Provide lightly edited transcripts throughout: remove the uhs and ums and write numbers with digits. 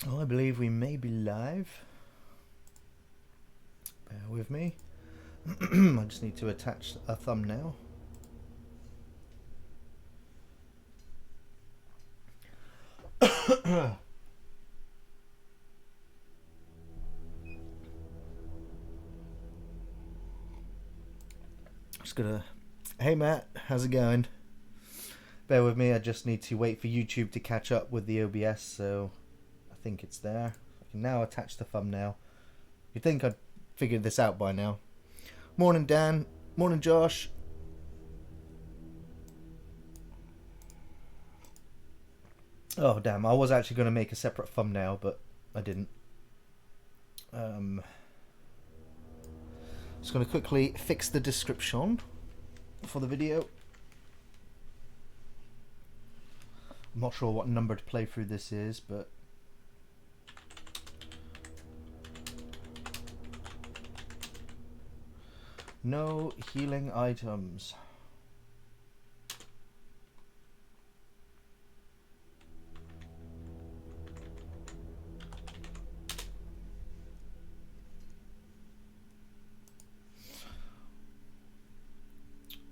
Oh, I believe we may be live. Bear with me. I just need to attach a thumbnail. Just gonna. Hey Matt, how's it going? Bear with me, I just need to wait for YouTube to catch up with the OBS, so I think it's there. I can now attach the thumbnail. You'd think I'd figured this out by now. Morning Dan, morning Josh. Oh damn, I was actually going to make a separate thumbnail, but I didn't. Just going to quickly fix the description for the video. I'm not sure what number to play through this is, but no healing items.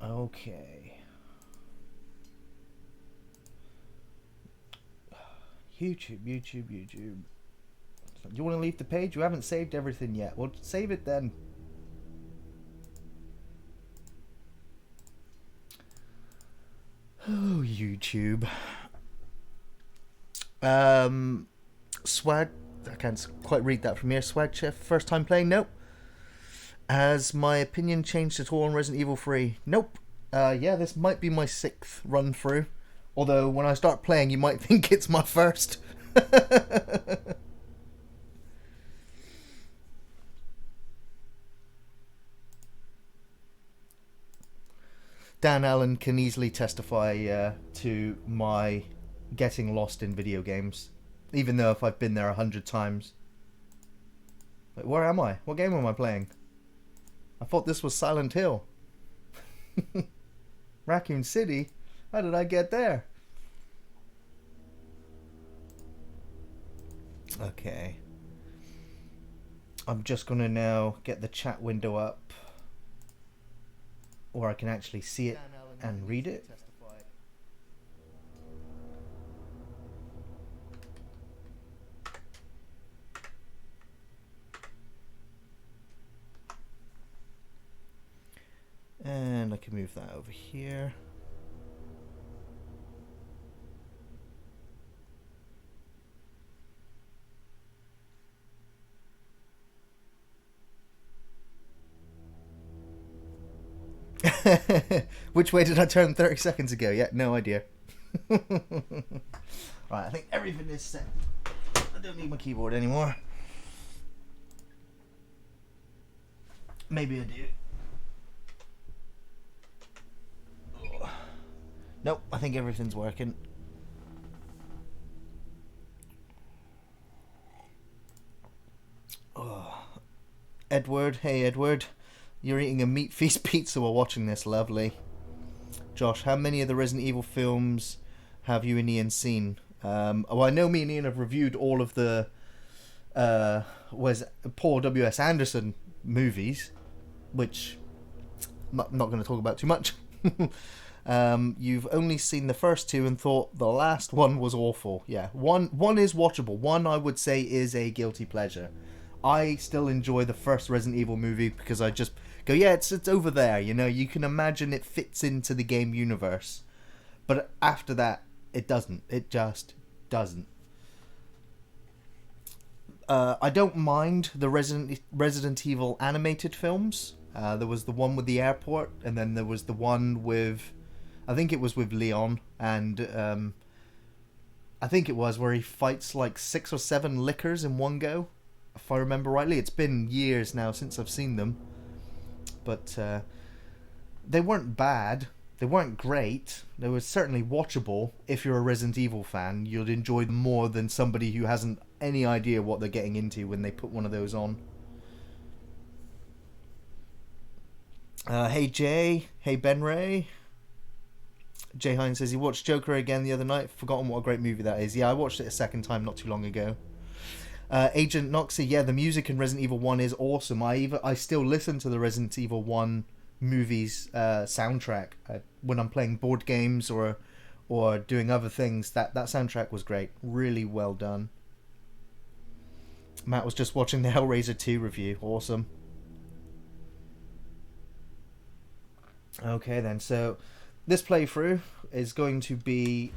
Okay. YouTube. Do you want to leave the page? You haven't saved everything yet. Well, save it then. Oh, YouTube. Swag. I can't quite read that from here. Swag Chef. First time playing? Nope. Has my opinion changed at all on Resident Evil 3? Nope. Yeah, this might be my 6th run through. Although, when I start playing, you might think it's my first. Dan Allen can easily testify to my getting lost in video games. Even though if I've been there 100 times. Wait, where am I? What game am I playing? I thought this was Silent Hill. Raccoon City? How did I get there? Okay. I'm just gonna now get the chat window up, or I can actually see it and read it. And I can move that over here. Which way did I turn 30 seconds ago? Yeah, no idea. Right, I think everything is set. I don't need my keyboard anymore. Maybe I do. Nope, I think everything's working. Oh. Edward, hey Edward. You're eating a meat feast pizza while watching this, lovely. Josh, how many of the Resident Evil films have you and Ian seen? Well, I know me and Ian have reviewed all of the Paul W.S. Anderson movies, which I'm not going to talk about too much. You've only seen the first two and thought the last one was awful. Yeah, one is watchable. One I would say is a guilty pleasure. I still enjoy the first Resident Evil movie because I just go, yeah, it's over there. You know, you can imagine it fits into the game universe. But after that, it doesn't. It just doesn't. I don't mind the Resident Evil animated films. There was the one with the airport, and then there was the one with, I think it was with Leon, and I think it was where he fights like 6 or 7 lickers in one go. If I remember rightly. It's been years now since I've seen them, but they weren't bad, they weren't great, they were certainly watchable. If you're a Resident Evil fan, you'd enjoy them more than somebody who hasn't any idea what they're getting into when they put one of those on. Hey Jay, hey Ben Ray. Jay Hines says he watched Joker again the other night, forgotten what a great movie that is. Yeah, I watched it a second time not too long ago. Agent Noxy, yeah, the music in Resident Evil 1 is awesome. I still listen to the Resident Evil 1 movies soundtrack when I'm playing board games or doing other things. That soundtrack was great. Really well done. Matt was just watching the Hellraiser 2 review. Awesome. Okay then, so this playthrough is going to be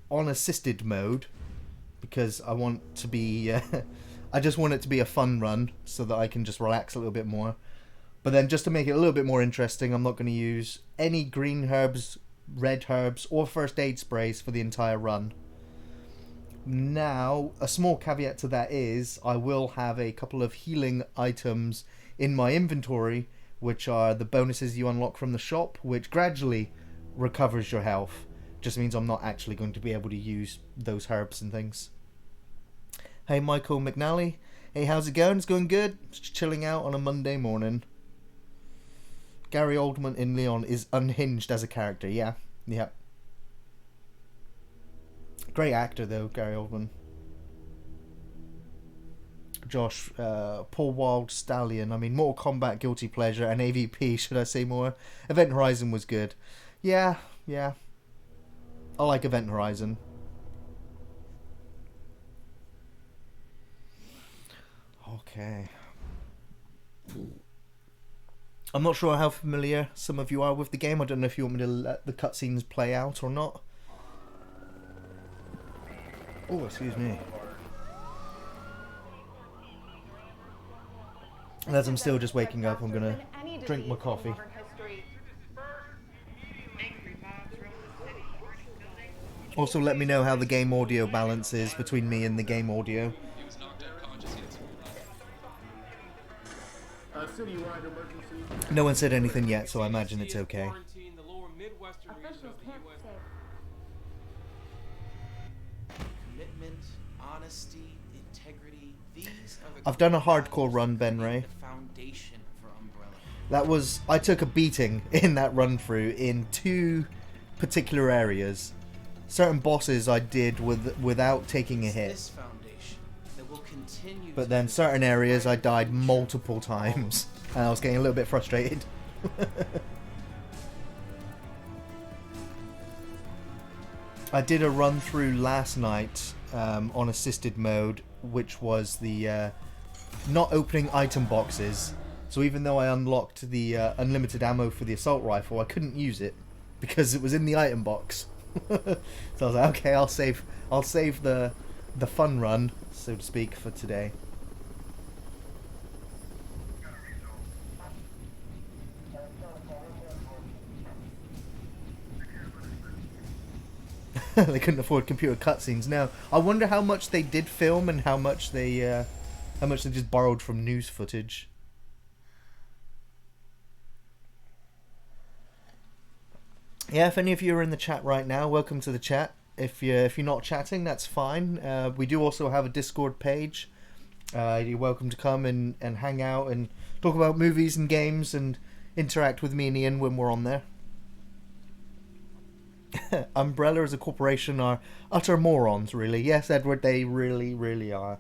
on assisted mode because I want to be I just want it to be a fun run so that I can just relax a little bit more. But then just to make it a little bit more interesting, I'm not going to use any green herbs, red herbs or first aid sprays for the entire run. Now, a small caveat to that is I will have a couple of healing items in my inventory, which are the bonuses you unlock from the shop, which gradually recovers your health. Just means I'm not actually going to be able to use those herbs and things. Hey, Michael McNally. Hey, how's it going? It's going good. Just chilling out on a Monday morning. Gary Oldman in Leon is unhinged as a character. Yeah. Great actor, though, Gary Oldman. Josh, Paul Wild Stallion. I mean, Mortal Kombat Guilty Pleasure and AVP, should I say more? Event Horizon was good. Yeah. I like Event Horizon. Okay. I'm not sure how familiar some of you are with the game. I don't know if you want me to let the cutscenes play out or not. Oh, excuse me. As I'm still just waking up, I'm gonna drink my coffee. Also, let me know how the game audio balance is between me and the game audio. No one said anything yet, so I imagine it's okay. I've done a hardcore run, Ben Ray. I took a beating in that run through in 2 particular areas. Certain bosses I did without taking a hit. But then certain areas I died multiple times. And I was getting a little bit frustrated. I did a run through last night on assisted mode, which was the not opening item boxes. So even though I unlocked the unlimited ammo for the assault rifle, I couldn't use it because it was in the item box. So I was like, okay, I'll save the fun run, so to speak, for today. They couldn't afford computer cutscenes. Now, I wonder how much they did film and how much they just borrowed from news footage. Yeah, if any of you are in the chat right now, welcome to the chat. If you're not chatting, that's fine. We do also have a Discord page. You're welcome to come and hang out and talk about movies and games and interact with me and Ian when we're on there. Umbrella as a corporation are utter morons, really. Yes, Edward, they really, really are.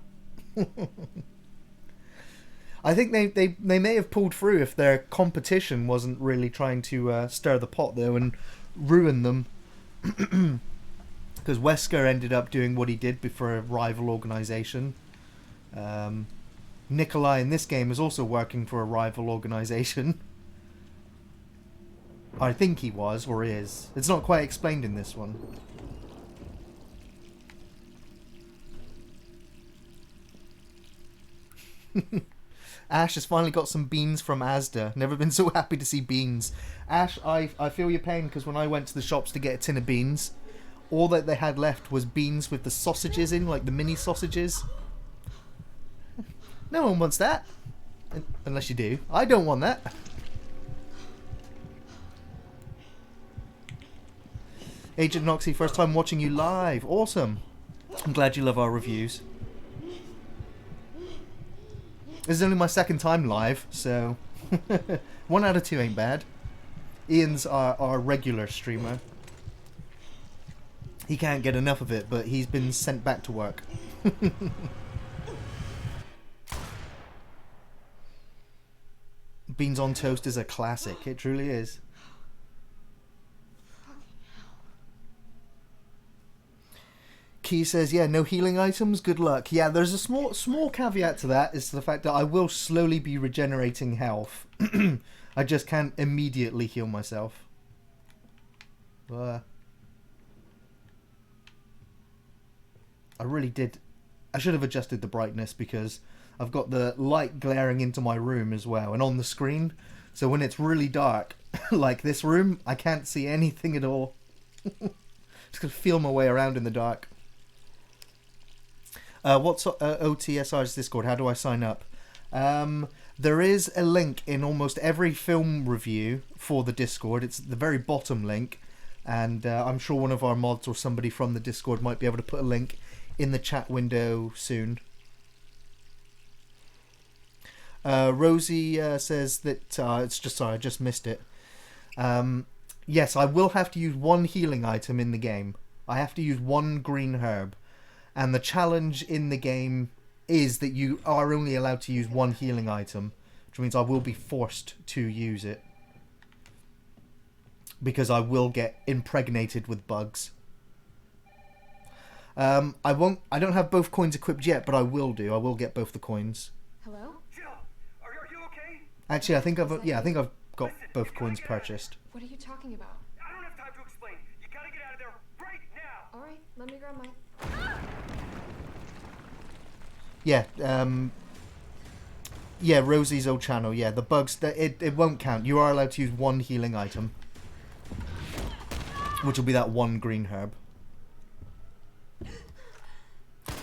I think they may have pulled through if their competition wasn't really trying to stir the pot, though, and ruin them. Because Wesker ended up doing what he did before a rival organisation. Nikolai in this game is also working for a rival organisation. I think he was, or is. It's not quite explained in this one. Ash has finally got some beans from Asda. Never been so happy to see beans. Ash, I feel your pain, because when I went to the shops to get a tin of beans, all that they had left was beans with the sausages in, like the mini sausages. No one wants that. Unless you do. I don't want that. Agent Noxy, first time watching you live. Awesome. I'm glad you love our reviews. This is only my second time live, so 1 out of 2 ain't bad. Ian's our regular streamer. He can't get enough of it, but he's been sent back to work. Beans on Toast is a classic. It truly is. Key says, yeah, no healing items, good luck. Yeah, there's a small caveat to that, is the fact that I will slowly be regenerating health. I just can't immediately heal myself. I really did. I should have adjusted the brightness because I've got the light glaring into my room as well and on the screen. So when it's really dark, like this room, I can't see anything at all. Just gonna feel my way around in the dark. What's OTSR's Discord? How do I sign up? There is a link in almost every film review for the Discord. It's the very bottom link. And I'm sure one of our mods or somebody from the Discord might be able to put a link in the chat window soon. Rosie says that it's just sorry, I just missed it. Yes, I will have to use one healing item in the game. I have to use one green herb, and the challenge in the game is that you are only allowed to use one healing item, which means I will be forced to use it because I will get impregnated with bugs. I don't have both coins equipped yet, but I will do. I will get both the coins. Hello? Jill, are you okay? Actually, I think I've got both coins purchased. What are you talking about? I don't have time to explain. You gotta get out of there right now. All right, let me grab my... Yeah, yeah, Rosie's old channel. Yeah, the bugs, it won't count. You are allowed to use one healing item, which will be that one green herb.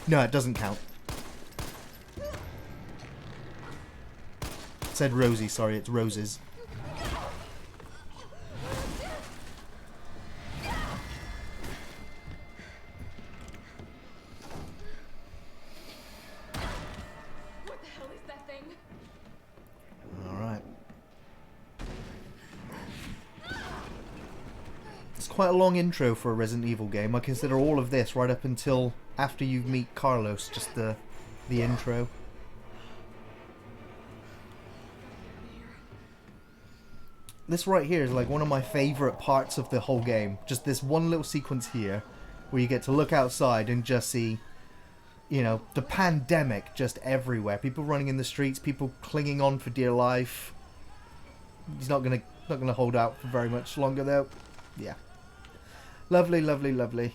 No, it doesn't count. It said Rosie, sorry, it's Roses. What the hell is that thing? Alright. It's quite a long intro for a Resident Evil game. I consider all of this right up until after you meet Carlos, just the intro. This right here is like one of my favourite parts of the whole game. Just this one little sequence here where you get to look outside and just see, you know, the pandemic just everywhere. People running in the streets, people clinging on for dear life. He's not gonna hold out for very much longer though. Yeah. Lovely, lovely, lovely.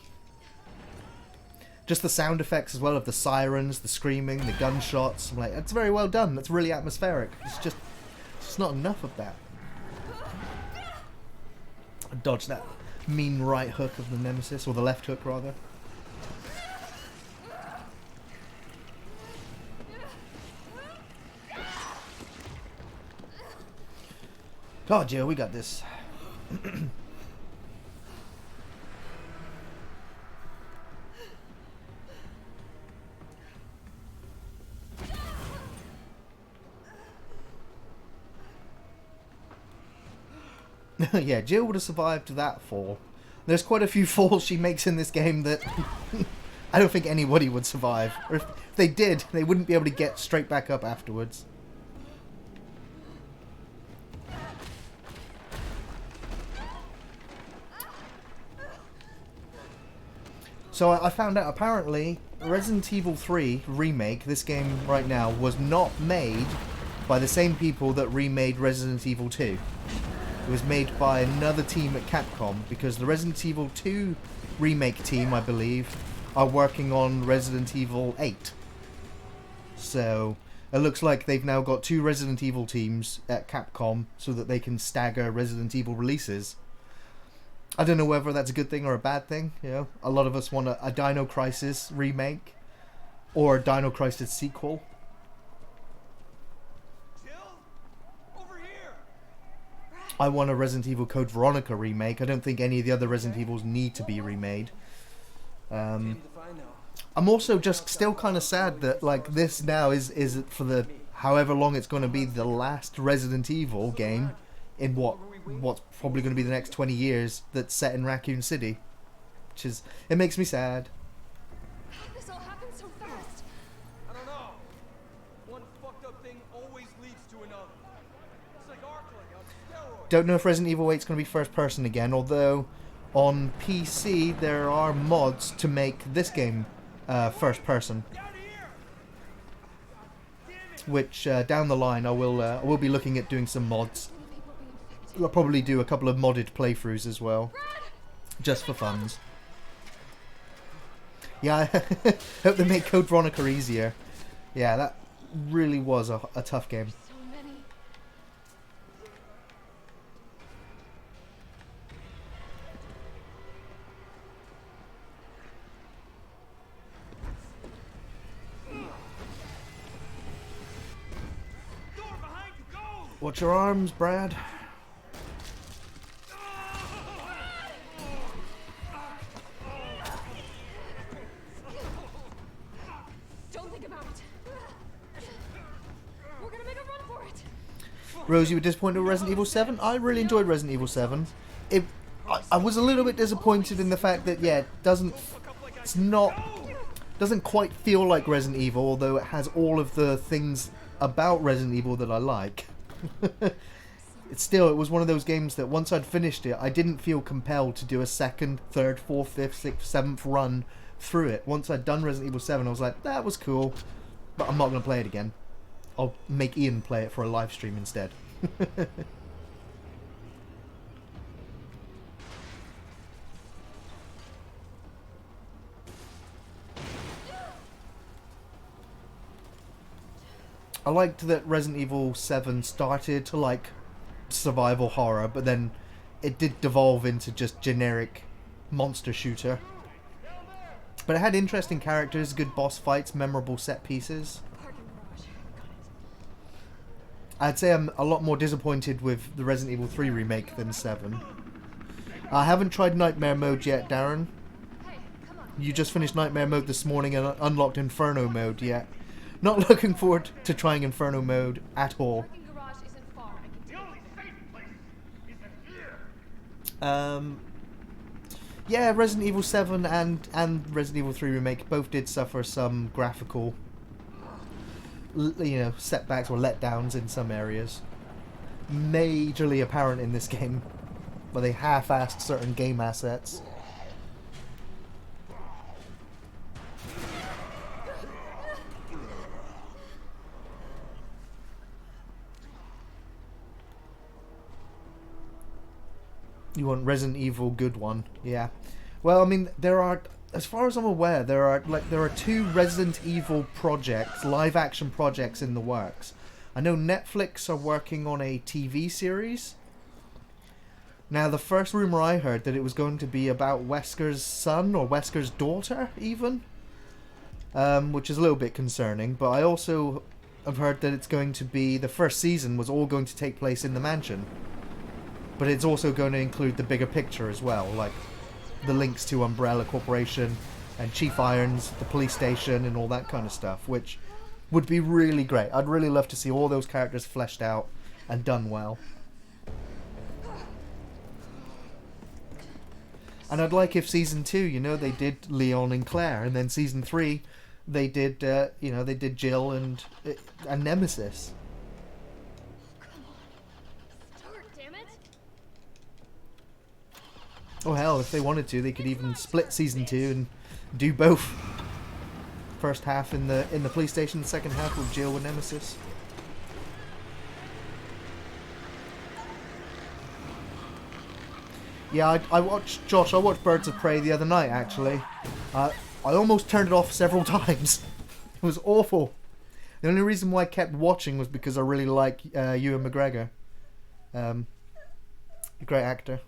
Just the sound effects as well of the sirens, the screaming, the gunshots. I'm like, that's very well done. That's really atmospheric. It's just not enough of that. Dodge that mean right hook of the Nemesis, or the left hook rather. God, Joe, we got this. Yeah, Jill would have survived that fall. There's quite a few falls she makes in this game that I don't think anybody would survive. Or if they did, they wouldn't be able to get straight back up afterwards. So I found out apparently Resident Evil 3 Remake, this game right now, was not made by the same people that remade Resident Evil 2. It was made by another team at Capcom, because the Resident Evil 2 remake team, I believe, are working on Resident Evil 8. So it looks like they've now got two Resident Evil teams at Capcom so that they can stagger Resident Evil releases. I don't know whether that's a good thing or a bad thing. You know, a lot of us want a Dino Crisis remake or a Dino Crisis sequel. I want a Resident Evil Code Veronica remake. I don't think any of the other Resident Evils need to be remade. I'm also just still kind of sad that like this now is for the however long it's going to be the last Resident Evil game in what's probably going to be the next 20 years that's set in Raccoon City, which is, it makes me sad. This all happened so fast. I don't know. One fucked up thing always leads to another. It's like Don't know if Resident Evil 8 is going to be first person again, although on PC there are mods to make this game first person. Which down the line I will be looking at doing some mods. I'll probably do a couple of modded playthroughs as well, just for funs. Yeah, I hope they make Code Veronica easier. Yeah, that really was a tough game. So many. Door behind you, go! Watch your arms, Brad. Don't think about it. We're gonna make a run for it. Rose, you were disappointed with Resident Evil 7? I really enjoyed Resident Evil 7. I was a little bit disappointed in the fact that, yeah, doesn't quite feel like Resident Evil, although it has all of the things about Resident Evil that I like. It was one of those games that once I'd finished it, I didn't feel compelled to do a second, third, fourth, fifth, sixth, seventh run through it. Once I'd done Resident Evil 7, I was like, that was cool, but I'm not going to play it again. I'll make Ian play it for a live stream instead. I liked that Resident Evil 7 started to like survival horror, but then it did devolve into just generic monster shooter. But it had interesting characters, good boss fights, memorable set pieces. Parking garage. Got it. I'd say I'm a lot more disappointed with the Resident Evil 3 remake than 7. I haven't tried Nightmare Mode yet, Darren. Hey, come on. You just finished Nightmare Mode this morning and unlocked Inferno Mode yet. Not looking forward to trying Inferno Mode at all. Parking garage isn't far. I can The take only safe place is in here. Yeah, Resident Evil 7 and Resident Evil 3 Remake both did suffer some graphical, setbacks or letdowns in some areas. Majorly apparent in this game, where they half-assed certain game assets. You want Resident Evil good one, yeah. Well, I mean, there are, as far as I'm aware, there are 2 Resident Evil projects, live action projects in the works. I know Netflix are working on a TV series. Now, the first rumor I heard that it was going to be about Wesker's son or Wesker's daughter, even, which is a little bit concerning. But I also have heard that it's going to be the first season was all going to take place in the mansion. But it's also going to include the bigger picture as well, like the links to Umbrella Corporation and Chief Irons, the police station, and all that kind of stuff, which would be really great. I'd really love to see all those characters fleshed out and done well. And I'd like if season 2, they did Leon and Claire, and then season 3, they did, they did Jill and Nemesis. Oh hell, if they wanted to, they could even split season 2 and do both. First half in the police station, the second half with Jill and Nemesis. Yeah, I watched Birds of Prey the other night, actually. I almost turned it off several times. It was awful. The only reason why I kept watching was because I really like Ewan McGregor. A great actor.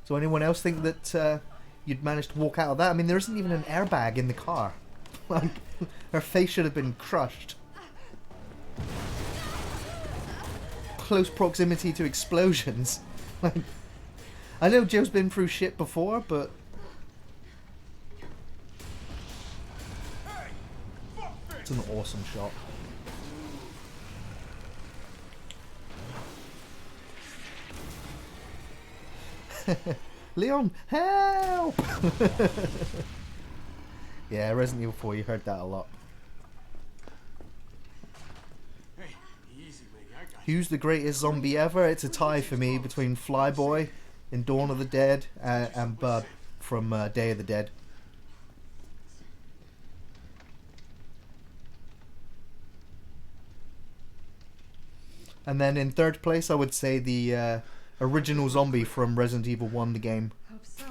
So anyone else think that you'd managed to walk out of that? I mean, there isn't even an airbag in the car. Like, her face should have been crushed. Close proximity to explosions. Like, I know Joe's been through shit before, but... It's an awesome shot. Leon, help! Yeah, Resident Evil 4, you heard that a lot. Hey, easy, lady. I got you. Who's the greatest zombie ever? It's a tie for me between Flyboy in Dawn of the Dead and Bub from Day of the Dead. And then in third place, I would say the original zombie from Resident Evil 1, the game. Hope so.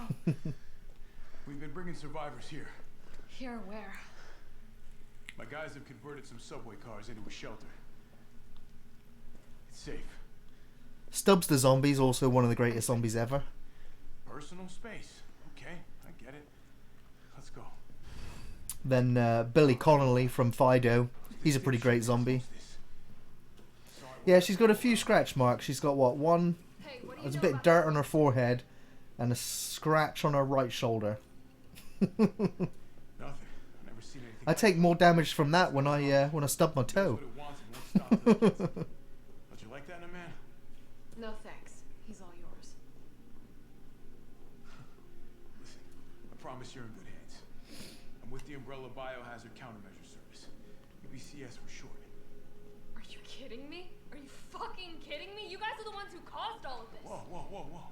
We've been bringing survivors here. Here, where? My guys have converted some subway cars into a shelter. It's safe. Stubbs the zombie is also one of the greatest zombies ever. Personal space. Okay, I get it. Let's go. Then Billy Connolly from Fido. He's a pretty great zombie. Yeah, she's got a few scratch marks. She's got, what, one... Hey, what do you There's a know bit of about dirt on her forehead and a scratch on her right shoulder. Nothing. I've never seen anything. I take more damage from that when I stub my toe. What it wants and won't stop the kids. Don't you like that in a man? No thanks. He's all yours. Listen, I promise you're in good hands. I'm with the Umbrella Biohazard Countermeasure Service. UBCS for short. Are you kidding me? Are you fucking kidding me? You guys are the ones who caused all of this. Whoa, whoa, whoa, whoa.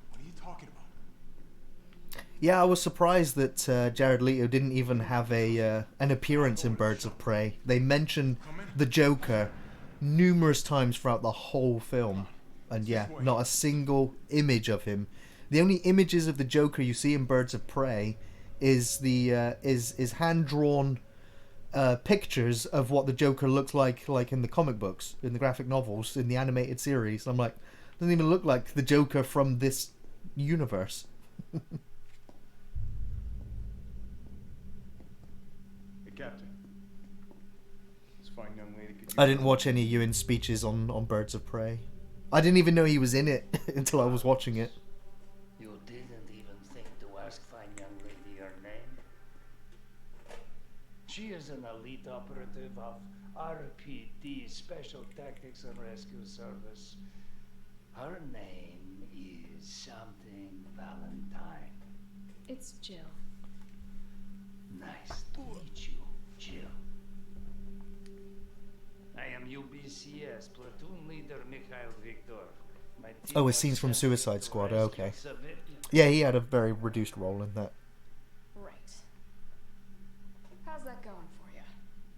What are you talking about? Yeah, I was surprised that Jared Leto didn't even have an appearance in Birds of Prey. They mentioned the Joker numerous times throughout the whole film. And yeah, not a single image of him. The only images of the Joker you see in Birds of Prey is the is hand-drawn pictures of what the Joker looks like in the comic books, in the graphic novels, in the animated series. I'm like, doesn't even look like the Joker from this universe. Hey, Captain. This fine young lady could I didn't watch any of Ewan's speeches on Birds of Prey. I didn't even know he was in it until I was watching it. You didn't even think to ask fine young lady her name? She is an elite operative of RPD, Special Tactics and Rescue Service. Her name is something Valentine. It's Jill. Nice to meet you, Jill. I am UBCS Platoon Leader Mikhail Victor. My team Oh, it's was scenes from sent Suicide to Squad, rescue okay. civilians. Yeah, he had a very reduced role in that. Right. How's that going for you?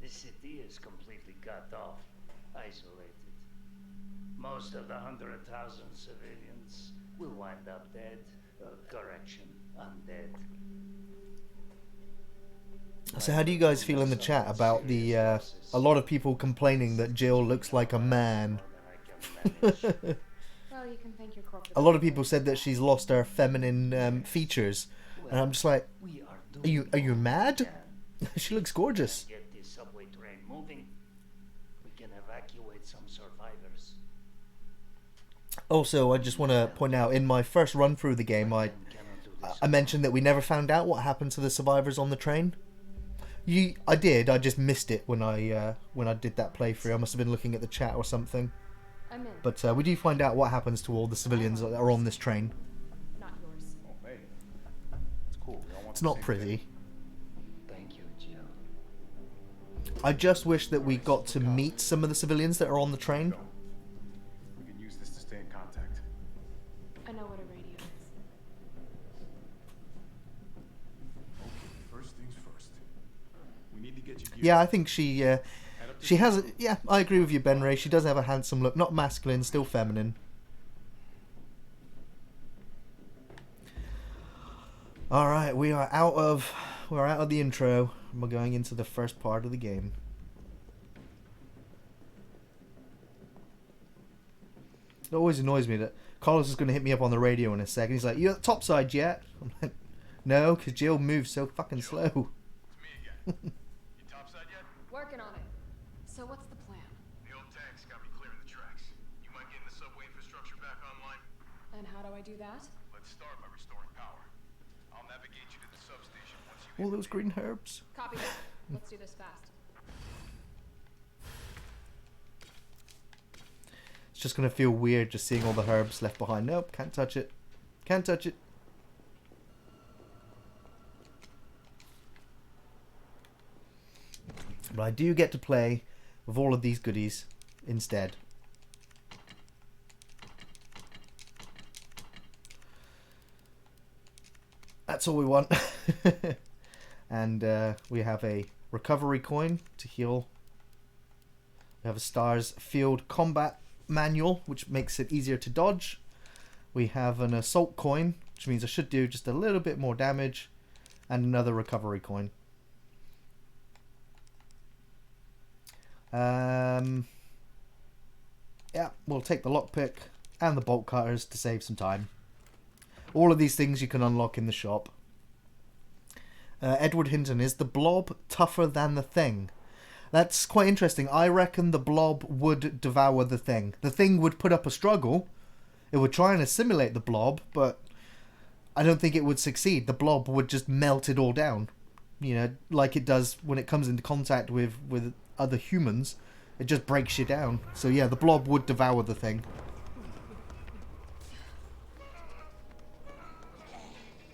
The city is completely cut off, isolated. Most of the 100,000 civilians will wind up dead. Correction, undead. So how do you guys feel in the chat about the a lot of people complaining that Jill looks like a man? Well, you can thank your corporate. A lot of people said that she's lost her feminine features, and I'm just like, We are you mad? can. She looks gorgeous. Get this subway train moving. We can evacuate some survivors. Also, I just want to point out, in my first run through the game, I mentioned that we never found out what happened to the survivors on the train. I did. I just missed it when I did that playthrough. I must have been looking at the chat or something. I'm in. But we do find out what happens to all the civilians that are on this train. Not yours. Oh, hey. It's cool. We all want It's the not same pretty. thing. Thank you, Jill. I just wish that we got to meet some of the civilians that are on the train. We can use this to stay in contact. I know what a radio is. Okay, first things first. We need to get you geared Yeah, I up. think she Head up to she the- has. Yeah, I agree with you, Ben Ray. She does have a handsome look, not masculine, still feminine. All right, we're out of the intro. We're going into the first part of the game. It always annoys me that Carlos is going to hit me up on the radio in a second. He's like, "You at the top side yet?" I'm like, "No, because Jill moves so fucking slow." It's me again. You topside yet? Working on it. So what's the plan? The old tanks got me clearing the tracks. You mind getting the subway infrastructure back online? And how do I do that? Let's start by restoring power. I'll navigate you to the substation once you All hit those green herbs. Copy that. Let's do this fast. It's just gonna feel weird just seeing all the herbs left behind. Nope, can't touch it. Can't touch it. But I do get to play with all of these goodies instead. That's all we want. And we have a recovery coin to heal. We have a STARS Field Combat Manual, which makes it easier to dodge. We have an Assault Coin, which means I should do just a little bit more damage. And another recovery coin. Yeah, we'll take the lockpick and the bolt cutters to save some time. All of these things you can unlock in the shop. Edward Hinton, is the blob tougher than the thing? That's quite interesting. I reckon the blob would devour the thing. The thing would put up a struggle. It would try and assimilate the blob, but I don't think it would succeed. The blob would just melt it all down. You know, like it does when it comes into contact with other humans. It just breaks you down. So yeah, the blob would devour the thing.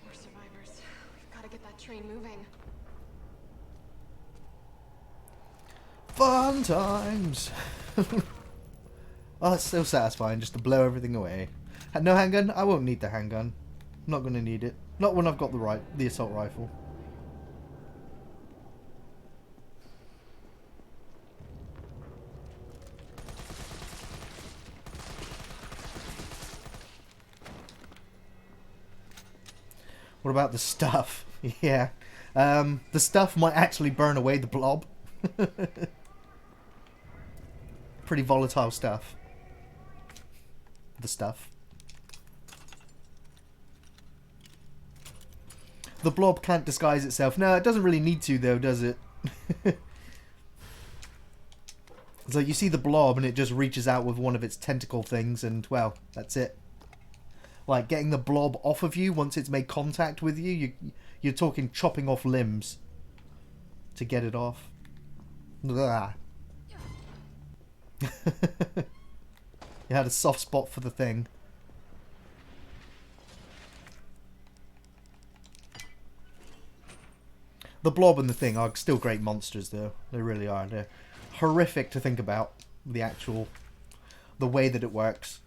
More survivors. We've got to get that train moving. Fun times! Oh, it's so satisfying just to blow everything away. No handgun? I won't need the handgun. I'm not going to need it. Not when I've got the assault rifle. What about the stuff? Yeah. The stuff might actually burn away the blob. Pretty volatile stuff. The stuff. The blob can't disguise itself. No, it doesn't really need to though, does it? It's like you see the blob and it just reaches out with one of its tentacle things and, well, that's it. Like getting the blob off of you once it's made contact with you, you're talking chopping off limbs to get it off. You had a soft spot for the thing. The blob and the thing are still great monsters though. They really are. They're horrific to think about. The way that it works.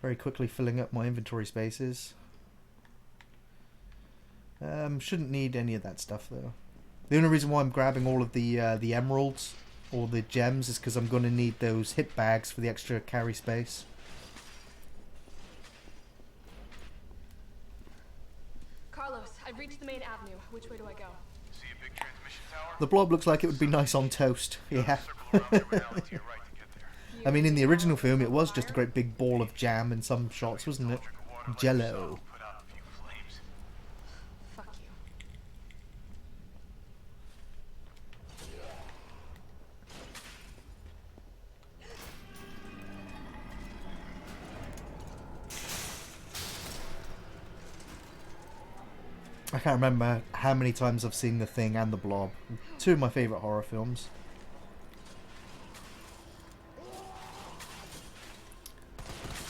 Very quickly filling up my inventory spaces. Shouldn't need any of that stuff though. The only reason why I'm grabbing all of the emeralds or the gems is because I'm going to need those hip bags for the extra carry space. Carlos, I've reached the main avenue. Which way do I go? See a big transmission tower? The blob looks like it would be nice on toast. Yeah. Circle around every alley to your right to get there. I mean, in the original film, it was just a great big ball of jam in some shots, wasn't it? Jello. Put out a few flames. Fuck you. I can't remember how many times I've seen The Thing and The Blob. Two of my favourite horror films.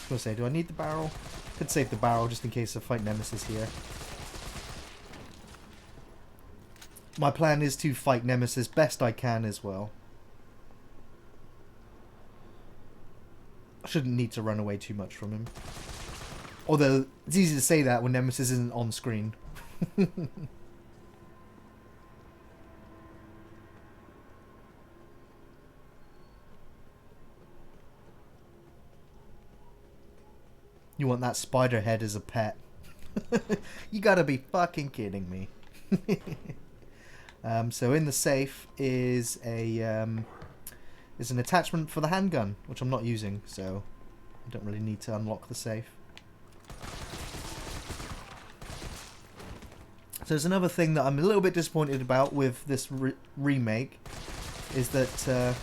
I was gonna say, do I need the barrel? Could save the barrel just in case I fight Nemesis here. My plan is to fight Nemesis best I can as well. I shouldn't need to run away too much from him. Although, it's easy to say that when Nemesis isn't on screen. You want that spider head as a pet? You gotta be fucking kidding me. So in the safe is an attachment for the handgun, which I'm not using, so I don't really need to unlock the safe. So there's another thing that I'm a little bit disappointed about with this remake, is that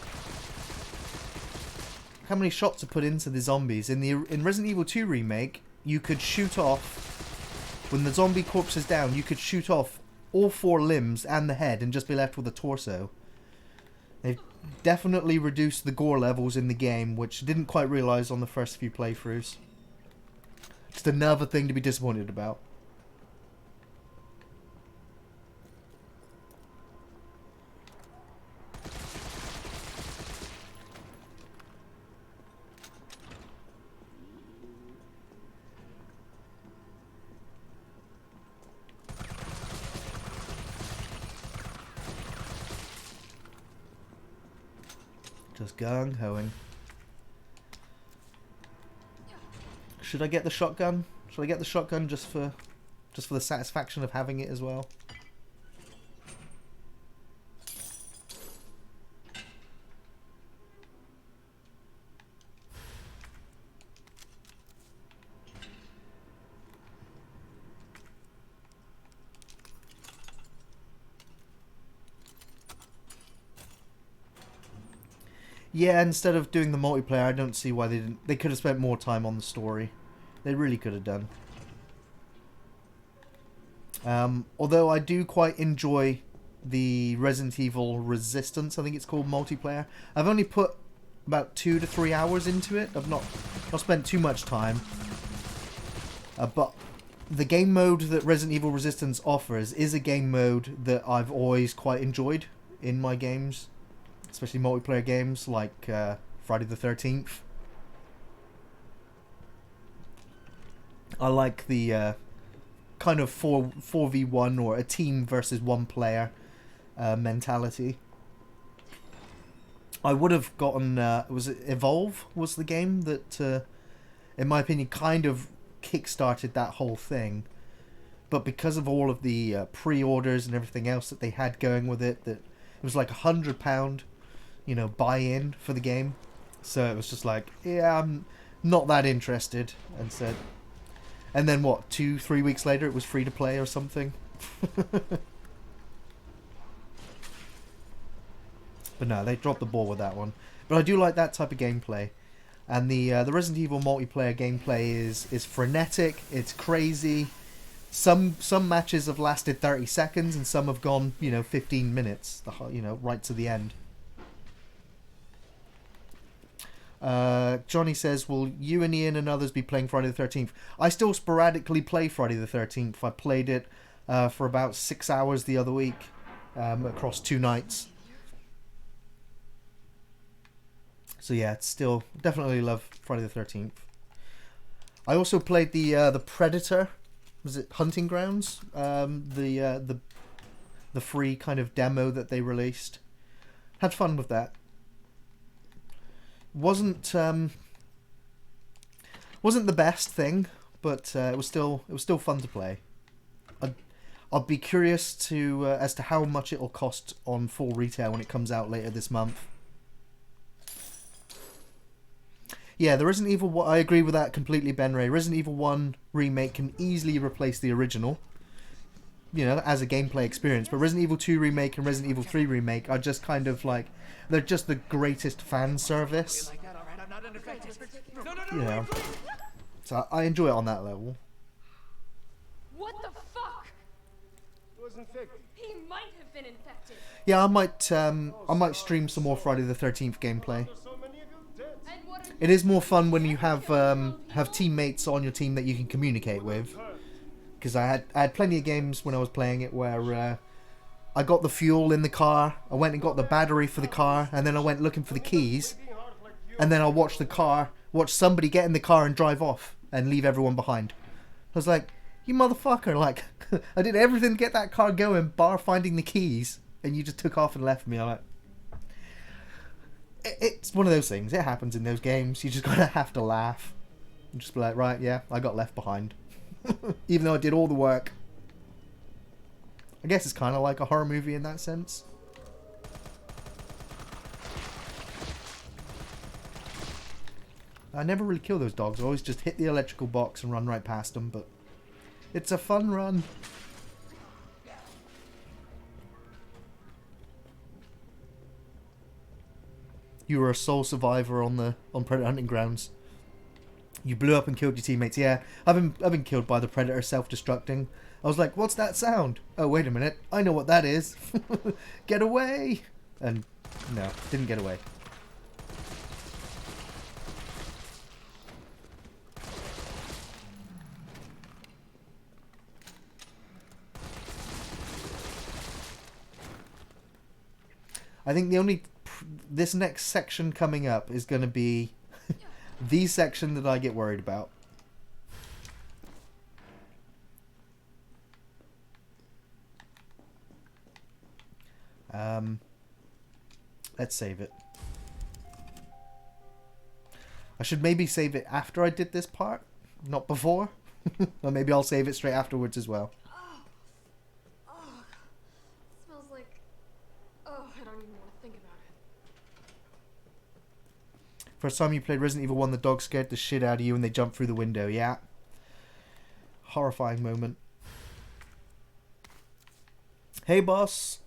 how many shots are put into the zombies. In Resident Evil 2 remake, you could shoot off, when the zombie corpse is down, you could shoot off all 4 limbs and the head and just be left with a torso. They've definitely reduced the gore levels in the game, which I didn't quite realise on the first few playthroughs. Just another thing to be disappointed about. Just gung-hoing. Should I get the shotgun? Should I get the shotgun just for the satisfaction of having it as well? Yeah, instead of doing the multiplayer, I don't see why they didn't. They could have spent more time on the story. They really could have done. Although I do quite enjoy the Resident Evil Resistance, I think it's called, multiplayer. I've only put about 2 to 3 hours into it. I've not spent too much time. But the game mode that Resident Evil Resistance offers is a game mode that I've always quite enjoyed in my games. Especially multiplayer games like Friday the 13th. I like the kind of 4v1 or a team versus one player mentality. I would have gotten... was it Evolve was the game that, in my opinion, kind of kick-started that whole thing. But because of all of the pre-orders and everything else that they had going with it, that it was like £100... you know, buy-in for the game. So it was just like, yeah, I'm not that interested. And then what, 2-3 weeks later it was free to play or something. But no, they dropped the ball with that one. But I do like that type of gameplay. And the Resident Evil multiplayer gameplay is frenetic, it's crazy. Some matches have lasted 30 seconds and some have gone, 15 minutes, right to the end. Johnny says, will you and Ian and others be playing Friday the 13th? I still sporadically play Friday the 13th. I played it for about 6 hours the other week, across 2 nights. So yeah, it's still definitely love Friday the 13th. I also played the Predator, was it Hunting Grounds? The free kind of demo that they released. Had fun with that. Wasn't the best thing, but it was still fun to play. I'll be curious to as to how much it'll cost on full retail when it comes out later this month. Yeah, the Resident Evil 1, I agree with that completely, Ben Ray. Resident Evil 1 Remake can easily replace the original, as a gameplay experience. But Resident Evil 2 Remake and Resident Evil 3 Remake are just kind of like, they're just the greatest fan service. So I enjoy it on that level. What the fuck? He was infected. He might have been infected. Yeah, I might stream some more Friday the 13th gameplay. So many of you dead. And what are It is more fun when you have teammates on your team that you can communicate with. Because I had plenty of games when I was playing it where I got the fuel in the car, I went and got the battery for the car, and then I went looking for the keys, and then I watch somebody get in the car and drive off and leave everyone behind. I was like, you motherfucker, like, I did everything to get that car going, bar finding the keys, and you just took off and left me. I'm like, it's one of those things, it happens in those games, you just gotta have to laugh. And just be like, right, yeah, I got left behind. Even though I did all the work. I guess it's kind of like a horror movie in that sense. I never really kill those dogs. I always just hit the electrical box and run right past them, but it's a fun run. You were a sole survivor on Predator Hunting Grounds. You blew up and killed your teammates. Yeah, I've been killed by the Predator self-destructing. I was like, what's that sound? Oh, wait a minute. I know what that is. Get away! And no, didn't get away. I think the only this next section coming up is going to be the section that I get worried about. Let's save it. I should maybe save it after I did this part, not before. Or maybe I'll save it straight afterwards as well. Oh, smells like. Oh, I don't even want to think about it. First time you played Resident Evil 1, the dog scared the shit out of you and they jumped through the window. Yeah. Horrifying moment. Hey, boss.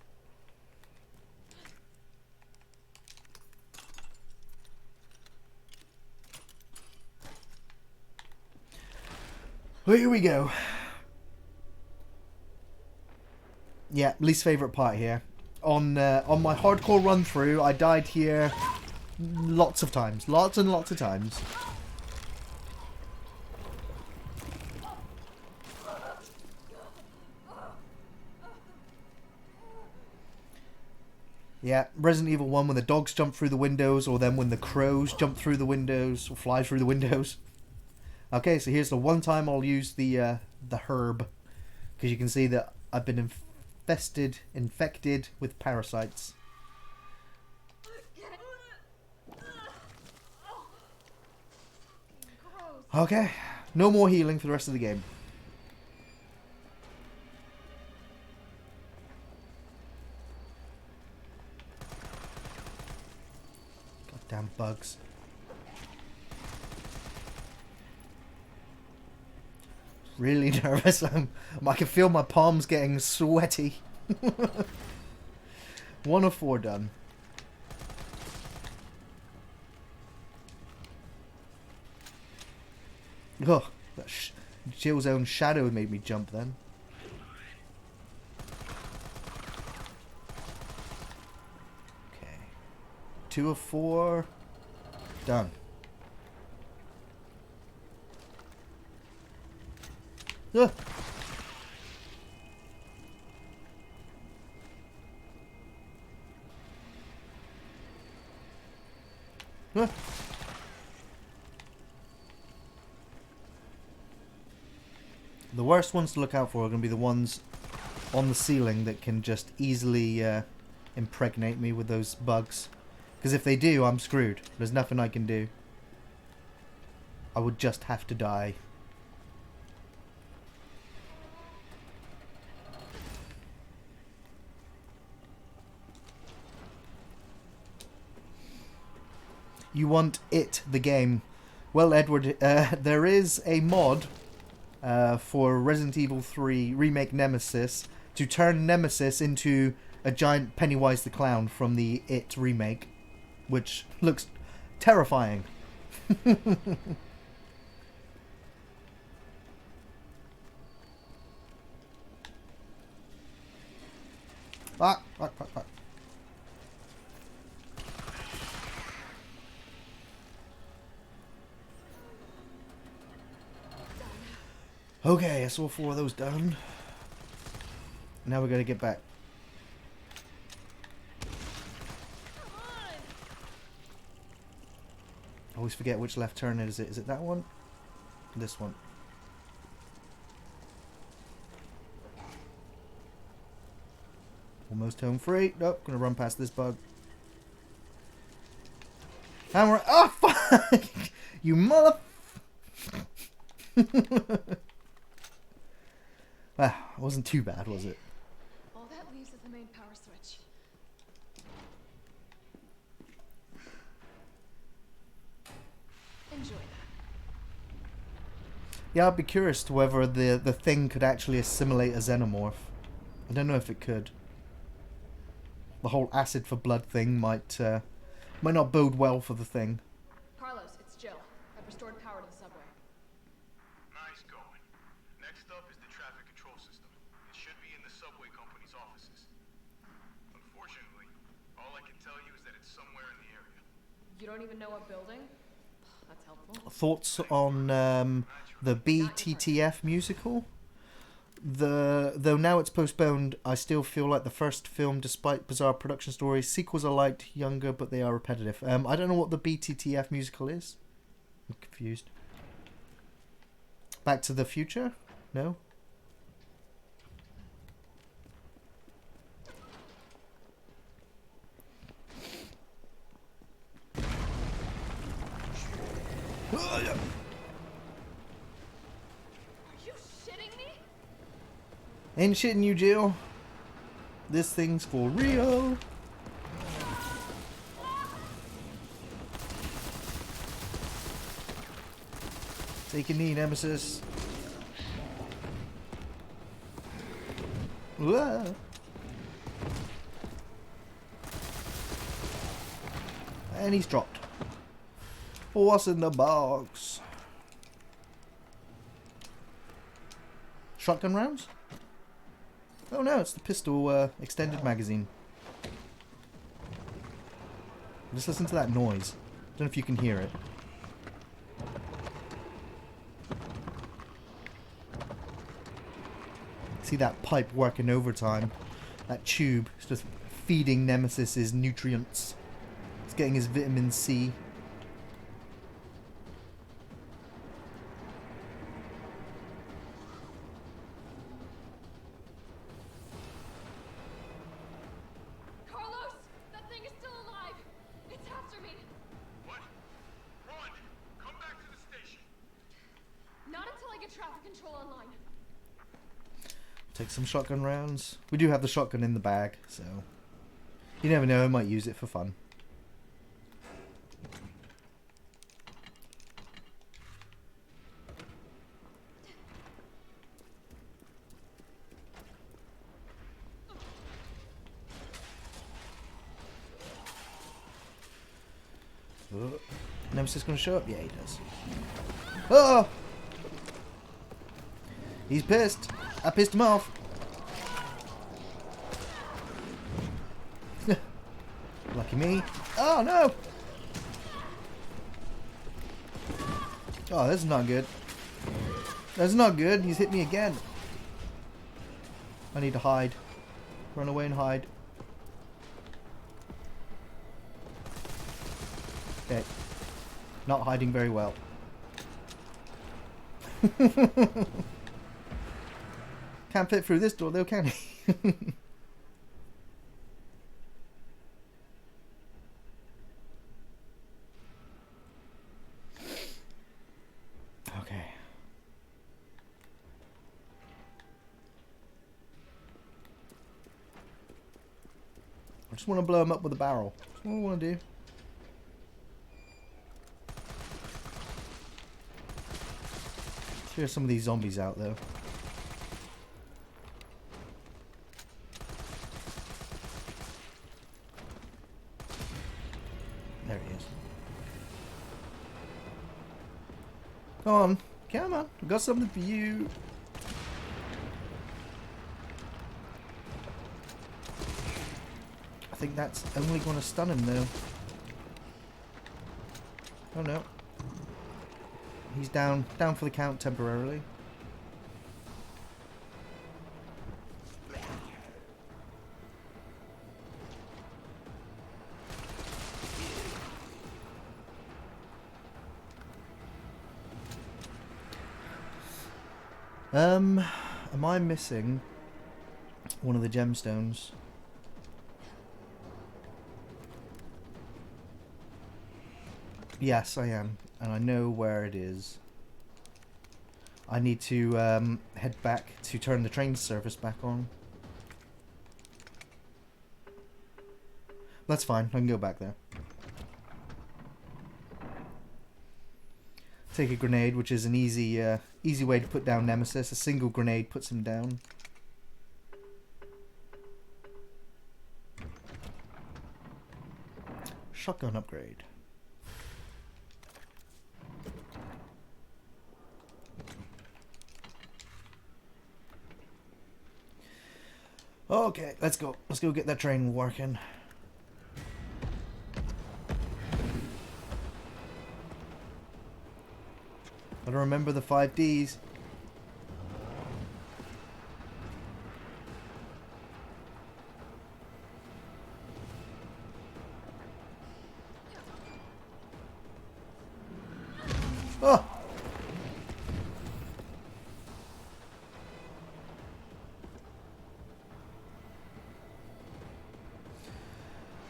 Here we go. Yeah, least favourite part here. On my hardcore run through, I died here lots of times. Lots and lots of times. Yeah, Resident Evil 1 when the dogs jump through the windows, or then when the crows jump through the windows, or fly through the windows. Okay, so here's the one time I'll use the herb, because you can see that I've been infected with parasites. Okay, no more healing for the rest of the game. Goddamn bugs. Really nervous. I can feel my palms getting sweaty. 1 of 4 done. Oh, that Jill's own shadow made me jump then. Okay. 2 of 4. Done. Ugh. Ugh. The worst ones to look out for are going to be the ones on the ceiling that can just easily impregnate me with those bugs. Because if they do, I'm screwed. There's nothing I can do. I would just have to die. You want it, the game. Well, Edward, there is a mod for Resident Evil 3 Remake Nemesis to turn Nemesis into a giant Pennywise the Clown from the It remake, which looks terrifying. Fuck. Okay, I saw 4 of those done. Now we're gonna get back. I always forget which left turn it is. Is it that one? This one. Almost home free. Nope, gonna run past this bug. And we're... Oh, fuck! You mother... Wow, it wasn't too bad, was it? All that leaves is the main power switch. Enjoy that. Yeah, I'd be curious to whether the thing could actually assimilate a xenomorph. I don't know if it could. The whole acid for blood thing might not bode well for the thing. Carlos, it's Jill. I've restored power to the subway. Nice going. Next up is the traffic control system. It should be in the subway company's offices. Unfortunately, all I can tell you is that it's somewhere in the area. You don't even know what building? That's helpful. Thoughts on the BTTF musical? Though now it's postponed, I still feel like the first film, despite bizarre production stories. Sequels are light, younger, but they are repetitive. I don't know what the BTTF musical is. I'm confused. Back to the Future? No? Are you shitting me? Ain't shitting you, Jill. This thing's for real. Take a knee, Nemesis. Whoa. And he's dropped. What's in the box? Shotgun rounds? Oh no, it's the pistol extended magazine. Just listen to that noise. Don't know if you can hear it. See that pipe working overtime. That tube is just feeding Nemesis his nutrients. It's getting his vitamin C. Carlos, that thing is still alive. It's after me. What? Run! Come back to the station! Not until I get traffic control online. Take some shotgun rounds. We do have the shotgun in the bag, so you never know, I might use it for fun. Oh, Nemesis gonna show up? Yeah, he does. Oh! He's pissed. I pissed him off. Lucky me. Oh no! Oh, that's not good. That's not good. He's hit me again. I need to hide. Run away and hide. Okay. Not hiding very well. Can't fit through this door though, can he? Okay. I just want to blow him up with a barrel. That's what I want to do. Clear some of these zombies out though. There he is. Come on. Come on. I've got something for you. I think that's only going to stun him though. Oh no. He's down for the count temporarily. Am I missing one of the gemstones? Yes, I am, and I know where it is. I need to head back to turn the train service back on. That's fine, I can go back there. Take a grenade, which is an easy way to put down Nemesis. A single grenade puts him down. Shotgun upgrade. Okay, let's go. Let's go get that train working. Gotta remember the 5 Ds. Oh!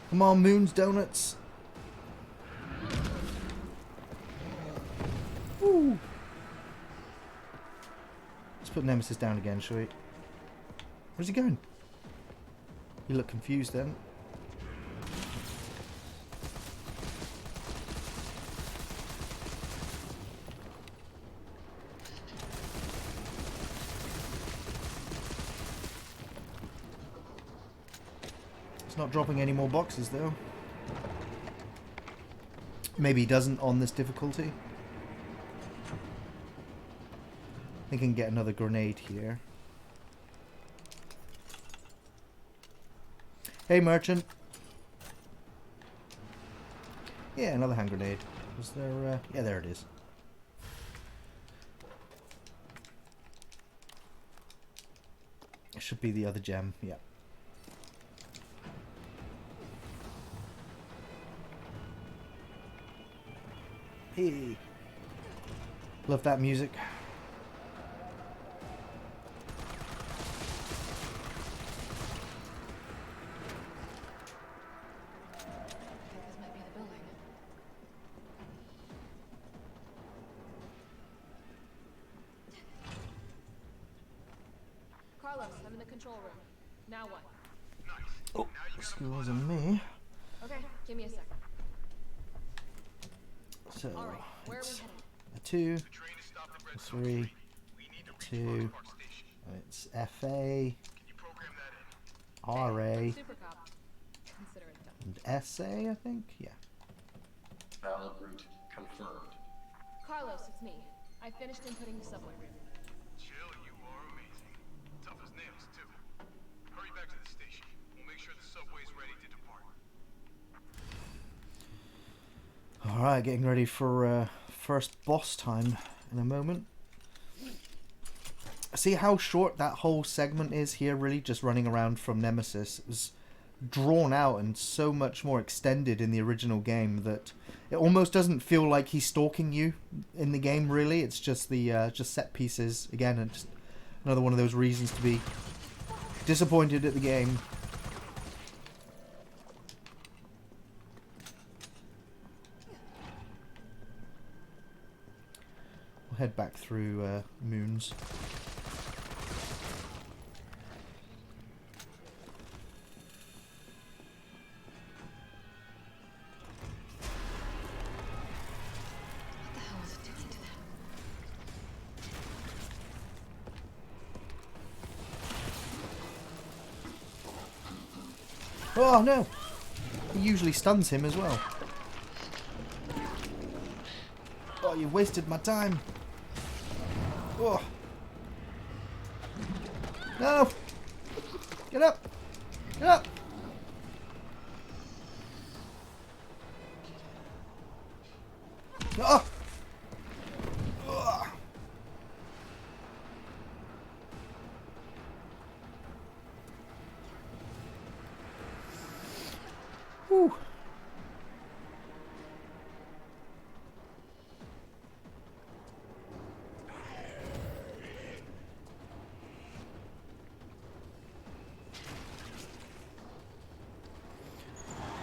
Come on, Moon's Donuts. Woo! Let's put Nemesis down again, shall we? Where's he going? You look confused then. It's not dropping any more boxes though. Maybe he doesn't on this difficulty. I think I can get another grenade here. Hey, merchant. Yeah, another hand grenade. Was there? Yeah, there it is. It should be the other gem. Yeah. Hey. Love that music. Carlos, I'm in the control room. Now what? Oh, this wasn't me. Okay, give me a sec. So, All right, where are we it's headed? a 2, The train is stopped at a Red 3, We need to reach 2, Park Station. it's FA, Can you program that in? RA, Super cop. Consider it done. and SA, I think? Yeah. Valid route confirmed. Carlos, it's me. I finished inputting the subway route. Jill, you are amazing. Tough as nails, too. Hurry back to the station. We'll make sure the subway's ready to depart. Alright, getting ready for first boss time in a moment. See how short that whole segment is here, really? Just running around from Nemesis. It was drawn out and so much more extended in the original game that it almost doesn't feel like he's stalking you in the game, really. It's just the just set pieces again, and just another one of those reasons to be disappointed at the game. We'll head back through Moons. What the hell is it doing to them? Oh no! He usually stuns him as well. Oh, you wasted my time. Oh. No! Get up! Get up! Oh! Oh. Whew.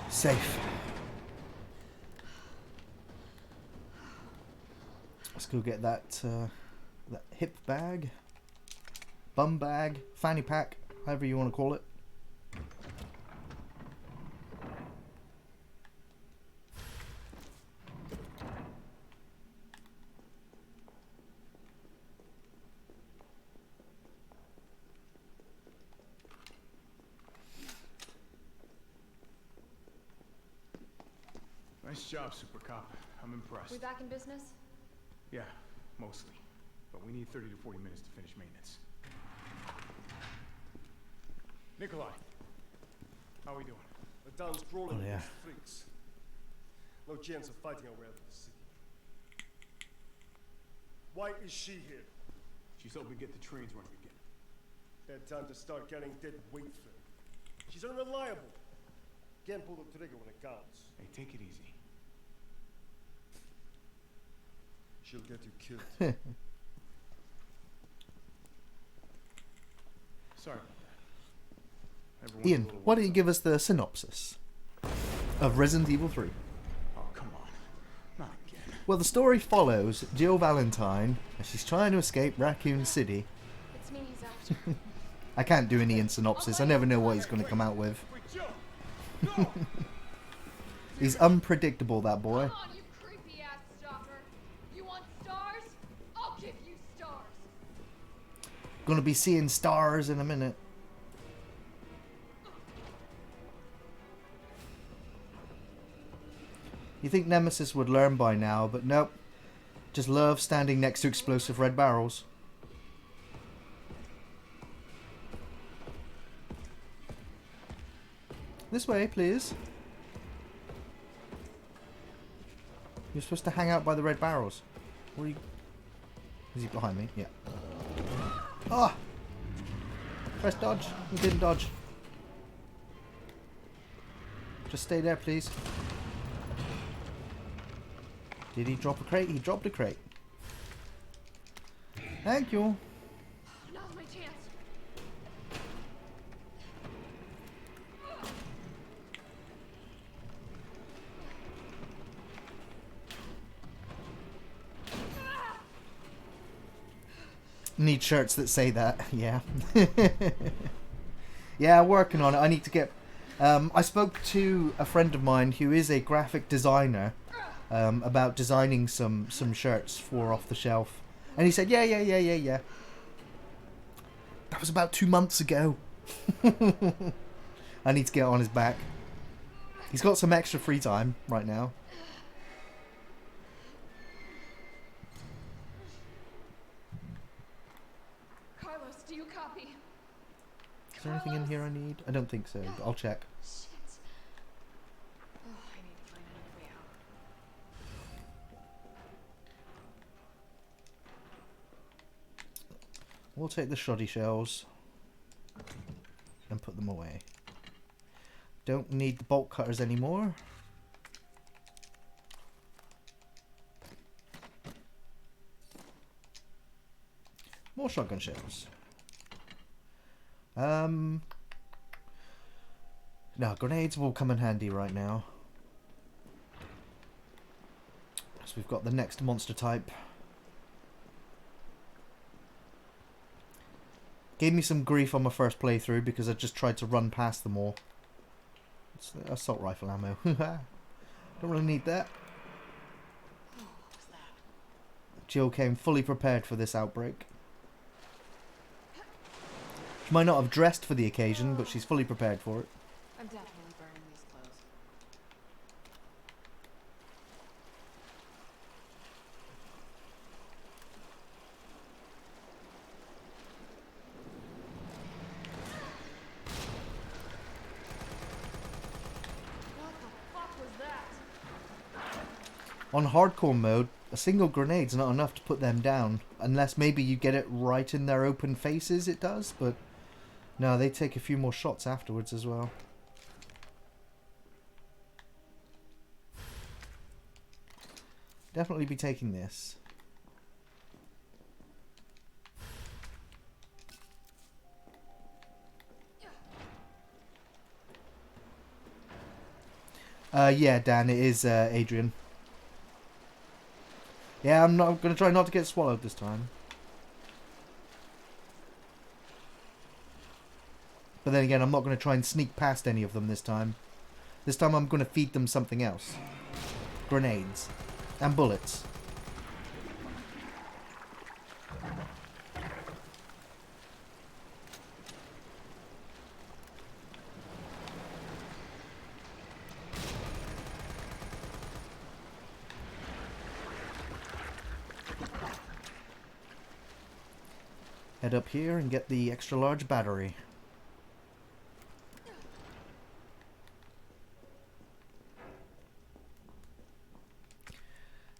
Safe. Let's go get that that hip bag, bum bag, fanny pack, however you want to call it. Nice job, Super Cop. I'm impressed. We back in business? Yeah, mostly. But we need 30 to 40 minutes to finish maintenance. Nikolai, how are we doing? The town's crawling Oh, yeah. with freaks. No chance of fighting our way out of the city. Why is she here? She's helping get the trains running again. Bad time to start getting dead weight for her. She's unreliable. Can't pull the trigger when it counts. Hey, take it easy. she'll get you killed. Sorry about that. Everyone's a Ian, little why don't you worked give us the synopsis of Resident Evil 3? up. Oh, come on. Not again. Well, the story follows Jill Valentine as she's trying to escape Raccoon City. It's me he's after. I can't do an Ian synopsis. I never know what he's going to come out with. Wait, Joe! No! He's unpredictable, that boy. Come on, you creepy ass stalker. You want stars? I'll give you stars. Gonna be seeing stars in a minute. You think Nemesis would learn by now, but nope. Just love standing next to explosive red barrels. This way, please. You're supposed to hang out by the red barrels. Where are you? Is he behind me? Yeah. Ah! Press dodge. You didn't dodge. Just stay there, please. Did he drop a crate? He dropped a crate. Thank you. Now's my chance. Need shirts that say that. Yeah. Yeah, working on it. I need to get... I spoke to a friend of mine who is a graphic designer about designing some shirts for Off the Shelf. And he said, yeah. That was about 2 months ago. I need to get on his back. He's got some extra free time right now. Carlos, do you copy? Is there anything in here I need? I don't think so, but I'll check. Shit. Oh, I need to find another way out. We'll take the shoddy shells and put them away. Don't need the bolt cutters anymore. More shotgun shells. No, grenades will come in handy right now. So we've got the next monster type. Gave me some grief on my first playthrough because I just tried to run past them all. It's assault rifle ammo. Don't really need that. Jill came fully prepared for this outbreak. She might not have dressed for the occasion, but she's fully prepared for it. I'm definitely burning these clothes. What the fuck was that? On hardcore mode, a single grenade's not enough to put them down. Unless maybe you get it right in their open faces, it does, but... No, they take a few more shots afterwards as well. Definitely be taking this. Yeah, Dan, it is Adrian. Yeah, I'm not going to try not to get swallowed this time. But then again, I'm not going to try and sneak past any of them this time. This time I'm going to feed them something else. Grenades. And bullets. Head up here and get the extra large battery.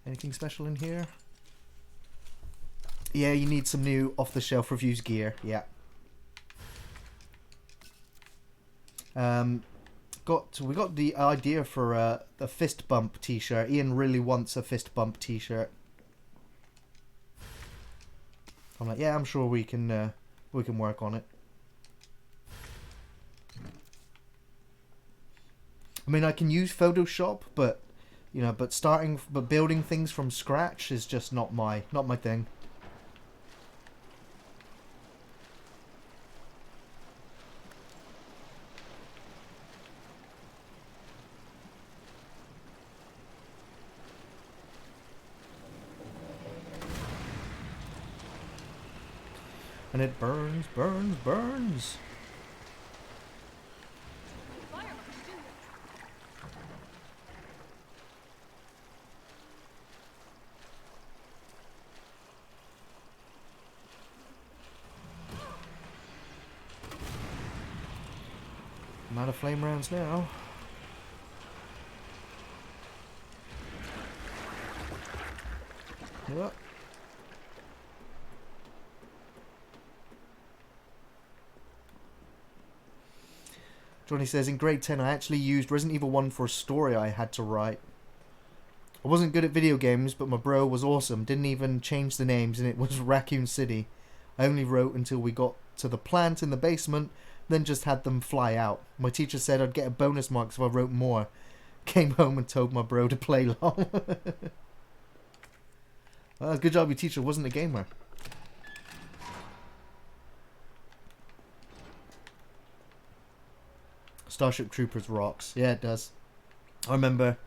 Anything special in here? Yeah, you need some new off-the-shelf reviews gear. Yeah. We got the idea for a fist bump t-shirt. Ian really wants a fist bump t-shirt. I'm like, yeah, I'm sure we can work on it. I mean, I can use Photoshop, but you know, but building things from scratch is just not my thing. And it burns, burns, burns. I'm out of flame rounds now. Yep. Johnny says, in grade 10 I actually used Resident Evil 1 for a story I had to write. I wasn't good at video games, but my bro was awesome. Didn't even change the names, and it was Raccoon City. I only wrote until we got to the plant in the basement, then just had them fly out. My teacher said I'd get a bonus marks if I wrote more. Came home and told my bro to play long. Well, good job your teacher wasn't a gamer. Starship Troopers rocks. Yeah, it does. I remember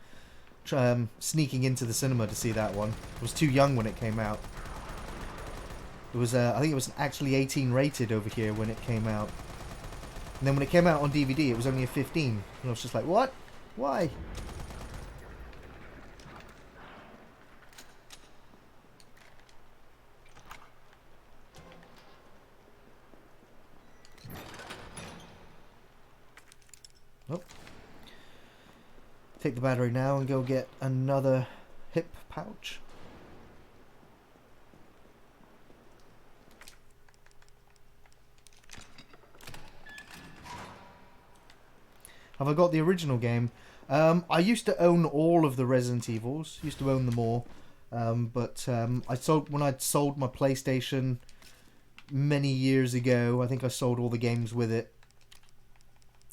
sneaking into the cinema to see that one. I was too young when it came out. It was, I think it was actually 18 rated over here when it came out. And then when it came out on DVD, it was only a 15. And I was just like, what? Why? Oh. Take the battery now and go get another hip pouch. Have I got the original game? I used to own all of the Resident Evils. Used to own them all. But I sold when I'd sold my PlayStation many years ago. I think I sold all the games with it.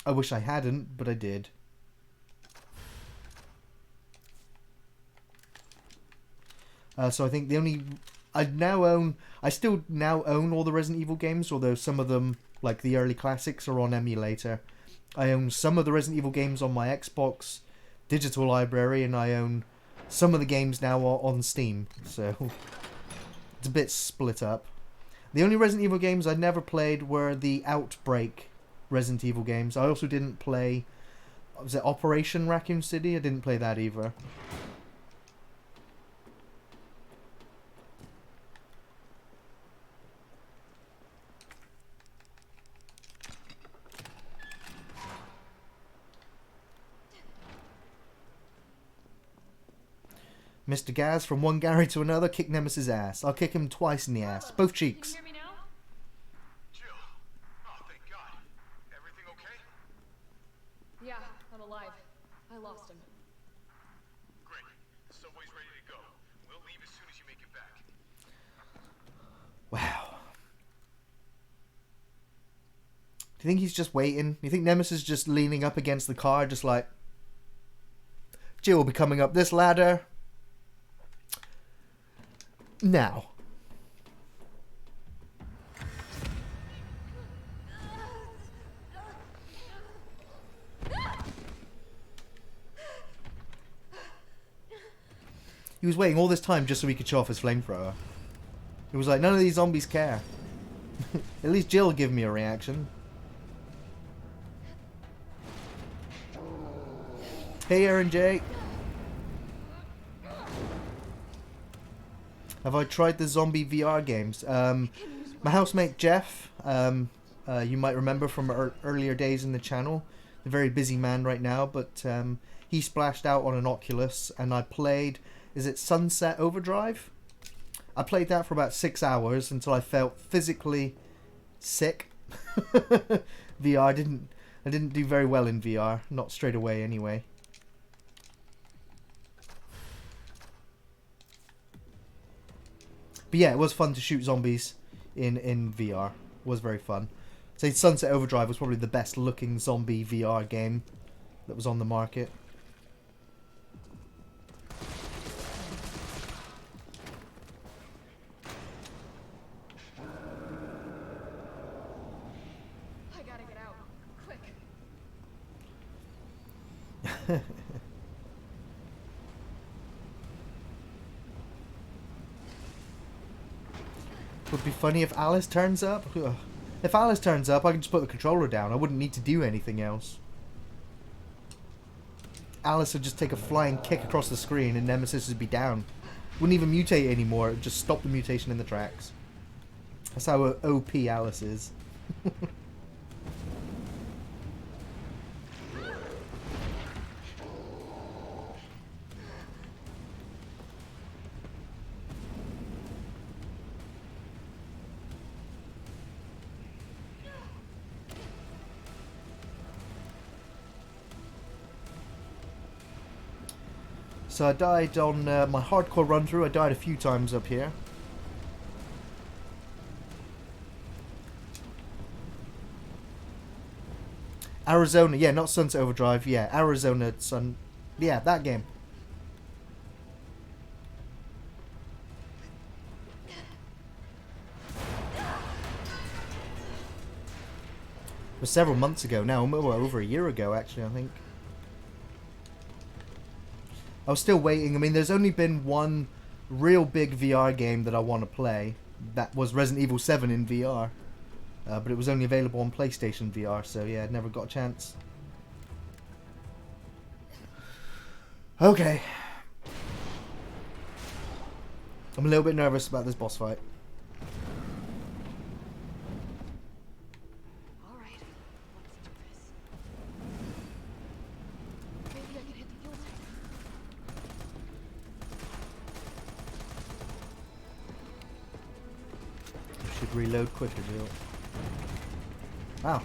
I wish I hadn't, but I did. So I think the only I still now own all the Resident Evil games, although some of them, like the early classics, are on emulator. I own some of the Resident Evil games on my Xbox digital library, and I own some of the games now on Steam. So it's a bit split up. The only Resident Evil games I never played were the Outbreak Resident Evil games. I also didn't play, was it Operation Raccoon City? I didn't play that either. Mr. Gaz, from one Gary to another, kick Nemesis' ass. I'll kick him twice in the ass. Both cheeks. Can you hear me now? Jill. Oh, thank God. Everything okay? Yeah, I'm alive. I lost him. Great. The subway's ready to go. We'll leave as soon as you make it back. Wow. Do you think he's just waiting? Do you think Nemesis is just leaning up against the car, just like, Jill will be coming up this ladder now. He was waiting all this time just so he could show off his flamethrower. He was like, none of these zombies care. At least Jill will give me a reaction. Hey, Aaron J. Have I tried the zombie VR games? My housemate Jeff, you might remember from earlier days in the channel, a very busy man right now, but he splashed out on an Oculus, and I played, is it Sunset Overdrive? I played that for about 6 hours until I felt physically sick. VR, I didn't do very well in VR, not straight away anyway. But yeah, it was fun to shoot zombies. in VR. Was very fun. I'd say Sunset Overdrive was probably the best looking zombie VR game that was on the market. I gotta get out. Quick. Would be funny if Alice turns up. Ugh. If Alice turns up, I can just put the controller down. I wouldn't need to do anything else. Alice would just take a flying kick across the screen and Nemesis would be down. Wouldn't even mutate anymore. It would just stop the mutation in the tracks. That's how OP Alice is. So I died on my hardcore run through. I died a few times up here. Arizona, yeah, not Sunset Overdrive, yeah, Arizona Sun, yeah, that game. It was several months ago now, well, over a year ago actually, I think. I was still waiting. I mean, there's only been one real big VR game that I want to play. That was Resident Evil 7 in VR. But it was only available on PlayStation VR, so yeah, I never got a chance. Okay. I'm a little bit nervous about this boss fight. All right. Let's do this. Maybe I can hit the fuel tank. I should reload quicker, Jill. Wow.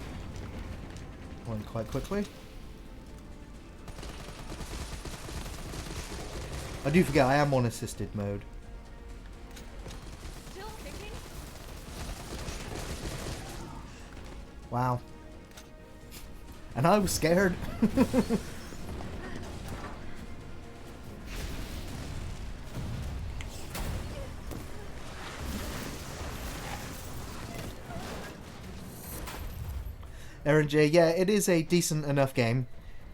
Went quite quickly. I do forget I am on assisted mode. Still kicking? Wow. And I was scared. Aaron J, yeah, it is a decent enough game.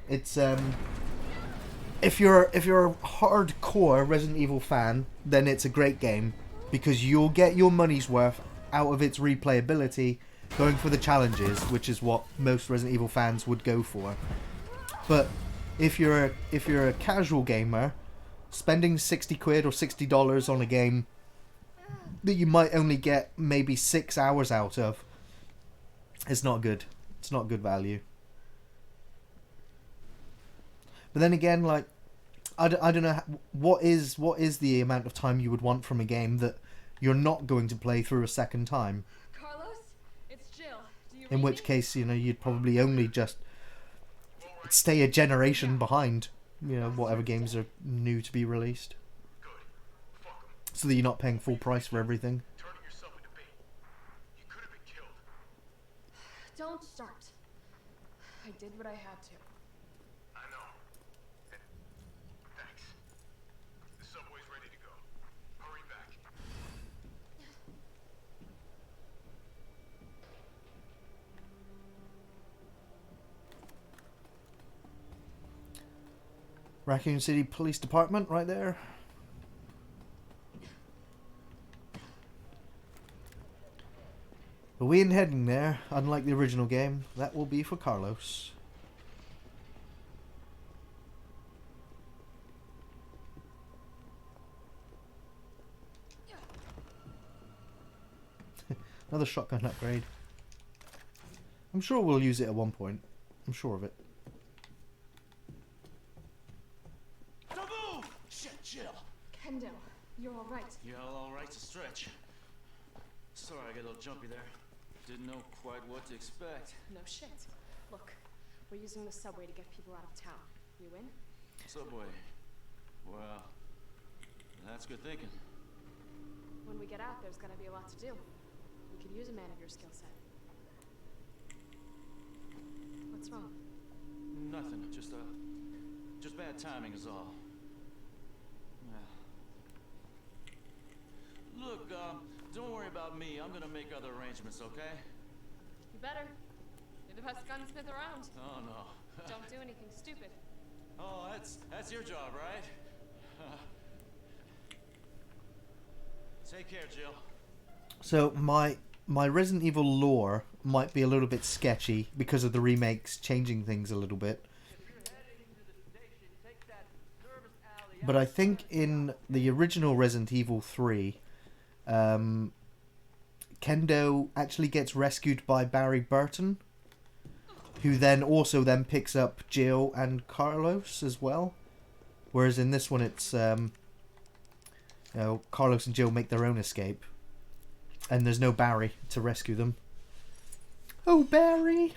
It's if you're a hardcore Resident Evil fan, then it's a great game because you'll get your money's worth out of its replayability going for the challenges, which is what most Resident Evil fans would go for. But if you're a casual gamer, spending 60 quid or $60 on a game that you might only get maybe 6 hours out of, it's not good. It's not good value. But then again, like, I don't know, what is the amount of time you would want from a game that you're not going to play through a second time? Carlos, it's Jill. Do you In read which me? case, you know, you'd probably only just stay a generation behind, you know, whatever games are new to be released. So that you're not paying full price for everything. Turning yourself into bait. You could have been killed. Don't start. I did what I had to. I know. And thanks. The subway's ready to go. Hurry back. Raccoon City Police Department right there. But we ain't heading there, unlike the original game. That will be for Carlos. Another shotgun upgrade. I'm sure we'll use it at one point. I'm sure of it. Taboo! Shit, Jill. Kendall, you're all right. Yeah, all right to stretch. Sorry, I got a little jumpy there. Didn't know quite what to expect. No shit. Look, we're using the subway to get people out of town. You in? Subway. Well, that's good thinking. When we get out, there's gonna be a lot to do. We could use a man of your skill set. What's wrong? Nothing. Just bad timing is all. Yeah. Look, don't worry about me. I'm gonna make other arrangements, okay? You better. You're the best gunsmith around. Oh no. Don't do anything stupid. Oh, that's your job, right? Take care, Jill. So my Resident Evil lore might be a little bit sketchy because of the remakes changing things a little bit. But I think in the original Resident Evil 3, Kendo actually gets rescued by Barry Burton, who then picks up Jill and Carlos as well. Whereas in this one, it's Carlos and Jill make their own escape, and there's no Barry to rescue them. Oh, Barry!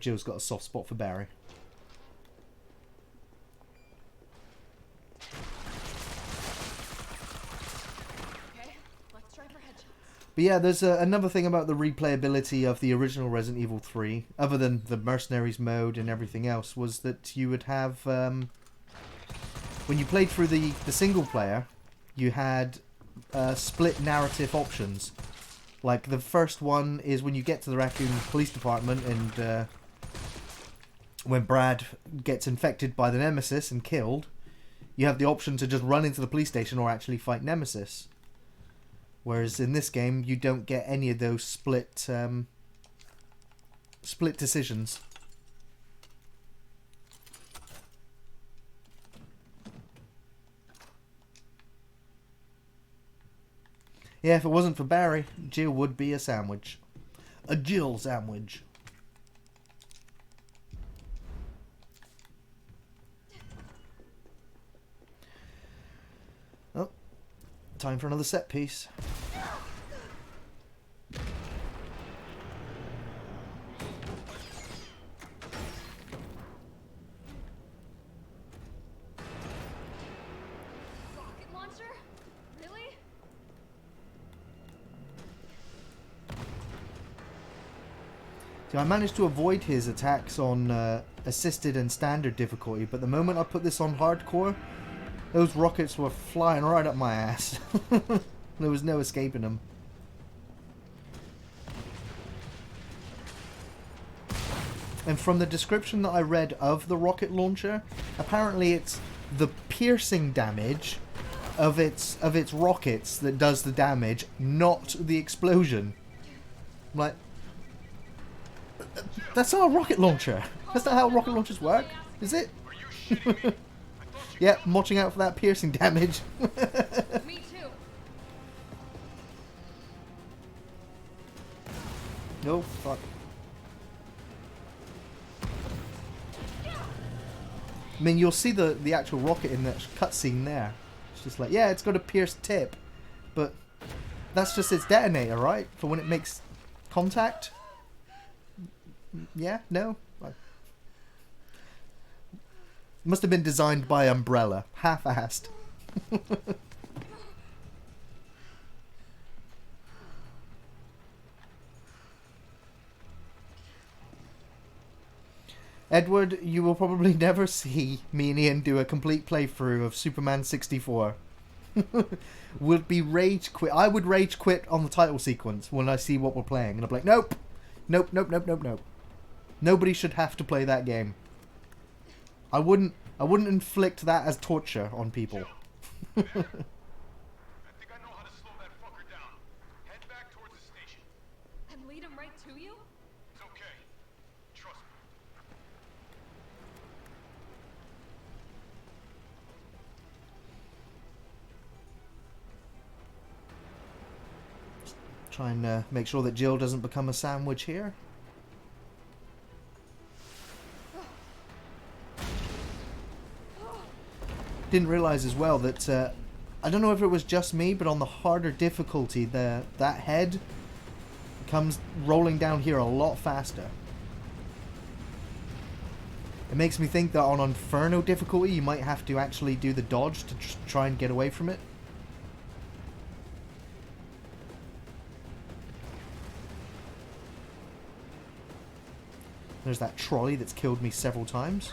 Jill's got a soft spot for Barry. But yeah, there's another thing about the replayability of the original Resident Evil 3, other than the Mercenaries mode and everything else, was that you would have, when you played through the single player, you had split narrative options. Like, the first one is when you get to the Raccoon Police Department and when Brad gets infected by the Nemesis and killed, you have the option to just run into the police station or actually fight Nemesis. Whereas in this game, you don't get any of those split decisions. Yeah, if it wasn't for Barry, Jill would be a sandwich. A Jill sandwich. Oh, time for another set piece. Rocket launcher? Really? See, I managed to avoid his attacks on assisted and standard difficulty, but the moment I put this on hardcore, those rockets were flying right up my ass. There was no escaping them. And from the description that I read of the rocket launcher, apparently it's the piercing damage of its rockets that does the damage, not the explosion. I'm like, that's not a rocket launcher. That's not how rocket launchers work, is it? Yeah, I'm watching out for that piercing damage. Me too. No, fuck. I mean, you'll see the actual rocket in that cutscene there. It's just like, yeah, it's got a pierced tip, but that's just its detonator, right? For when it makes contact. Yeah, no. Must have been designed by Umbrella, half-assed. Edward, you will probably never see me and Ian do a complete playthrough of Superman 64. Would be rage quit. I would rage quit on the title sequence when I see what we're playing, and I'm like, nope, nope, nope, nope, nope, nope. Nobody should have to play that game. I wouldn't inflict that as torture on people. I think I know how to slow that fucker down. Head back towards the station. And lead him right to you? It's okay. Trust me. Try and make sure that Jill doesn't become a sandwich here. Didn't realize as well that I don't know if it was just me, but on the harder difficulty, that head comes rolling down here a lot faster. It makes me think that on Inferno difficulty, you might have to actually do the dodge to try and get away from it. There's that trolley that's killed me several times.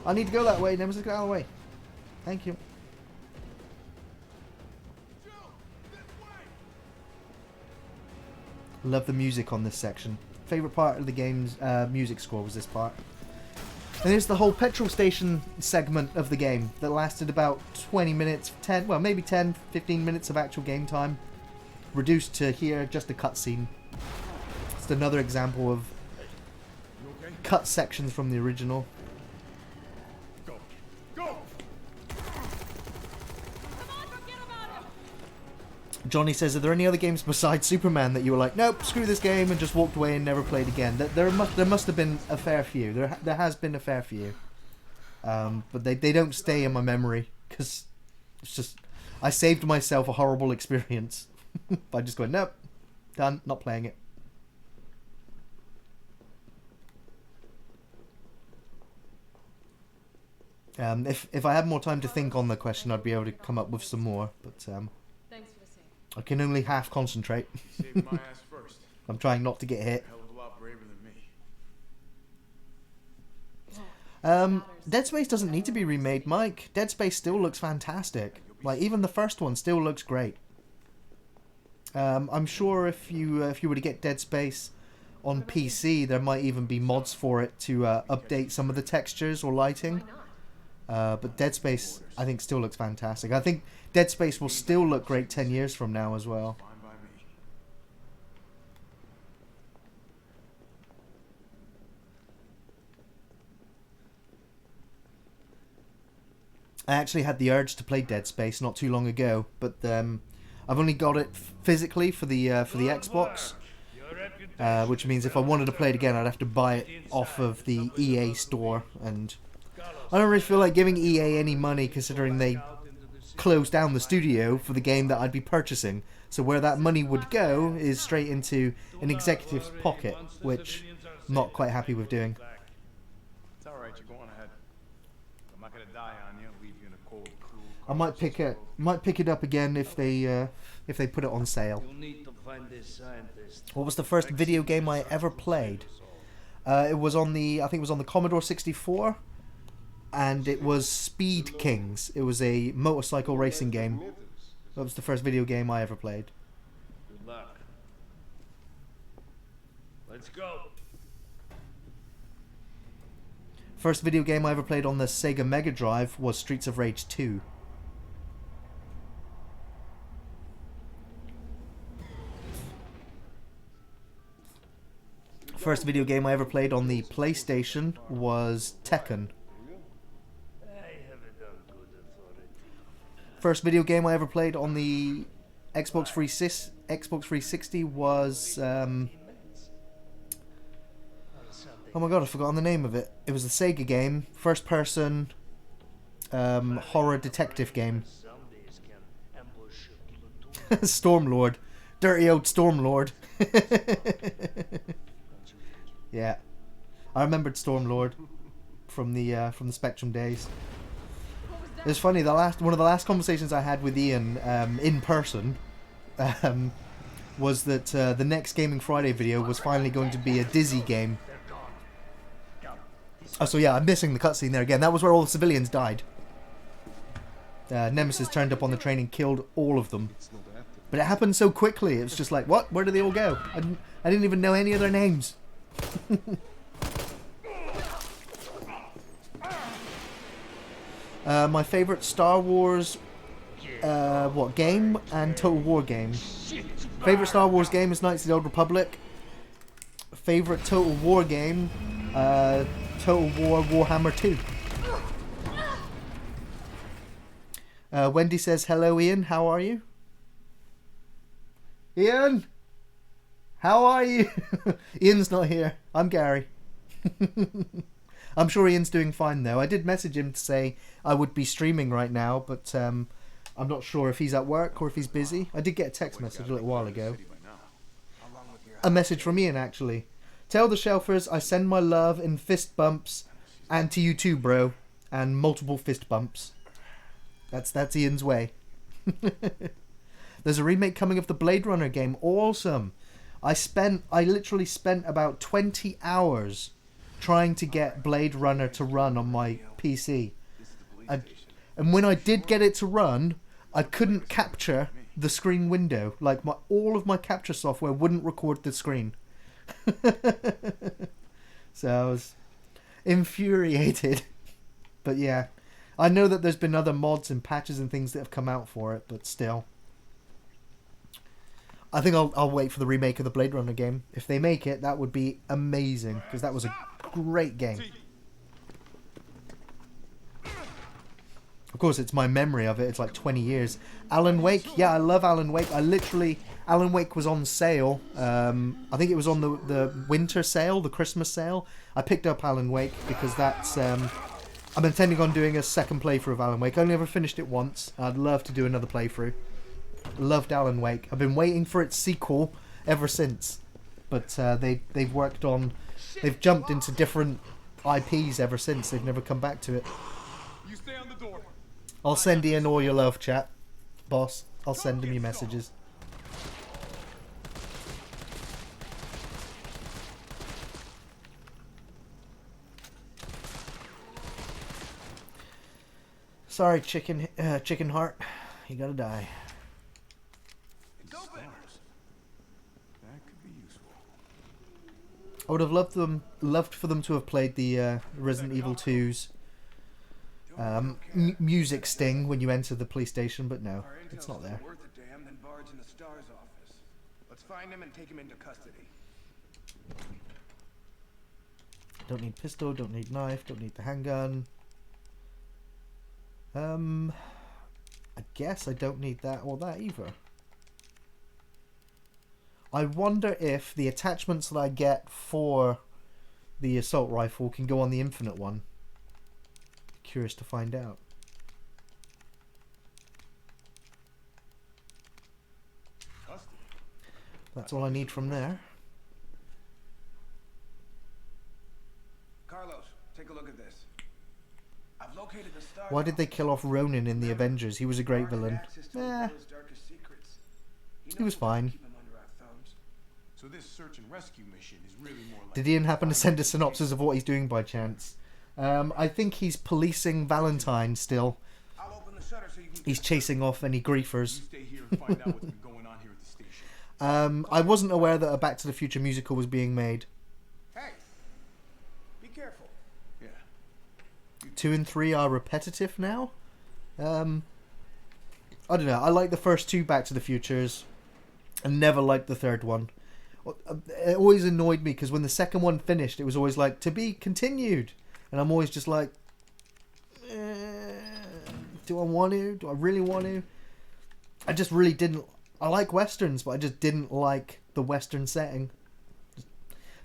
I need to go that way. Nemesis, get out of the way. Thank you. Love the music on this section. Favorite part of the game's music score was this part. And there's the whole petrol station segment of the game that lasted about 20 minutes, 10, well maybe 10, 15 minutes of actual game time. Reduced to here, just a cutscene. It's another example of cut sections from the original. Go! Go! Johnny says, are there any other games besides Superman that you were like, nope, screw this game, and just walked away and never played again? There must have been a fair few. There has been a fair few. But they don't stay in my memory, because it's just, I saved myself a horrible experience by just going, nope, done, not playing it. If I had more time to think on the question, I'd be able to come up with some more, but Thanks for the save. I can only half concentrate. Saved my ass first. I'm trying not to get hit. Hell of a lot braver than me. Dead Space doesn't need to be remade, Mike. Dead Space still looks fantastic. Like, even the first one still looks great. I'm sure if you were to get Dead Space on PC, there might even be mods for it to update some of the textures or lighting. But Dead Space, I think, still looks fantastic. I think Dead Space will still look great 10 years from now as well. Fine by me. I actually had the urge to play Dead Space not too long ago, but I've only got it physically for the Xbox, which means if I wanted to play it again, I'd have to buy it off of the EA store, and I don't really feel like giving EA any money considering they closed down the studio for the game that I'd be purchasing. So where that money would go is straight into an executive's pocket, which I'm not quite happy with doing. It's alright, you're going ahead. I'm not gonna die on you, leave you in a cold, cruel. I might pick it up again if they put it on sale. You need to find this scientist. What was the first video game I ever played? It was on the, I think it was on the Commodore 64, and it was Speed Kings. It was a motorcycle racing game. That was the first video game I ever played. Good luck. Let's go. First video game I ever played on the Sega Mega Drive was Streets of Rage 2. First video game I ever played on the PlayStation was Tekken. I haven't done good authority. First video game I ever played on the Xbox 360 was oh my god, I've forgotten the name of it. It was the Sega game, first person horror detective game. Zombies can ambush a platoon. Stormlord. Dirty old Stormlord. Yeah. I remembered Stormlord from the Spectrum days. It was funny, one of the last conversations I had with Ian in person was that the next Gaming Friday video was finally going to be a Dizzy game. Oh, so yeah, I'm missing the cutscene there again. That was where all the civilians died. Nemesis turned up on the train and killed all of them. But it happened so quickly, it was just like, what? Where did they all go? I didn't even know any of their names. My favorite Star Wars game and Total War game. Favorite Star Wars game is Knights of the Old Republic. Favorite Total War game, Total War Warhammer 2. Wendy says, hello Ian, how are you? Ian? How are you? Ian's not here. I'm Gary. I'm sure Ian's doing fine though. I did message him to say I would be streaming right now, but I'm not sure if he's at work or if he's busy. I did get a text message a little while ago. A message from Ian actually. Tell the shelfers I send my love in fist bumps, and to you too, bro, and multiple fist bumps. That's Ian's way. There's a remake coming of the Blade Runner game. Awesome. I literally spent about 20 hours trying to get Blade Runner to run on my PC. And when I did get it to run, I couldn't capture the screen window. Like, all of my capture software wouldn't record the screen. So I was infuriated. But yeah, I know that there's been other mods and patches and things that have come out for it, but still. I think I'll wait for the remake of the Blade Runner game. If they make it, that would be amazing, because that was a great game. Of course, it's my memory of it. It's like 20 years. Alan Wake. Yeah, I love Alan Wake. Alan Wake was on sale. I think it was on the winter sale, the Christmas sale. I picked up Alan Wake because that's... I'm intending on doing a second playthrough of Alan Wake. I only ever finished it once. I'd love to do another playthrough. Loved Alan Wake. I've been waiting for its sequel ever since. But they've worked on... They've jumped into different IPs ever since. They've never come back to it. You stay on the door. I'll send Ian all your love, chat. Boss, I'll send him your messages. Sorry, chicken heart. You gotta die. Stars. That could be useful. I would have loved for them to have played the Resident Evil 2's music sting when you enter the police station, but no, it's not there. Worth it to him than barge in the STARS office. Let's find him and take him into custody. Don't need pistol, don't need knife, don't need the handgun. I guess I don't need that or that either. I wonder if the attachments that I get for the assault rifle can go on the infinite one. Curious to find out. That's all I need from there. Carlos, take a look at this. I've located the STARS. Why did they kill off Ronin in the Avengers? He was a great villain. He was fine. So this search and rescue mission is really more like... Did Ian happen to send a synopsis of what he's doing by chance? I think he's policing Valentine still. I'll open the shutter so you can... He's chasing off any griefers. You stay here and find out what's been going on here at the station. I wasn't aware that a Back to the Future musical was being made. Hey, be careful. Yeah. 2 and 3 are repetitive now. I don't know. I like the first 2 Back to the Futures, and never liked the third one. It always annoyed me because when the second one finished, it was always like, to be continued. And I'm always just like, do I want to? Do I really want to? I just really didn't. I like westerns, but I just didn't like the western setting.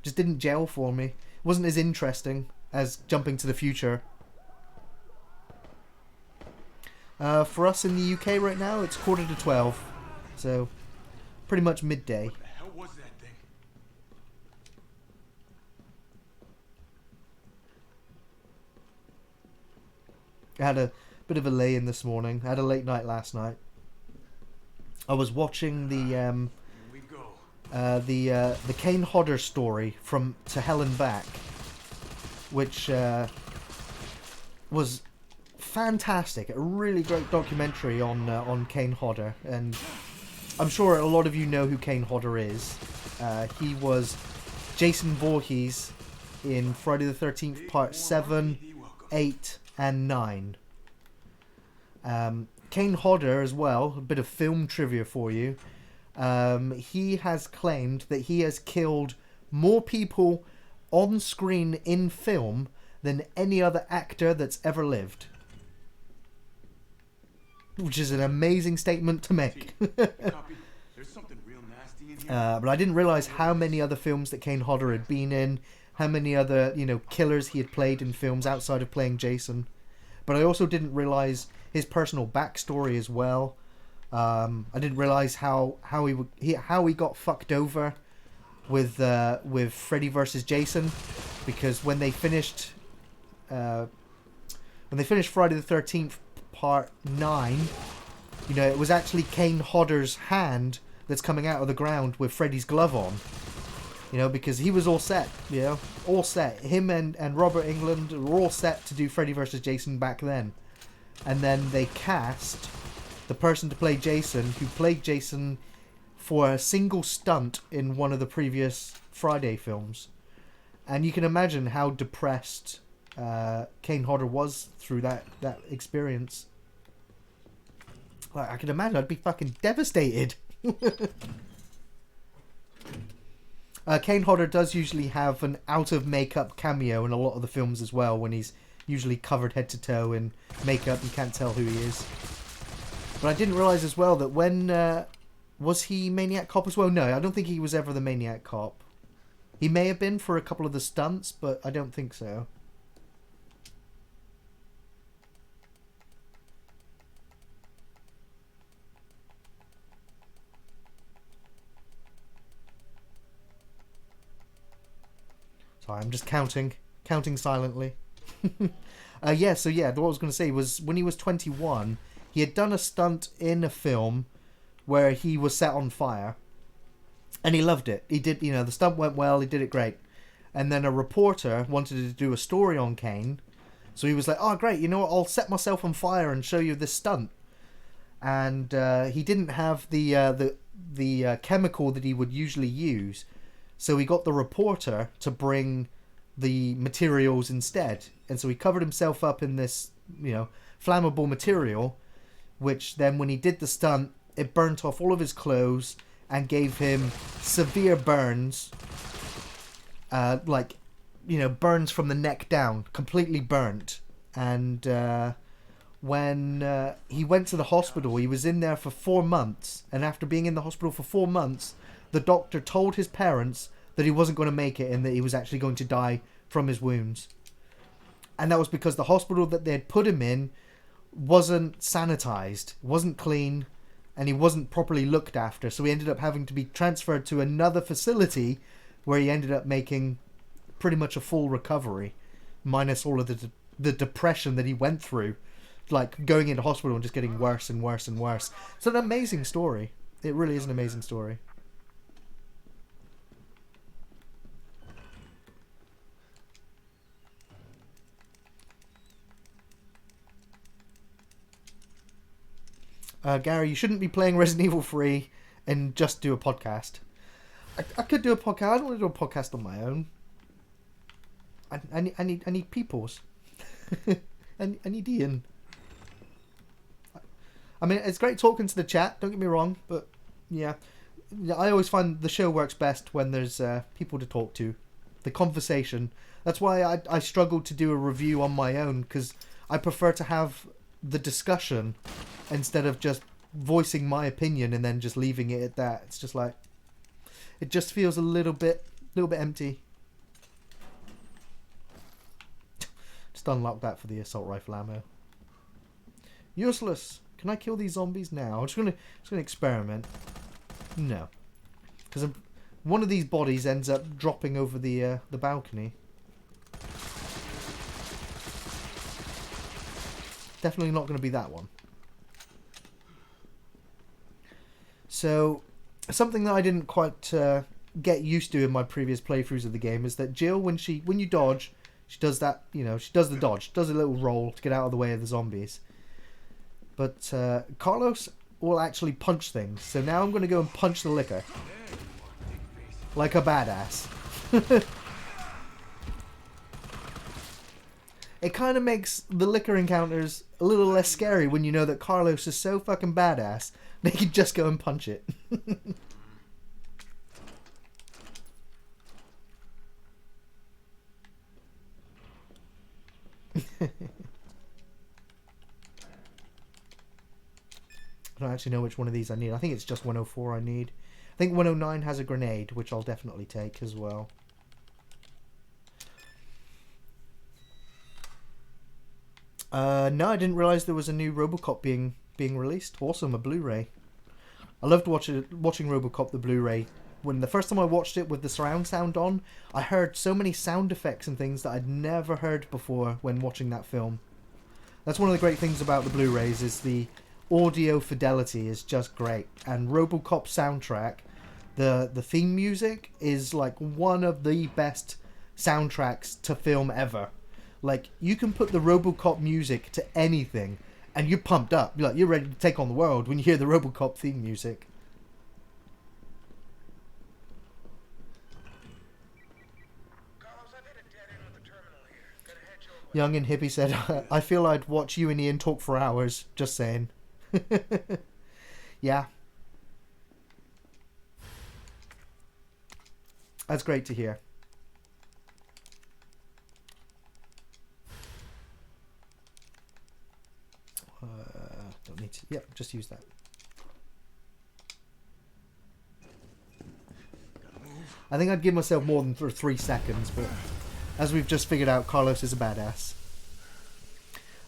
Just didn't gel for me. It wasn't as interesting as jumping to the future. For us in the UK right now, it's 11:45, so pretty much midday. What the hell was that thing? I had a bit of a lay-in this morning. I had a late night last night. I was watching the Kane Hodder story from To Hell and Back, which was fantastic. A really great documentary on Kane Hodder, and I'm sure a lot of you know who Kane Hodder is. He was Jason Voorhees in Friday the 13th Part 7, 8, and 9. Kane Hodder as well, a bit of film trivia for you. He has claimed that he has killed more people on screen in film than any other actor that's ever lived. Which is an amazing statement to make. There's something real nasty in here. But I didn't realise how many other films that Kane Hodder had been in, how many other, killers he had played in films outside of playing Jason. But I also didn't realise his personal backstory as well. I didn't realise how he got fucked over with Freddy vs. Jason, because when they finished Friday the 13th Part 9, You know, it was actually Kane Hodder's hand that's coming out of the ground with Freddy's glove on. You know, because he was all set, you know, all set. Him and Robert Englund were all set to do Freddy vs. Jason back then. And then they cast the person to play Jason, who played Jason for a single stunt in one of the previous Friday films. And you can imagine how depressed Kane Hodder was through that experience. Like, I can imagine I'd be fucking devastated. Kane Hodder does usually have an out-of-makeup cameo in a lot of the films as well, when he's usually covered head to toe in makeup. You can't tell who he is. But I didn't realise as well that when... was he Maniac Cop as well? No, I don't think he was ever the Maniac Cop. He may have been for a couple of the stunts, but I don't think so. Sorry, I'm just counting silently. What I was going to say was when he was 21, he had done a stunt in a film where he was set on fire, and he loved it. He did, you know, the stunt went well, he did it great. And then a reporter wanted to do a story on Kane, so he was like, "Oh, great, you know what? I'll set myself on fire and show you this stunt." And he didn't have the chemical that he would usually use. So he got the reporter to bring the materials instead. And so he covered himself up in this, you know, flammable material, which then when he did the stunt, it burnt off all of his clothes and gave him severe burns. Like, you know, burns from the neck down, completely burnt. And when he went to the hospital, he was in there for 4 months. And after being in the hospital for 4 months, the doctor told his parents that he wasn't going to make it and that he was actually going to die from his wounds. And that was because the hospital that they had put him in wasn't sanitized, wasn't clean, and he wasn't properly looked after. So he ended up having to be transferred to another facility where he ended up making pretty much a full recovery, minus all of the depression that he went through, like going into hospital and just getting worse and worse and worse. It's an amazing story. It really is an amazing story. Gary, you shouldn't be playing Resident Evil 3 and just do a podcast. I could do a podcast. I don't want to do a podcast on my own. I need peoples. I need Ian. I mean, it's great talking to the chat, don't get me wrong, but yeah. I always find the show works best when there's people to talk to. The conversation. That's why I struggled to do a review on my own, because I prefer to have the discussion instead of just voicing my opinion and then just leaving it at that. It's just like, it just feels a little bit empty. Just unlock that for the assault rifle ammo. Useless. Can I kill these zombies now? I'm just gonna experiment. No, because one of these bodies ends up dropping over the balcony. Definitely not going to be that one. So, something that I didn't quite get used to in my previous playthroughs of the game is that Jill, when you dodge, she does that, you know, she does the dodge, does a little roll to get out of the way of the zombies. But Carlos will actually punch things. So now I'm going to go and punch the liquor. Like a badass. It kind of makes the liquor encounters a little less scary when you know that Carlos is so fucking badass they can just go and punch it. I don't actually know which one of these I need. I think it's just 104 I need. I think 109 has a grenade, which I'll definitely take as well. No, I didn't realise there was a new RoboCop being released. Awesome, a Blu-ray. I loved watching RoboCop the Blu-ray. When the first time I watched it with the surround sound on, I heard so many sound effects and things that I'd never heard before when watching that film. That's one of the great things about the Blu-rays, is the audio fidelity is just great, and RoboCop soundtrack, the theme music is like one of the best soundtracks to film ever. Like, you can put the RoboCop music to anything and you're pumped up. You're ready to take on the world when you hear the RoboCop theme music. Young and Hippie said, I feel I'd watch you and Ian talk for hours. Just saying. Yeah. That's great to hear. Don't need to. Yep, just use that. I think I'd give myself more than 3 seconds, but as we've just figured out, Carlos is a badass.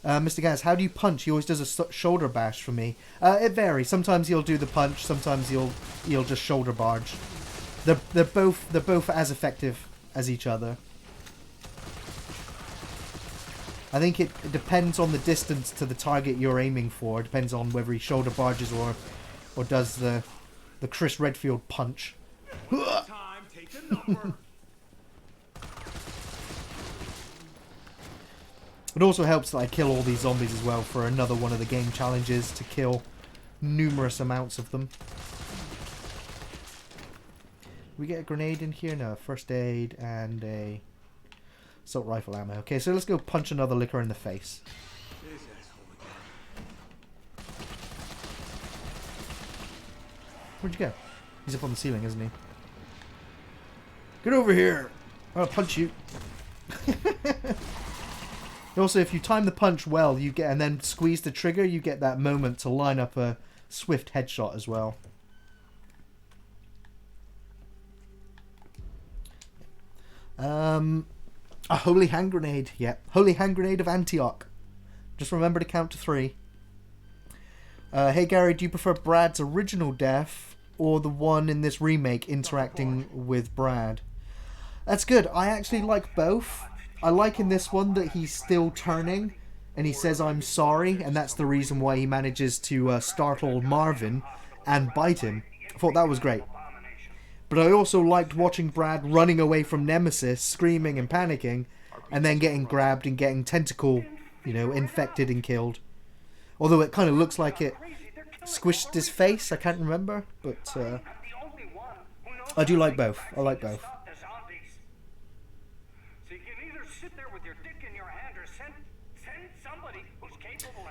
Mr. Gaz, how do you punch? He always does a shoulder bash for me. It varies. Sometimes he'll do the punch. Sometimes he'll just shoulder barge. They're both as effective as each other. I think it depends on the distance to the target you're aiming for. It depends on whether he shoulder barges or does the Chris Redfield punch. Time, take a number. It also helps that I kill all these zombies as well for another one of the game challenges, to kill numerous amounts of them. We get a grenade in here? No, first aid and a assault rifle ammo. Okay, so let's go punch another licker in the face. Where'd you go? He's up on the ceiling, isn't he? Get over here! I'll punch you. Also, if you time the punch well, you get, and then squeeze the trigger, you get that moment to line up a swift headshot as well. A holy hand grenade. Yep, holy hand grenade of Antioch. Just remember to count to 3. Hey Gary, do you prefer Brad's original death or the one in this remake interacting with Brad? That's good. I actually like both. I like in this one that he's still turning and he says I'm sorry, and that's the reason why he manages to startle Marvin and bite him. I thought that was great. But I also liked watching Brad running away from Nemesis, screaming and panicking, and then getting grabbed and getting tentacle, infected and killed. Although it kind of looks like it squished his face, I can't remember, but I do like both. I like both.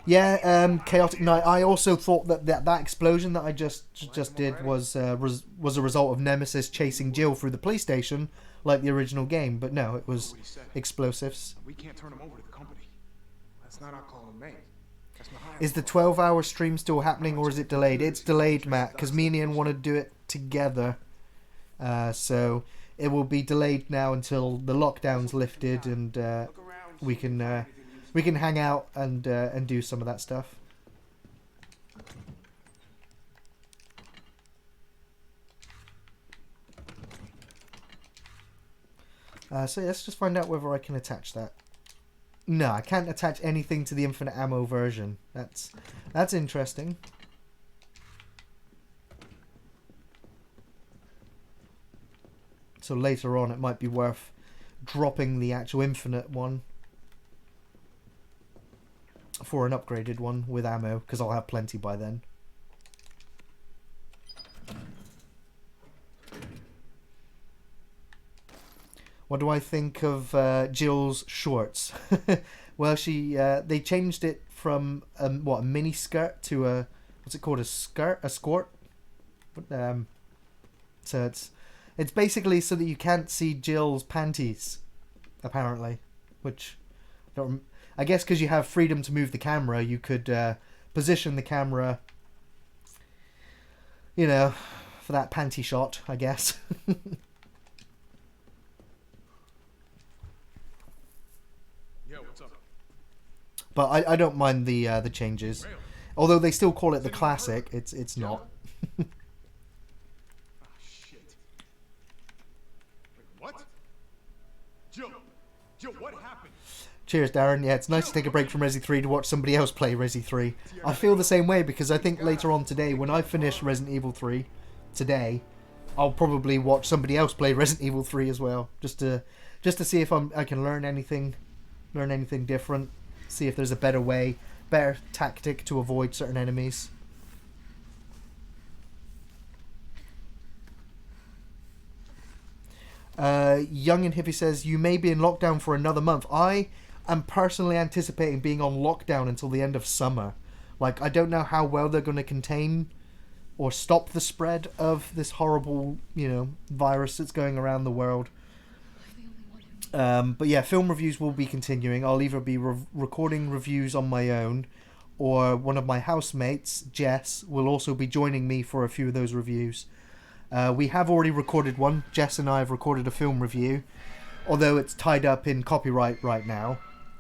Yeah, Chaotic Knight. I also thought that explosion that I just did was a result of Nemesis chasing Jill through the police station, like the original game. But no, it was explosives. We can't turn him over to the company. That's not our call to make. Is the 12-hour stream still happening, or is it delayed? It's delayed, Matt, because me and Ian want to do it together. So it will be delayed now until the lockdown's lifted and we can hang out and do some of that stuff. So let's just find out whether I can attach that. No, I can't attach anything to the infinite ammo version. That's interesting. So later on it might be worth dropping the actual infinite one for an upgraded one with ammo, because I'll have plenty by then. What do I think of Jill's shorts? Well, they changed it from a mini skirt to a, what's it called, a skirt? So it's basically so that you can't see Jill's panties, apparently, which I guess because you have freedom to move the camera, you could position the camera, for that panty shot, I guess. But I don't mind the changes, although they still call it the classic. It's not. Oh, shit. Wait, what? Jill, what happened? Cheers, Darren. Yeah, it's nice to take a break from Resi 3 to watch somebody else play Resi 3. I feel the same way because I think later on today, when I finish Resident Evil 3 today, I'll probably watch somebody else play Resident Evil 3 as well, just to see if I can learn anything different, see if there's a better tactic to avoid certain enemies. Young and Hippie says, you may be in lockdown for another month. I am personally anticipating being on lockdown until the end of summer. Like, I don't know how well they're going to contain or stop the spread of this horrible, virus that's going around the world. But yeah, film reviews will be continuing. I'll either be recording reviews on my own, or one of my housemates, Jess, will also be joining me for a few of those reviews. We have already recorded one. Jess and I have recorded a film review, although it's tied up in copyright right now.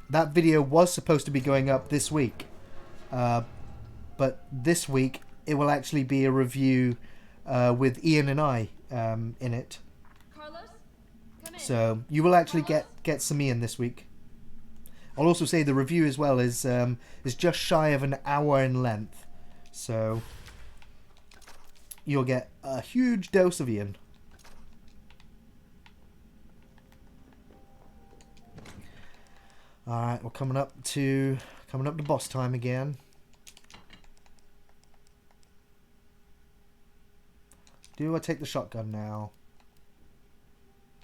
That video was supposed to be going up this week, but this week it will actually be a review with Ian and I in it. Carlos, come in. So you will actually get some Ian this week. I'll also say the review as well is just shy of an hour in length, so you'll get a huge dose of Ian. Alright, we're coming up to boss time again. Do I take the shotgun now?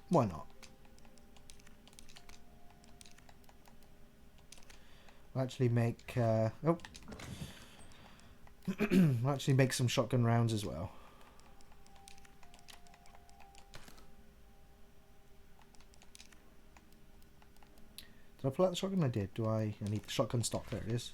Why not? I'll actually make I'll actually make some shotgun rounds as well. Did I pull out the shotgun? I did. Do I need the shotgun stock? There it is.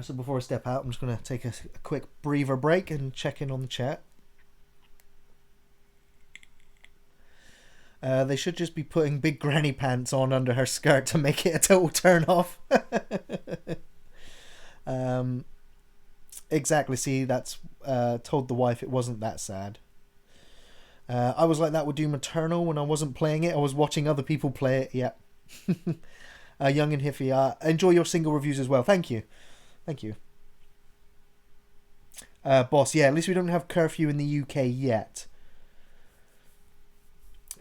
So before I step out, I'm just going to take a quick breather break and check in on the chat. They should just be putting big granny pants on under her skirt to make it a total turn off. Exactly. See, that's told the wife it wasn't that sad. I was like that with Doom Eternal when I wasn't playing it. I was watching other people play it. Yeah. Young and Hiffy, enjoy your single reviews as well. Thank you. Thank you. Boss, yeah, at least we don't have curfew in the UK yet.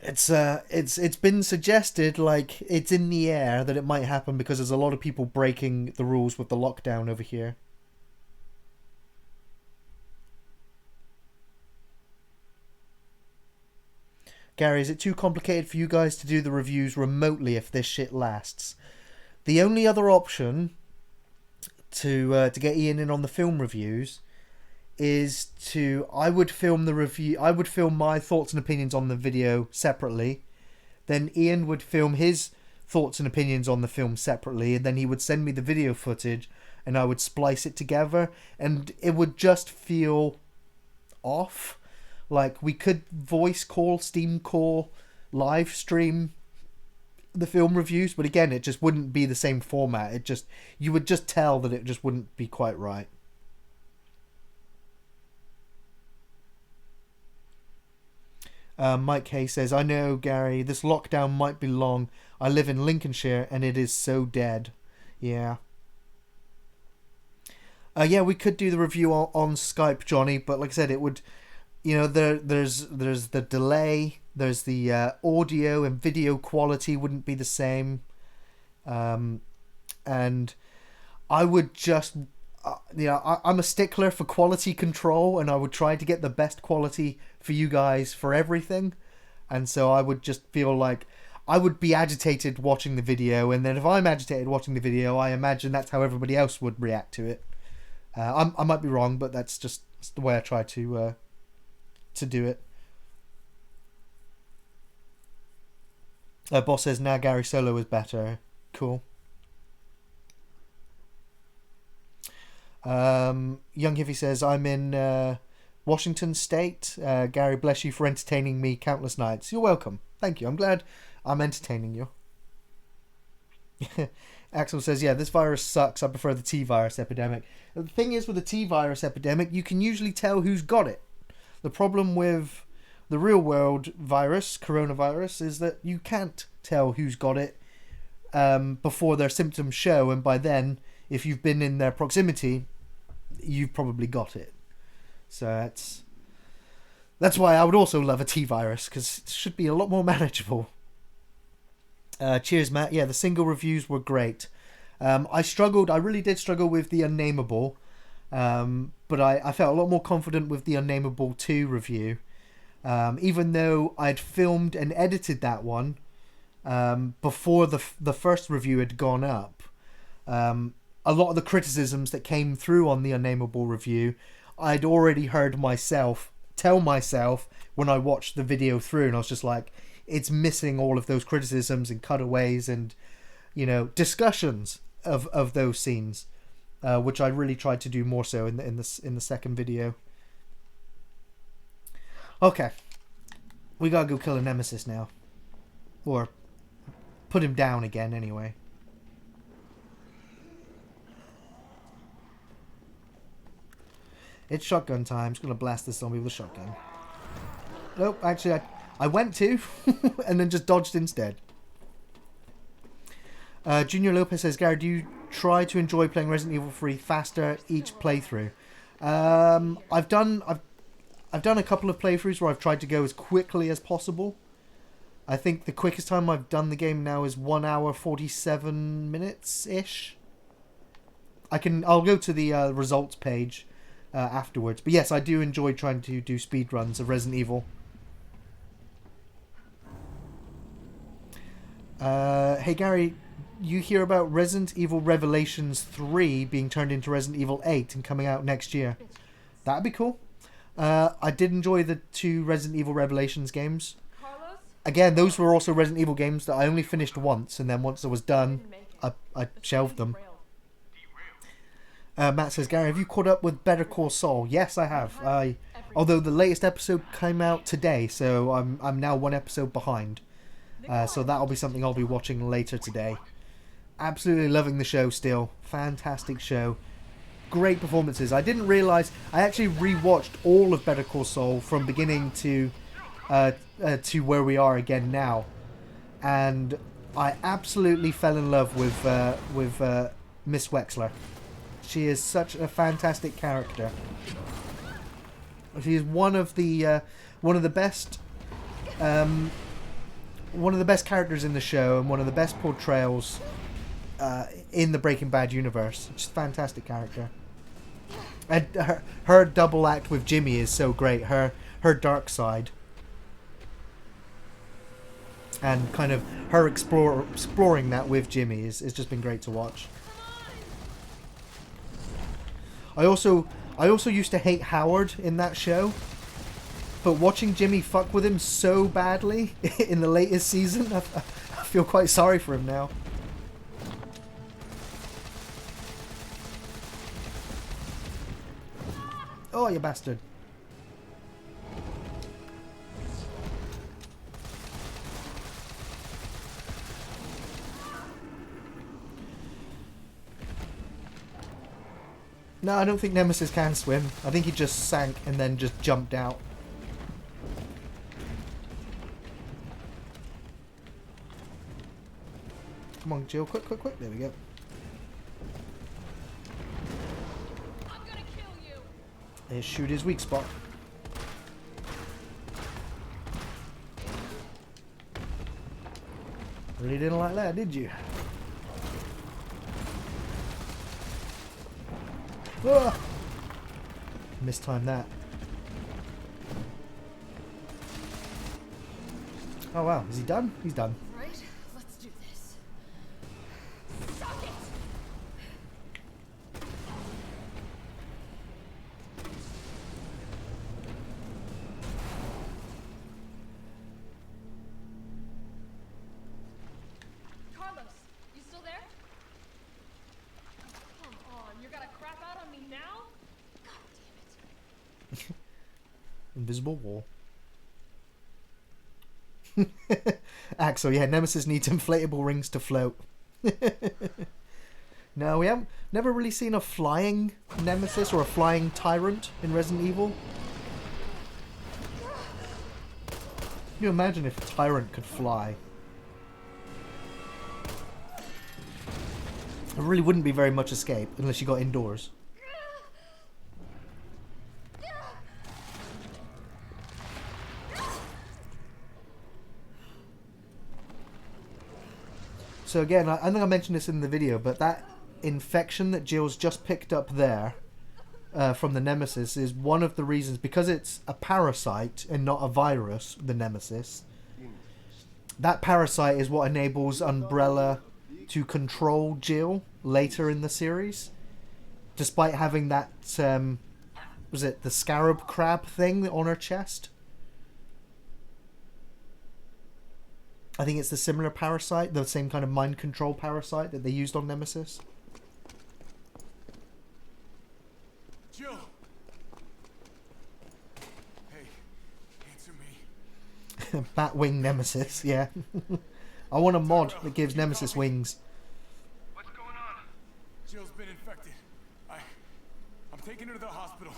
It's been suggested, like, it's in the air that it might happen because there's a lot of people breaking the rules with the lockdown over here. Gary, is it too complicated for you guys to do the reviews remotely if this shit lasts? The only other option to get Ian in on the film reviews is I would film my thoughts and opinions on the video separately, then Ian would film his thoughts and opinions on the film separately, and then he would send me the video footage and I would splice it together, and it would just feel off. Like, we could voice call, Steam call, live stream the film reviews, but again, it just wouldn't be the same format. You would just tell that it just wouldn't be quite right. Mike Hay says, I know, Gary, this lockdown might be long. I live in Lincolnshire and it is so dead. Yeah. Yeah, we could do the review on Skype, Johnny, but like I said, it would, there's the delay, there's the audio and video quality wouldn't be the same. And I would just, I'm a stickler for quality control, and I would try to get the best quality for you guys for everything. And so I would just feel like I would be agitated watching the video, and then if I'm agitated watching the video, I imagine that's how everybody else would react to it. I might be wrong, but that's the way I try to do it. Boss says, now Gary Solo is better. Cool. Young Hiffy says, I'm in Washington State. Gary, bless you for entertaining me countless nights. You're welcome. Thank you. I'm glad I'm entertaining you. Axel says, yeah, this virus sucks. I prefer the T-virus epidemic. The thing is, with the T-virus epidemic, you can usually tell who's got it. The problem with the real-world virus, coronavirus, is that you can't tell who's got it before their symptoms show, and by then, if you've been in their proximity, you've probably got it. So that's why I would also love a T-virus, because it should be a lot more manageable. Cheers, Matt. Yeah, the single reviews were great. I really did struggle with the Unnameable, but I felt a lot more confident with the Unnameable 2 review. Even though I'd filmed and edited that one before the first review had gone up, a lot of the criticisms that came through on the Unnameable review, I'd already heard myself tell myself when I watched the video through, and I was just like, it's missing all of those criticisms and cutaways and, discussions of those scenes, which I really tried to do more so in the second video. Okay, we gotta go kill a nemesis now, or put him down again anyway. It's shotgun time. I'm just gonna blast this zombie with a shotgun. Nope, actually I went to, and then just dodged instead. Junior Lopez says, Gary, do you try to enjoy playing Resident Evil 3 faster each playthrough? I've done a couple of playthroughs where I've tried to go as quickly as possible. I think the quickest time I've done the game now is 1 hour 47 minutes ish. I'll go to the results page afterwards. But yes, I do enjoy trying to do speed runs of Resident Evil. Hey Gary, you hear about Resident Evil Revelations 3 being turned into Resident Evil 8 and coming out next year? That'd be cool. I did enjoy the 2 Resident Evil Revelations games. Carlos? Again, those were also Resident Evil games that I only finished once, and then once I was done, I shelved them. Matt says, Gary, have you caught up with Better Call Saul? Yes, I have. Although the latest episode came out today, so I'm now 1 episode behind. So that'll be something I'll be watching later today. Absolutely loving the show still. Fantastic show. Great performances. I didn't realise, I actually rewatched all of Better Call Saul from beginning to where we are again now. And I absolutely fell in love with Miss Wexler. She is such a fantastic character. She is one of the best characters in the show, and one of the best portrayals in the Breaking Bad universe. Just a fantastic character. And her double act with Jimmy is so great. Her dark side. And kind of her exploring that with Jimmy is just been great to watch. I also used to hate Howard in that show. But watching Jimmy fuck with him so badly in the latest season, I feel quite sorry for him now. Oh, you bastard. No, I don't think Nemesis can swim. I think he just sank and then just jumped out. Come on, Jill. Quick. There we go. I'm gonna kill you. Let's shoot his weak spot. Really didn't like that, did you? Ah! Mistimed that. Oh wow, is he done? He's done. Right? Let's do this. Suck it! Carlos, you still there? Come on, you're gonna crap out on me now? God damn it. Invisible wall. Axel, yeah, Nemesis needs inflatable rings to float. No, we haven't never really seen a flying nemesis or a flying tyrant in Resident Evil. Can you imagine if a tyrant could fly? There really wouldn't be very much escape unless you got indoors. So again, I think I mentioned this in the video, but that infection that Jill's just picked up there from the Nemesis is one of the reasons, because it's a parasite and not a virus, the Nemesis. That parasite is what enables Umbrella to control Jill later in the series, despite having that, was it the scarab crab thing on her chest? I think it's the similar parasite, the same kind of mind control parasite that they used on Nemesis. Jill! Hey, answer me. Batwing Nemesis, yeah. I want a mod that gives Nemesis wings. What's going on? Jill's been infected. I'm taking her to the hospital.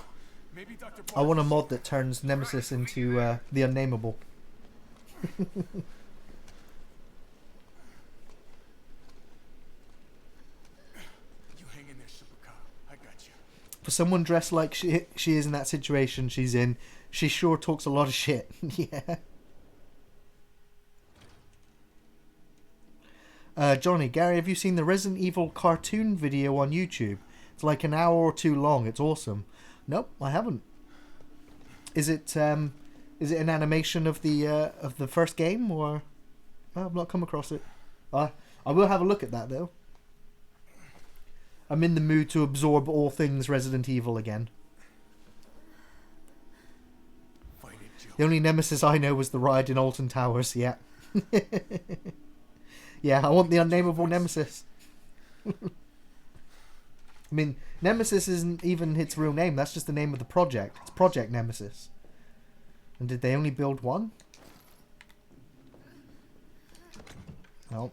Maybe Dr. I want a mod that turns Nemesis into the unnameable. For someone dressed like she is in that situation she's in, she sure talks a lot of shit. Yeah. Johnny, Gary, have you seen the Resident Evil cartoon video on YouTube? It's like an hour or two long. It's awesome. Nope, I haven't. Is it an animation of the first game, or I've not come across it. I will have a look at that though. I'm in the mood to absorb all things Resident Evil again. The only Nemesis I know was the ride in Alton Towers, yeah. Yeah, I want the unnameable Nemesis. I mean, Nemesis isn't even its real name, that's just the name of the project. It's Project Nemesis. And did they only build one? Well.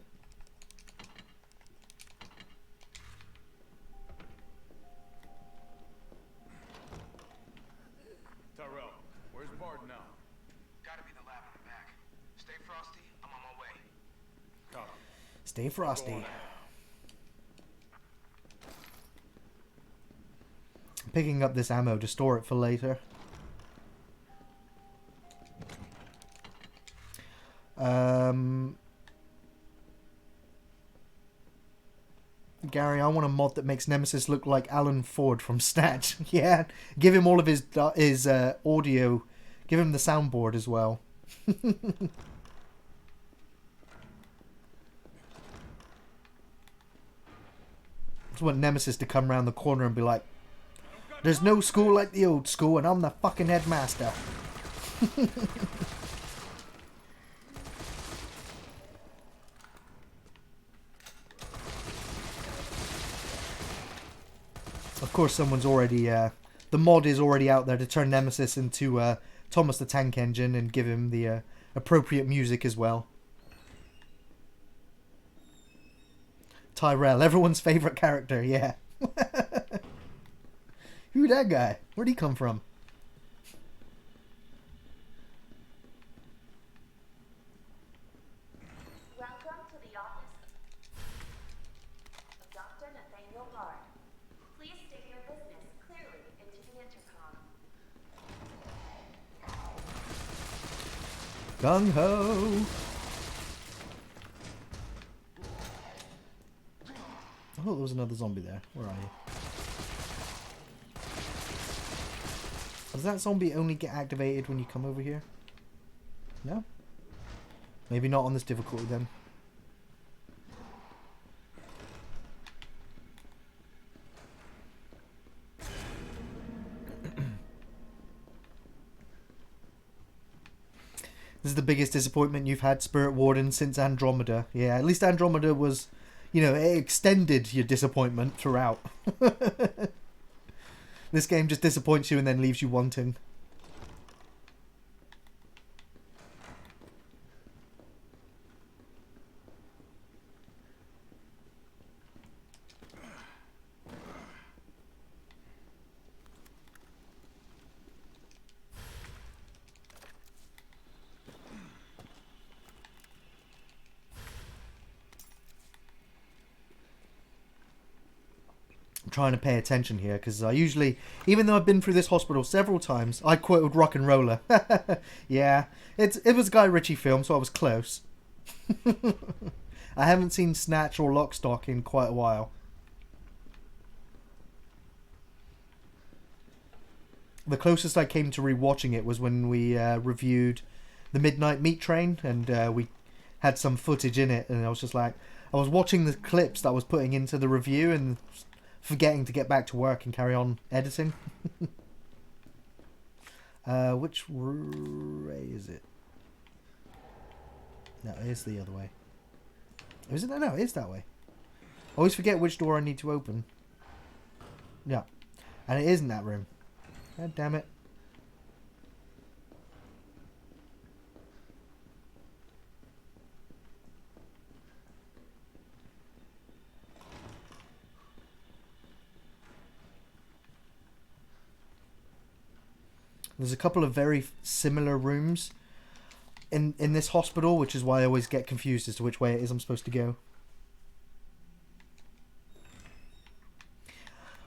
Stay frosty. I'm picking up this ammo to store it for later. Gary, I want a mod that makes Nemesis look like Alan Ford from Snatch. Yeah, give him all of his audio. Give him the soundboard as well. I want Nemesis to come around the corner and be like, "There's no school like the old school, and I'm the fucking headmaster." Of course, someone's already, the mod is already out there to turn Nemesis into Thomas the Tank Engine and give him the appropriate music as well. Tyrell, everyone's favourite character, yeah. Who that guy? Where'd he come from? Welcome to the office of Dr. Nathaniel Bard. Please state your business clearly into the intercom. Gung ho! I thought there was another zombie there. Where are you? Does that zombie only get activated when you come over here? No? Maybe not on this difficulty then. This is the biggest disappointment you've had, Spirit Warden, since Andromeda. Yeah, at least Andromeda was, you know, it extended your disappointment throughout. This game just disappoints you and then leaves you wanting. trying to pay attention here, because I usually, even though I've been through this hospital several times, I quoted Rock and Roller. Yeah, it was a Guy Ritchie film, so I was close. I haven't seen Snatch or Lock, Stock in quite a while. The closest I came to rewatching it was when we reviewed The Midnight Meat Train, and we had some footage in it, and I was just like, I was watching the clips that I was putting into the review and forgetting to get back to work and carry on editing. Which way is it? No, it is the other way. Is it? No, it is that way. I always forget which door I need to open. Yeah. And it is in that room. God damn it. There's a couple of very similar rooms in this hospital, which is why I always get confused as to which way it is I'm supposed to go.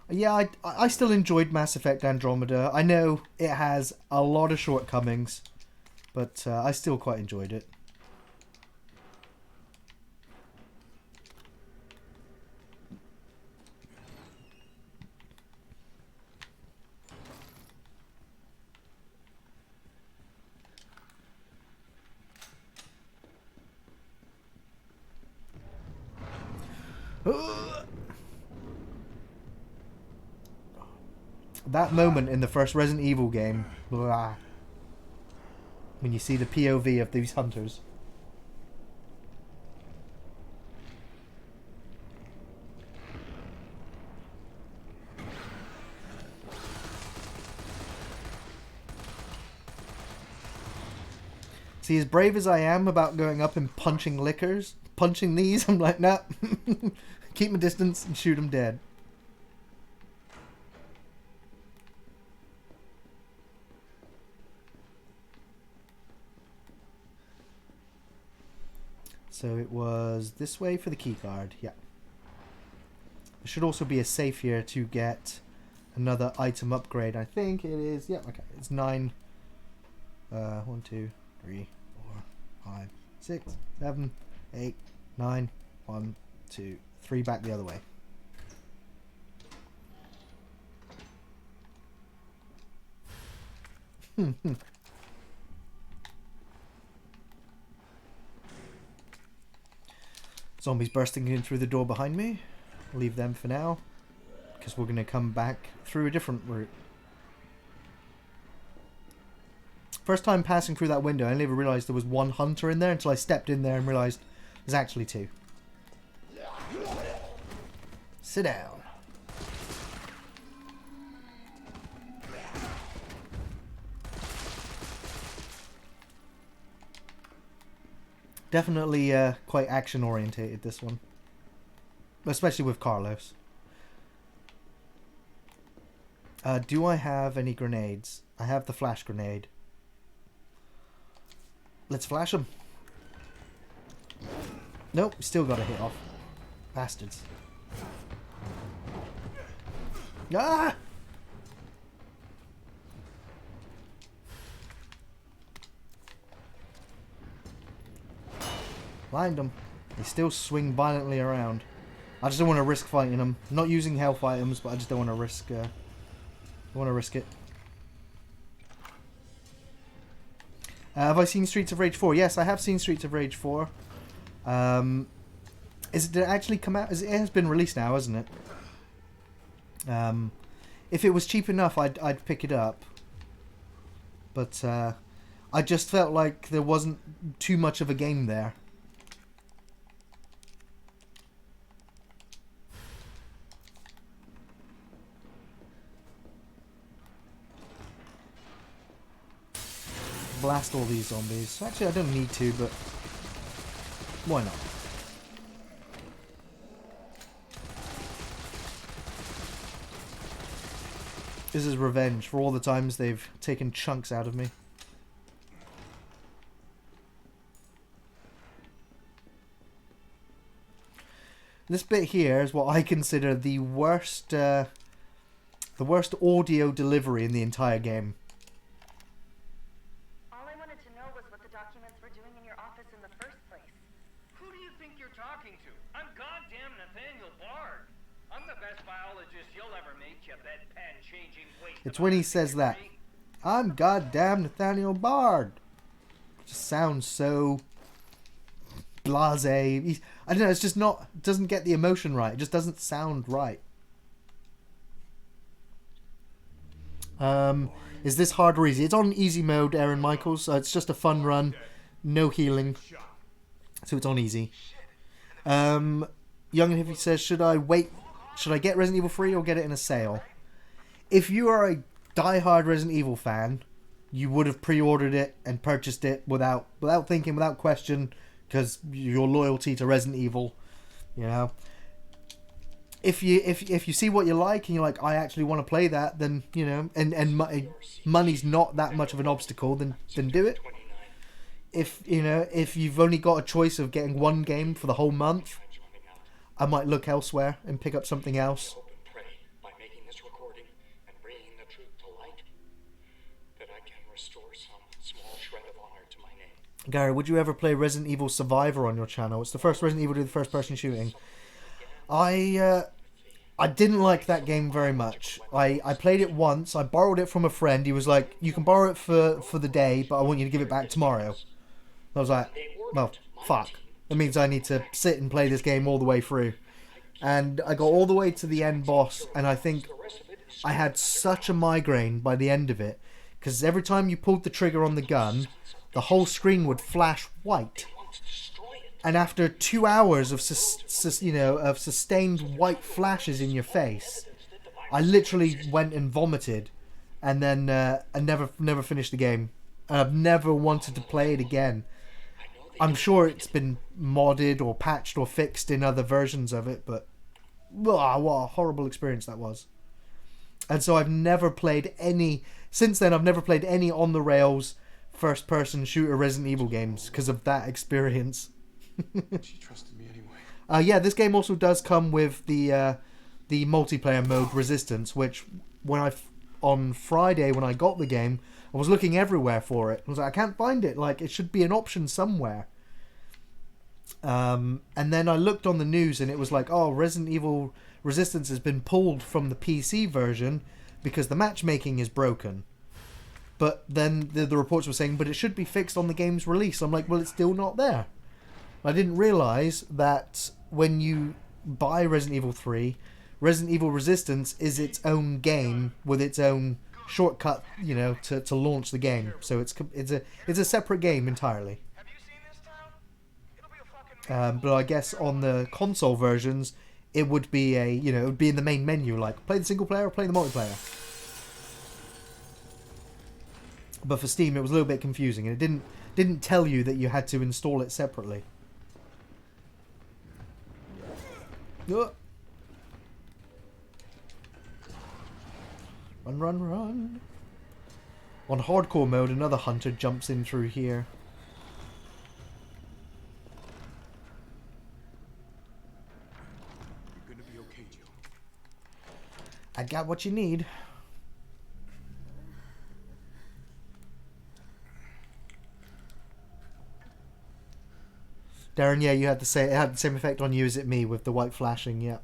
Yeah, I still enjoyed Mass Effect Andromeda. I know it has a lot of shortcomings, but I still quite enjoyed it. That moment in the first Resident Evil game, blah, when you see the POV of these hunters. See, as brave as I am about going up and punching these, I'm like, nah, keep my distance and shoot them dead. So it was this way for the key card, yeah. There should also be a safe here to get another item upgrade. I think it is, yeah, okay. It's 9, 1, 2, 3, 4, 5, 6, 7, 8, 9, 1, 2, 3 back the other way. Zombies bursting in through the door behind me. Leave them for now, because we're going to come back through a different route. First time passing through that window, I never realised there was one hunter in there until I stepped in there and realised there's actually 2. Sit down. Definitely quite action orientated, this one. Especially with Carlos. Do I have any grenades? I have the flash grenade. Let's flash them. Nope, still got a hit off. Bastards. Ah! Blind them. They still swing violently around. I just don't want to risk fighting them. I'm not using health items, but I just don't want to risk. It. Have I seen Streets of Rage 4? Yes, I have seen Streets of Rage 4. Did it actually come out? It has been released now, hasn't it? If it was cheap enough, I'd pick it up. But I just felt like there wasn't too much of a game there. Blast all these zombies. Actually, I don't need to, but why not? This is revenge for all the times they've taken chunks out of me. This bit here is what I consider the worst audio delivery in the entire game. All I wanted to know was what the documents were doing in your office in the first place. Who do you think you're talking to? I'm goddamn Nathaniel Bard. I'm the best biologist you'll ever meet, you bedpan-changing waste. It's when he says that. I'm goddamn Nathaniel Bard. Just sounds so blasé. I don't know, it's just not, doesn't get the emotion right. It just doesn't sound right. Is this hard or easy? It's on easy mode, Aaron Michaels. So it's just a fun run. No healing. So it's on easy. Young and Hippie says, should I get Resident Evil 3 or get it in a sale? If you are a die-hard Resident Evil fan, you would have pre-ordered it and purchased it without thinking, without question, because your loyalty to Resident Evil, you know. If you see what you like and you're like, I actually want to play that, then, you know, and money's not that much of an obstacle, then do it. If, you know, if you've only got a choice of getting one game for the whole month, I might look elsewhere and pick up something else. By making this recording and bringing the truth to light, that I can restore some small shred of honor to my name. Gary, would you ever play Resident Evil Survivor on your channel? It's the first Resident Evil to do the first-person shooting. I didn't like that game very much. I played it once. I borrowed it from a friend. He was like, you can borrow it for the day, but I want you to give it back tomorrow. I was like, well, fuck. That means I need to sit and play this game all the way through. And I got all the way to the end boss, and I think I had such a migraine by the end of it, because every time you pulled the trigger on the gun, the whole screen would flash white. And after 2 hours of sustained white flashes in your face, I literally went and vomited, and then I never finished the game. And I've never wanted to play it again. I'm sure it's been modded or patched or fixed in other versions of it, but what a horrible experience that was. And so I've never played any, since then I've never played any on the rails first person shooter Resident Evil games because of that experience. She trusted me anyway. Yeah, this game also does come with the multiplayer mode Resistance, which on Friday when I got the game, I was looking everywhere for it. I was like, I can't find it. Like, it should be an option somewhere. And then I looked on the news and it was like, oh, Resident Evil Resistance has been pulled from the PC version because the matchmaking is broken. But then the reports were saying, but it should be fixed on the game's release. I'm like, well, it's still not there. I didn't realise that when you buy Resident Evil 3, Resident Evil Resistance is its own game with its own shortcut, you know, to launch the game. So it's a separate game entirely. But I guess on the console versions, it would be it would be in the main menu, like play the single player or play the multiplayer. But for Steam, it was a little bit confusing, and it didn't tell you that you had to install it separately. Run, run, run. On hardcore mode, another hunter jumps in through here. You're gonna be okay, Jill. I got what you need. Darren, yeah, you had it had the same effect on you as it me with the white flashing, yeah.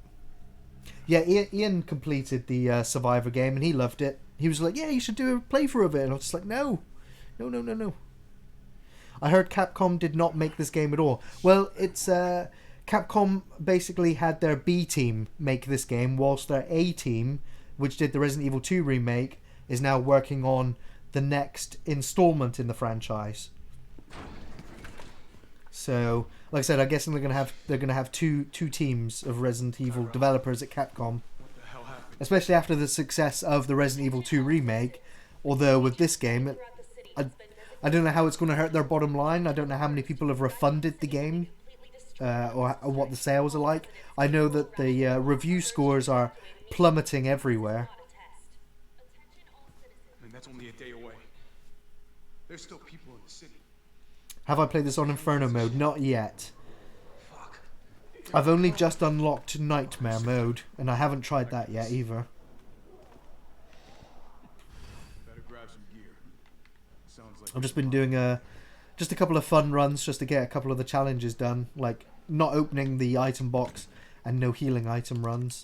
Yeah, Ian completed the Survivor game and he loved it. He was like, yeah, you should do a playthrough of it. And I was just like, no. I heard Capcom did not make this game at all. Well, it's Capcom basically had their B team make this game, whilst their A team, which did the Resident Evil 2 remake, is now working on the next installment in the franchise. So, like I said, I guess they're gonna have two teams of Resident Evil developers at Capcom, especially after the success of the Resident Evil 2 remake. Although with this game, I don't know how it's going to hurt their bottom line. I don't know how many people have refunded the game, or what the sales are like. I know that the review scores are plummeting everywhere. And that's only a day away. There's still people in the city. Have I played this on Inferno mode? Not yet. Fuck. I've only just unlocked Nightmare mode, and I haven't tried that yet either. Better grab some gear. Sounds like I've just been doing just a couple of fun runs just to get a couple of the challenges done, like not opening the item box and no healing item runs.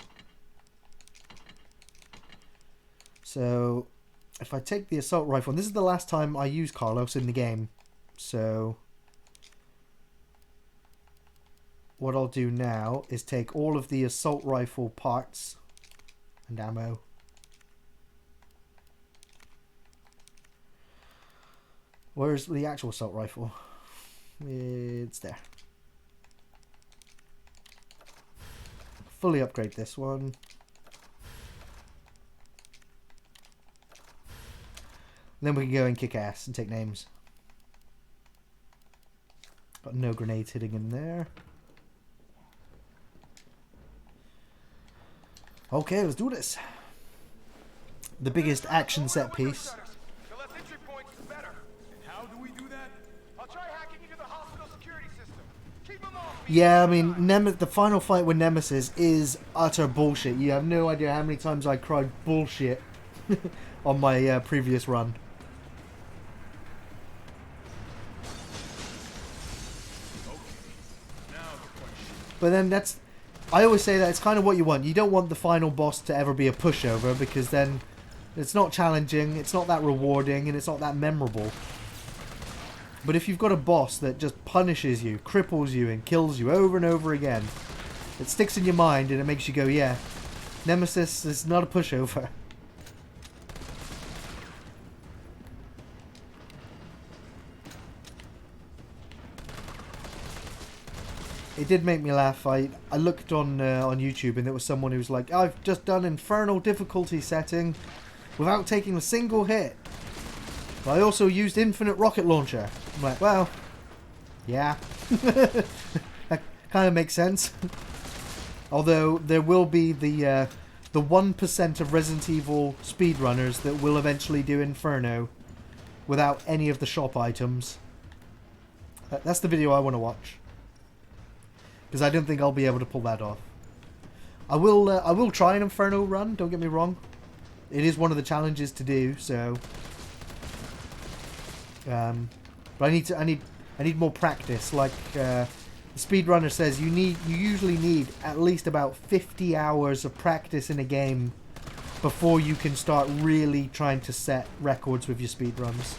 So if I take the assault rifle, and this is the last time I use Carlos in the game, so what I'll do now is take all of the assault rifle parts and ammo. Where's the actual assault rifle? It's there. Fully upgrade this one. Then we can go and kick ass and take names. Got no grenades hitting in there. Okay, let's do this. The biggest action set piece. The less entry points is better. And how do we do that? I'll try hacking into the hospital security system. Keep them off me. Yeah, I mean, the final fight with Nemesis is utter bullshit. You have no idea how many times I cried bullshit on my previous run. But then that's... I always say that it's kind of what you want. You don't want the final boss to ever be a pushover, because then it's not challenging, it's not that rewarding, and it's not that memorable. But if you've got a boss that just punishes you, cripples you, and kills you over and over again, it sticks in your mind and it makes you go, yeah, Nemesis is not a pushover. It did make me laugh. I looked on YouTube, and there was someone who was like, I've just done infernal difficulty setting without taking a single hit. But I also used infinite rocket launcher. I'm like, well, yeah. That kind of makes sense. Although there will be the 1% of Resident Evil speedrunners that will eventually do Inferno without any of the shop items. That's the video I want to watch, because I don't think I'll be able to pull that off. I will try an Inferno run, don't get me wrong. It is one of the challenges to do, so but I need more practice. Like the speedrunner says, you usually need at least about 50 hours of practice in a game before you can start really trying to set records with your speedruns.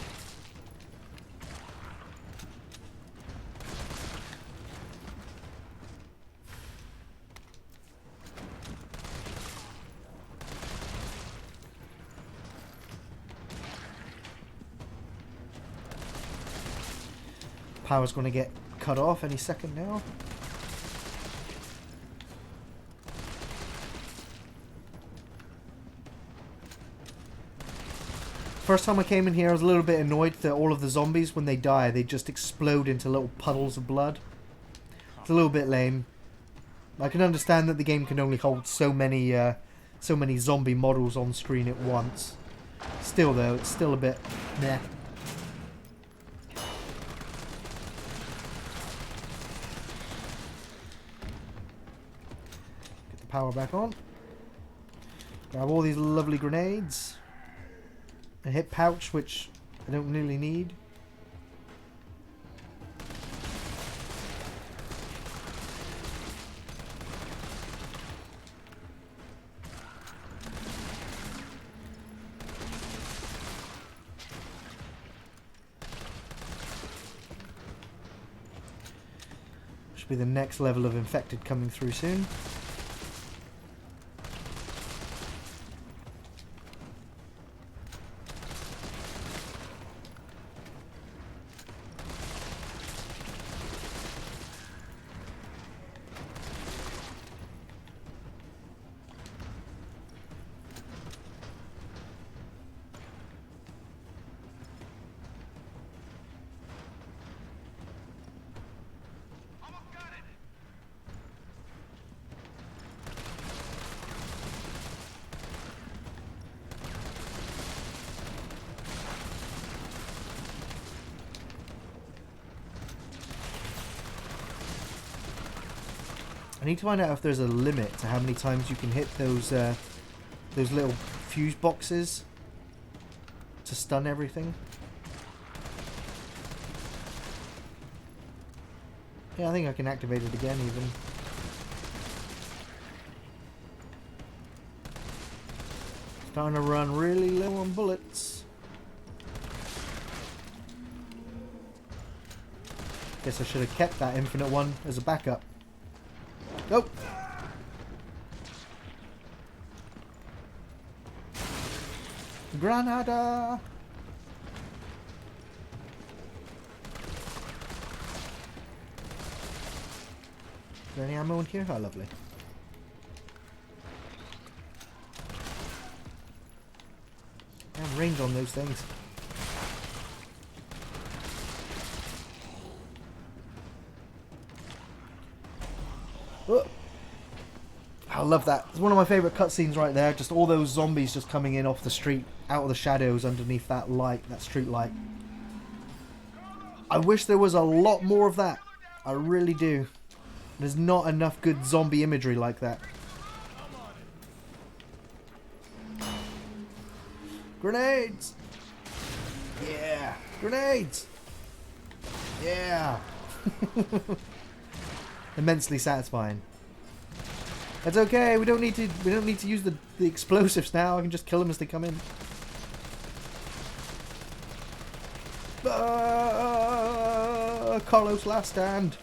Power's going to get cut off any second now. First time I came in here, I was a little bit annoyed that all of the zombies, when they die, they just explode into little puddles of blood. It's a little bit lame. I can understand that the game can only hold so many zombie models on screen at once. Still though, it's still a bit meh. Power back on. Grab all these lovely grenades. A hip pouch, which I don't really need. Should be the next level of infected coming through soon. I need to find out if there's a limit to how many times you can hit those little fuse boxes to stun everything. Yeah, I think I can activate it again even. Starting to run really low on bullets. Guess I should have kept that infinite one as a backup. Nope. Granada! Is there any ammo in here? Oh, lovely. I have range on those things. Oh. I love that. It's one of my favourite cutscenes right there. Just all those zombies just coming in off the street, out of the shadows underneath that light, that street light. I wish there was a lot more of that. I really do. There's not enough good zombie imagery like that. Grenades! Yeah! Grenades! Yeah! Immensely satisfying. That's okay. We don't need to use the explosives now. I can just kill them as they come in. Carlos last stand.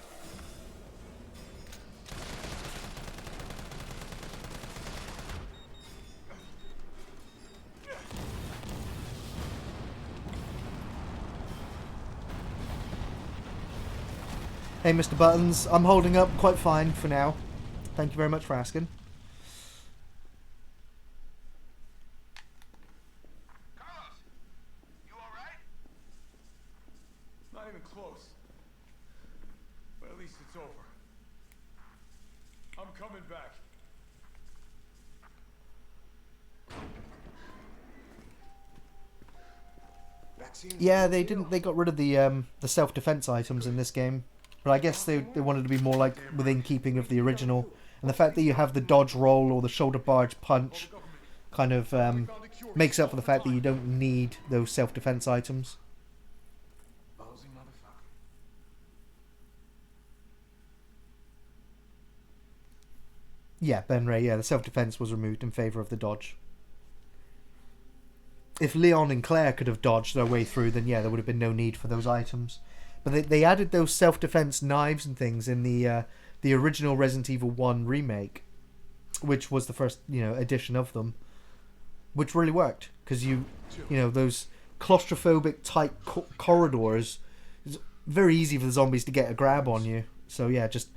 Hey, Mr. Buttons. I'm holding up quite fine for now. Thank you very much for asking. Carlos, you alright? Not even close. But at least it's over. I'm coming back. Yeah, they didn't. They got rid of the self-defense items in this game, but I guess they wanted to be more like within keeping of the original. And the fact that you have the dodge roll or the shoulder barge punch kind of makes up for the fact that you don't need those self-defense items. Yeah, Ben Ray, yeah, the self-defense was removed in favour of the dodge. If Leon and Claire could have dodged their way through, then yeah, there would have been no need for those items. But they added those self-defense knives and things in the original Resident Evil 1 remake, which was the first, edition of them, which really worked because those claustrophobic tight corridors, it's very easy for the zombies to get a grab on you. So yeah, just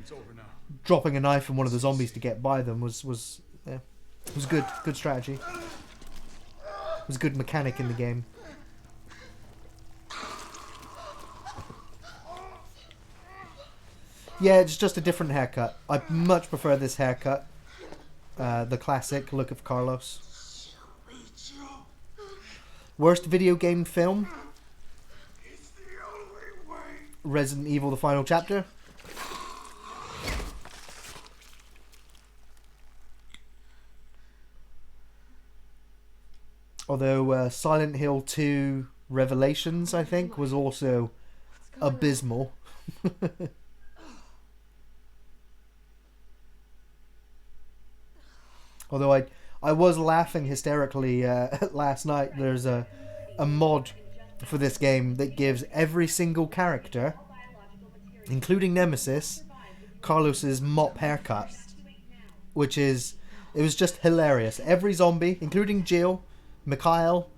dropping a knife in one of the zombies to get by them was good strategy. It was a good mechanic in the game. Yeah, it's just a different haircut. I much prefer this haircut. The classic look of Carlos. Worst video game film? Resident Evil: The Final Chapter. Although Silent Hill 2 Revelations, I think, was also abysmal. Although I was laughing hysterically last night. There's a mod for this game that gives every single character, including Nemesis, Carlos's mop haircut, it was just hilarious. Every zombie, including Jill, Mikhail,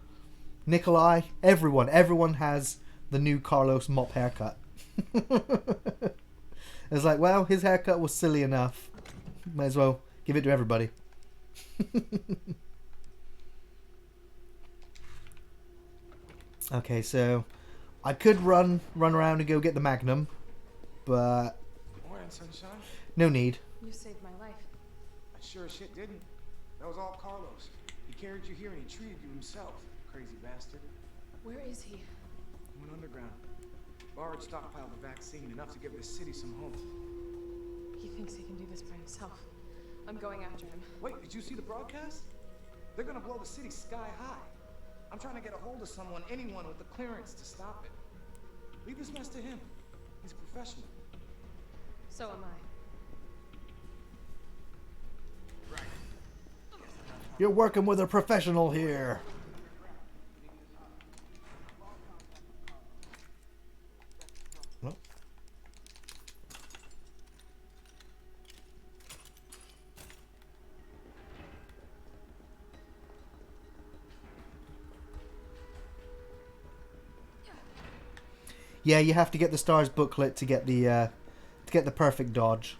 Nikolai, everyone has the new Carlos mop haircut. It's like, well, his haircut was silly enough. Might as well give it to everybody. Okay, so I could run around and go get the Magnum, but Morning, sunshine. No need. You saved my life. I sure as shit didn't. That was all Carlos. He carried you here and he treated you himself. Crazy bastard. Where is he? He went underground. Bard stockpiled the vaccine, enough to give this city some hope. He thinks he can do this by myself. I'm going after him. Wait, did you see the broadcast? They're gonna blow the city sky high. I'm trying to get a hold of someone, anyone with the clearance to stop it. Leave this mess to him. He's a professional. So am I. You're working with a professional here. Well. Yeah, you have to get the STARS booklet to get the perfect dodge.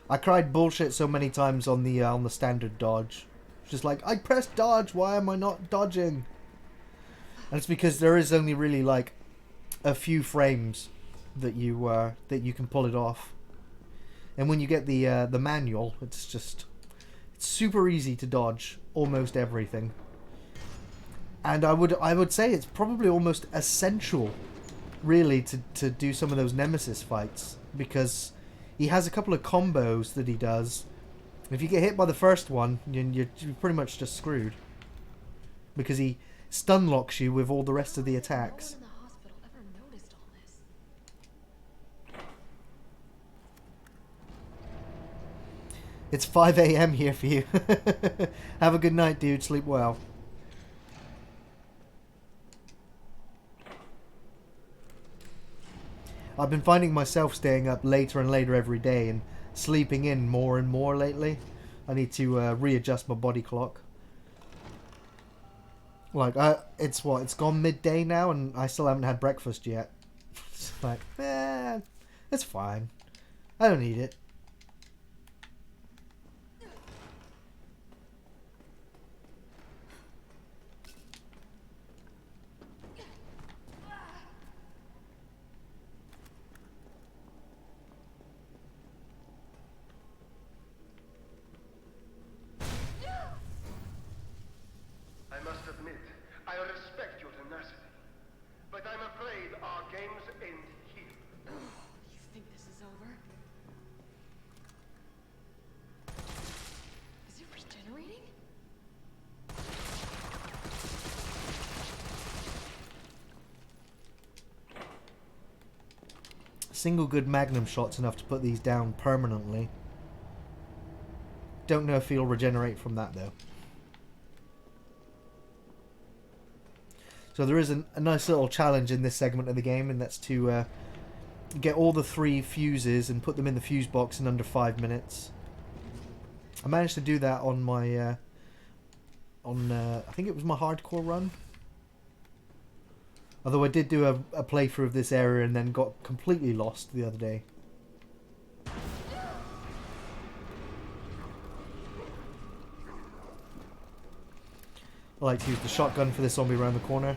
I cried bullshit so many times on the standard dodge. Just like, I pressed dodge, why am I not dodging? And it's because there is only really like a few frames that you can pull it off. And when you get the manual, it's super easy to dodge almost everything. And I would say it's probably almost essential, really, to do some of those Nemesis fights, because he has a couple of combos that he does. If you get hit by the first one, you're pretty much just screwed, because he stun locks you with all the rest of the attacks. No one in the hospital ever noticed all this. It's 5 a.m. here for you. Have a good night, dude. Sleep well. I've been finding myself staying up later and later every day and sleeping in more and more lately. I need to readjust my body clock. Like, it's gone midday now and I still haven't had breakfast yet. It's like, it's fine. I don't need it. I must admit, I respect your tenacity, but I'm afraid our games end here. You think this is over? Is it regenerating? A single good magnum shot's enough to put these down permanently. Don't know if he'll regenerate from that though. So there is a nice little challenge in this segment of the game, and that's to get all the 3 fuses and put them in the fuse box in under 5 minutes. I managed to do that on my, I think it was my hardcore run. Although I did do a playthrough of this area and then got completely lost the other day. I like to use the shotgun for this zombie around the corner.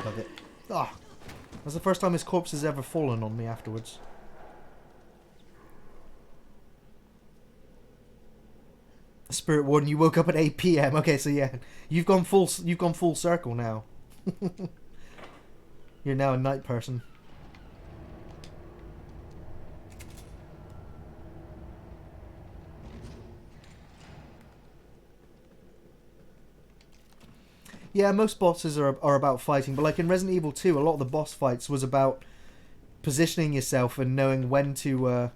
Love it. Ah! That's the first time his corpse has ever fallen on me afterwards. Spirit Warden, you woke up at 8 PM. Okay, so yeah, you've gone full circle now. You're now a night person. Yeah, most bosses are about fighting, but like in Resident Evil 2, a lot of the boss fights was about positioning yourself and knowing when to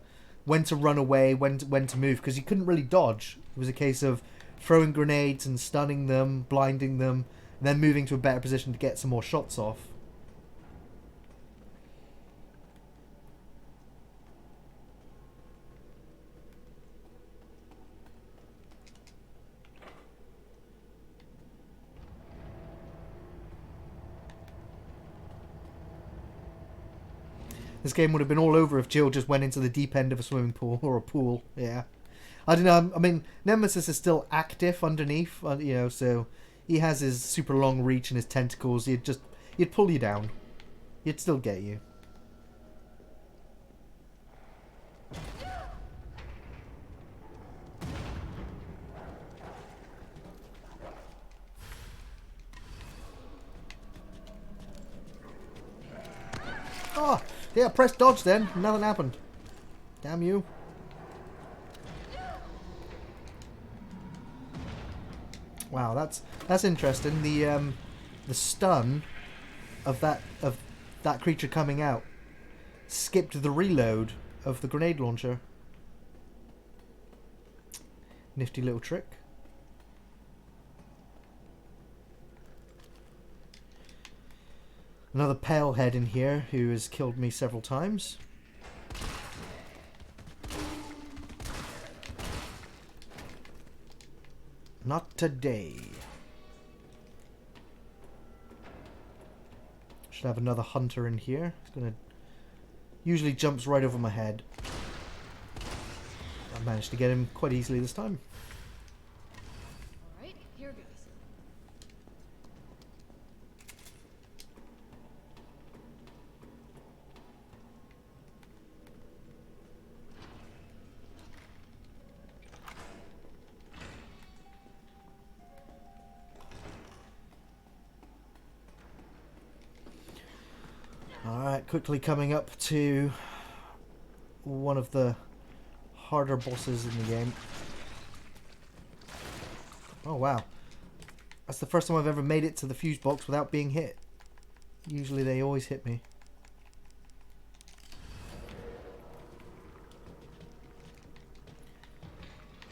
run away, when to move, because you couldn't really dodge. It was a case of throwing grenades and stunning them, blinding them, and then moving to a better position to get some more shots off. This game would have been all over if Jill just went into the deep end of a swimming pool or a pool. Yeah, I don't know. I mean, Nemesis is still active underneath, you know, so he has his super long reach and his tentacles. He'd pull you down. He'd still get you. Oh, yeah, press dodge then. Nothing happened. Damn you. Wow, that's interesting. The stun of that creature coming out skipped the reload of the grenade launcher. Nifty little trick. Another pale head in here who has killed me several times. Not today. Should have another hunter in here. It's gonna usually jumps right over my head. I managed to get him quite easily this time. Alright, here goes. Alright, quickly coming up to one of the harder bosses in the game. Oh wow. That's the first time I've ever made it to the fuse box without being hit. Usually they always hit me.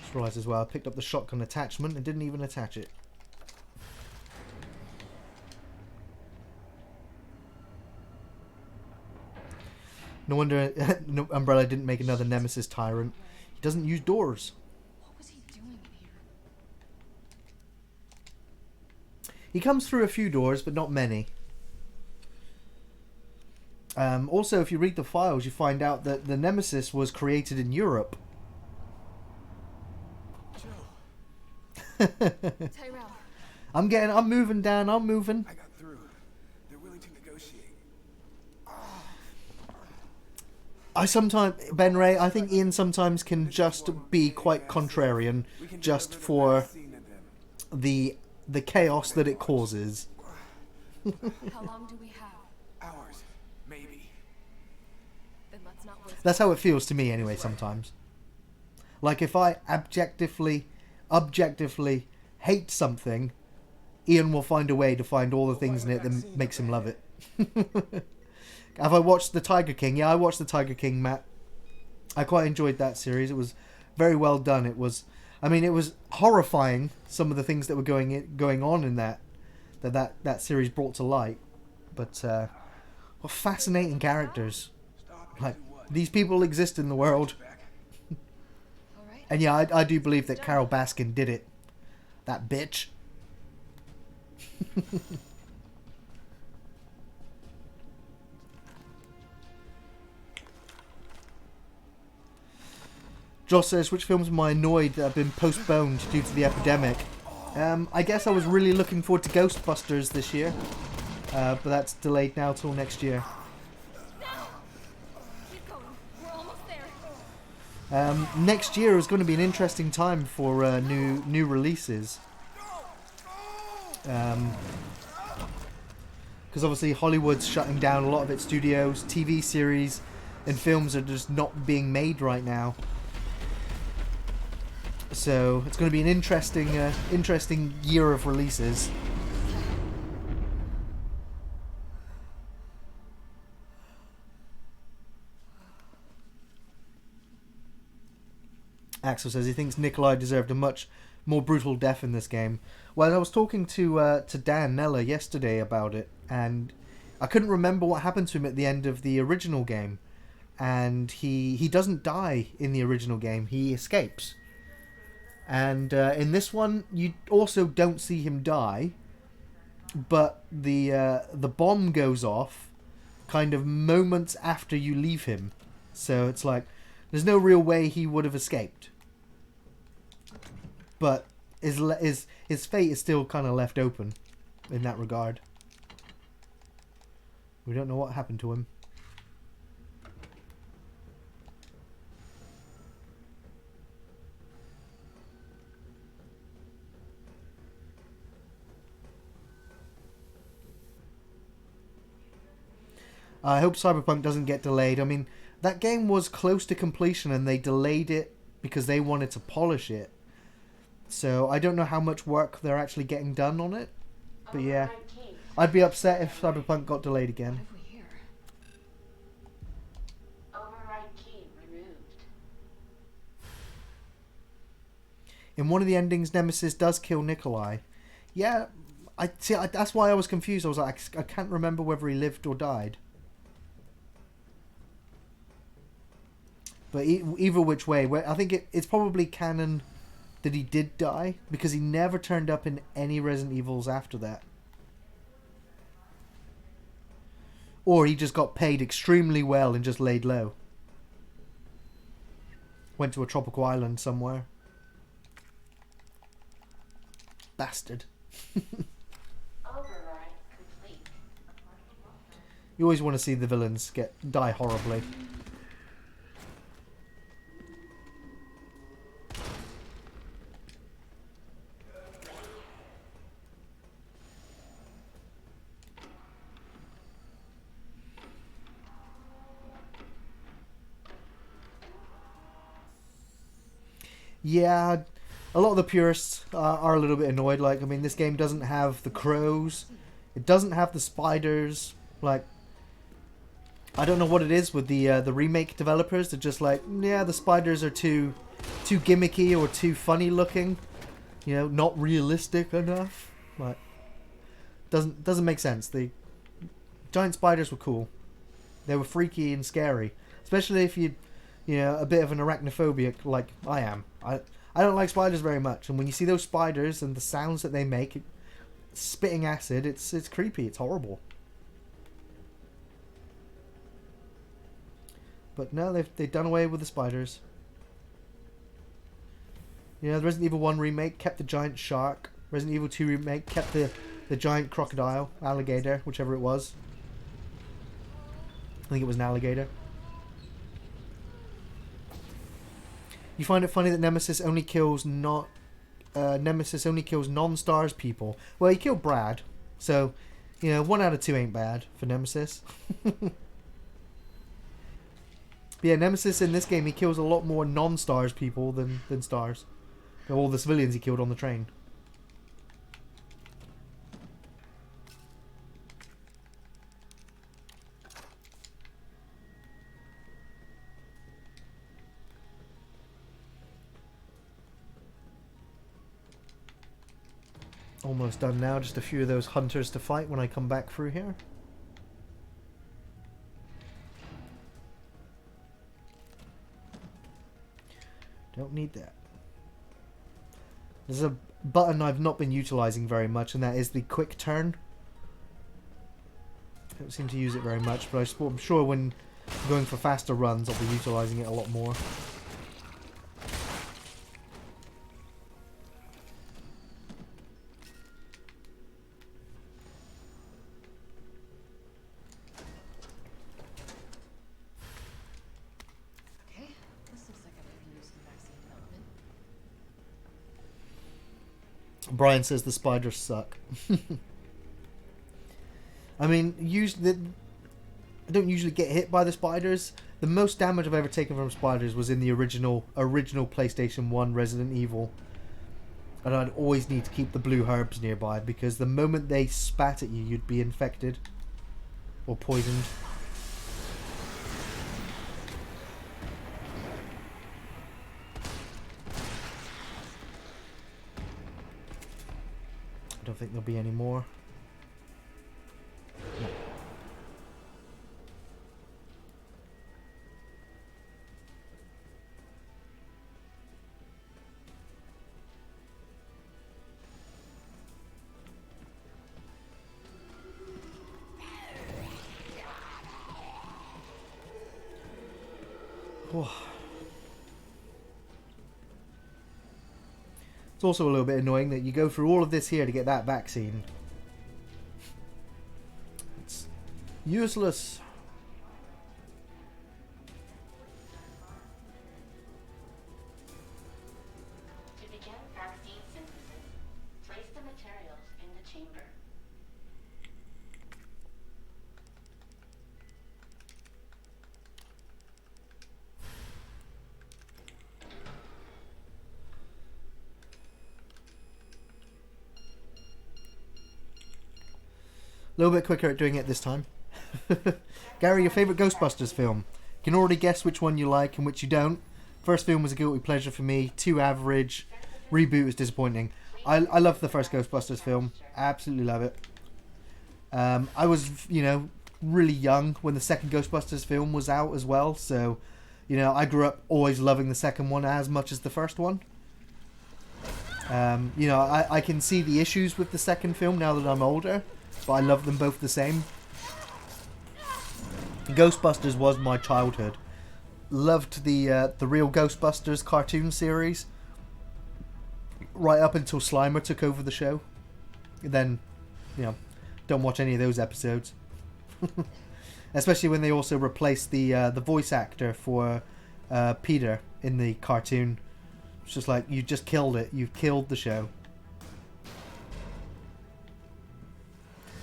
Just realised as well, I picked up the shotgun attachment and didn't even attach it. No wonder Umbrella didn't make another Nemesis tyrant. He doesn't use doors. What was he doing in here? He comes through a few doors, but not many. Also, if you read the files, you find out that the Nemesis was created in Europe. Tyrell. I'm moving, Dan. I'm moving. I got through. They're willing to negotiate. I sometimes, Ben Ray, I think Ian sometimes can just be quite contrarian, just for the chaos that it causes. How long do we have? Hours, maybe. Then let's not waste. That's how it feels to me anyway sometimes. Like if I objectively hate something, Ian will find a way to find all the things in it that makes him love it. Have I watched The Tiger King? Yeah, I watched The Tiger King, Matt. I quite enjoyed that series. It was very well done. It was horrifying, some of the things that were going on in that series brought to light. But what fascinating characters. Like, these people exist in the world. And yeah, I do believe that Carol Baskin did it. That bitch. Josh says, which films am I annoyed that have been postponed due to the epidemic? I guess I was really looking forward to Ghostbusters this year. But that's delayed now till next year. Keep going. We're almost there. Next year is going to be an interesting time for new releases. Because obviously Hollywood's shutting down a lot of its studios. TV series and films are just not being made right now. So it's going to be an interesting year of releases. Axel says he thinks Nikolai deserved a much more brutal death in this game. Well, I was talking to Dan Nella yesterday about it, and I couldn't remember what happened to him at the end of the original game. And he doesn't die in the original game. He escapes. And in this one, you also don't see him die, but the bomb goes off kind of moments after you leave him. So it's like, there's no real way he would have escaped. But his fate is still kind of left open in that regard. We don't know what happened to him. I hope Cyberpunk doesn't get delayed. I mean, that game was close to completion and they delayed it because they wanted to polish it. So I don't know how much work they're actually getting done on it. But yeah, I'd be upset if Cyberpunk got delayed again. What have we here? Override key removed. In one of the endings, Nemesis does kill Nikolai. Yeah, that's why I was confused. I was like, I can't remember whether he lived or died. But either which way, I think it's probably canon that he did die, because he never turned up in any Resident Evils after that. Or he just got paid extremely well and just laid low. Went to a tropical island somewhere. Bastard. Override complete. You always want to see the villains die horribly. Yeah, a lot of the purists are a little bit annoyed. Like, I mean, this game doesn't have the crows. It doesn't have the spiders. Like, I don't know what it is with the remake developers. They're just like, yeah, the spiders are too gimmicky or too funny looking. You know, not realistic enough. Like, doesn't make sense. The giant spiders were cool. They were freaky and scary, especially if you know, a bit of an arachnophobic like I am. I don't like spiders very much, and when you see those spiders and the sounds that they make, spitting acid, it's creepy, it's horrible. But no, they've done away with the spiders. You know, the Resident Evil 1 remake kept the giant shark. Resident Evil 2 remake kept the giant crocodile, alligator, whichever it was. I think it was an alligator. You find it funny that Nemesis only kills non-stars people. Well, he killed Brad, so you know 1 out of 2 ain't bad for Nemesis. But yeah, Nemesis in this game, he kills a lot more non-stars people than stars. All the civilians he killed on the train. Almost done now, just a few of those hunters to fight when I come back through here. Don't need that. There's a button I've not been utilising very much, and that is the quick turn. Don't seem to use it very much, but I'm sure when going for faster runs I'll be utilising it a lot more. Brian says the spiders suck. I mean, I don't usually get hit by the spiders. The most damage I've ever taken from spiders was in the original PlayStation 1 Resident Evil. And I'd always need to keep the blue herbs nearby, because the moment they spat at you, you'd be infected. Or poisoned. I don't think there'll be any more. No. It's also a little bit annoying that you go through all of this here to get that vaccine. It's useless. To begin vaccine synthesis, place the materials in the chamber. little bit quicker at doing it this time. Gary, your favourite Ghostbusters film? You can already guess which one you like and which you don't. First film was a guilty pleasure for me. 2 average. Reboot was disappointing. I love the first Ghostbusters film. I absolutely love it. I was, really young when the second Ghostbusters film was out as well. So, I grew up always loving the second one as much as the first one. I can see the issues with the second film now that I'm older, but I love them both the same. Ghostbusters was my childhood. Loved the real Ghostbusters cartoon series right up until Slimer took over the show. Then, don't watch any of those episodes. Especially when they also replaced the voice actor for Peter in the cartoon. It's just like, you just killed it. You've killed the show.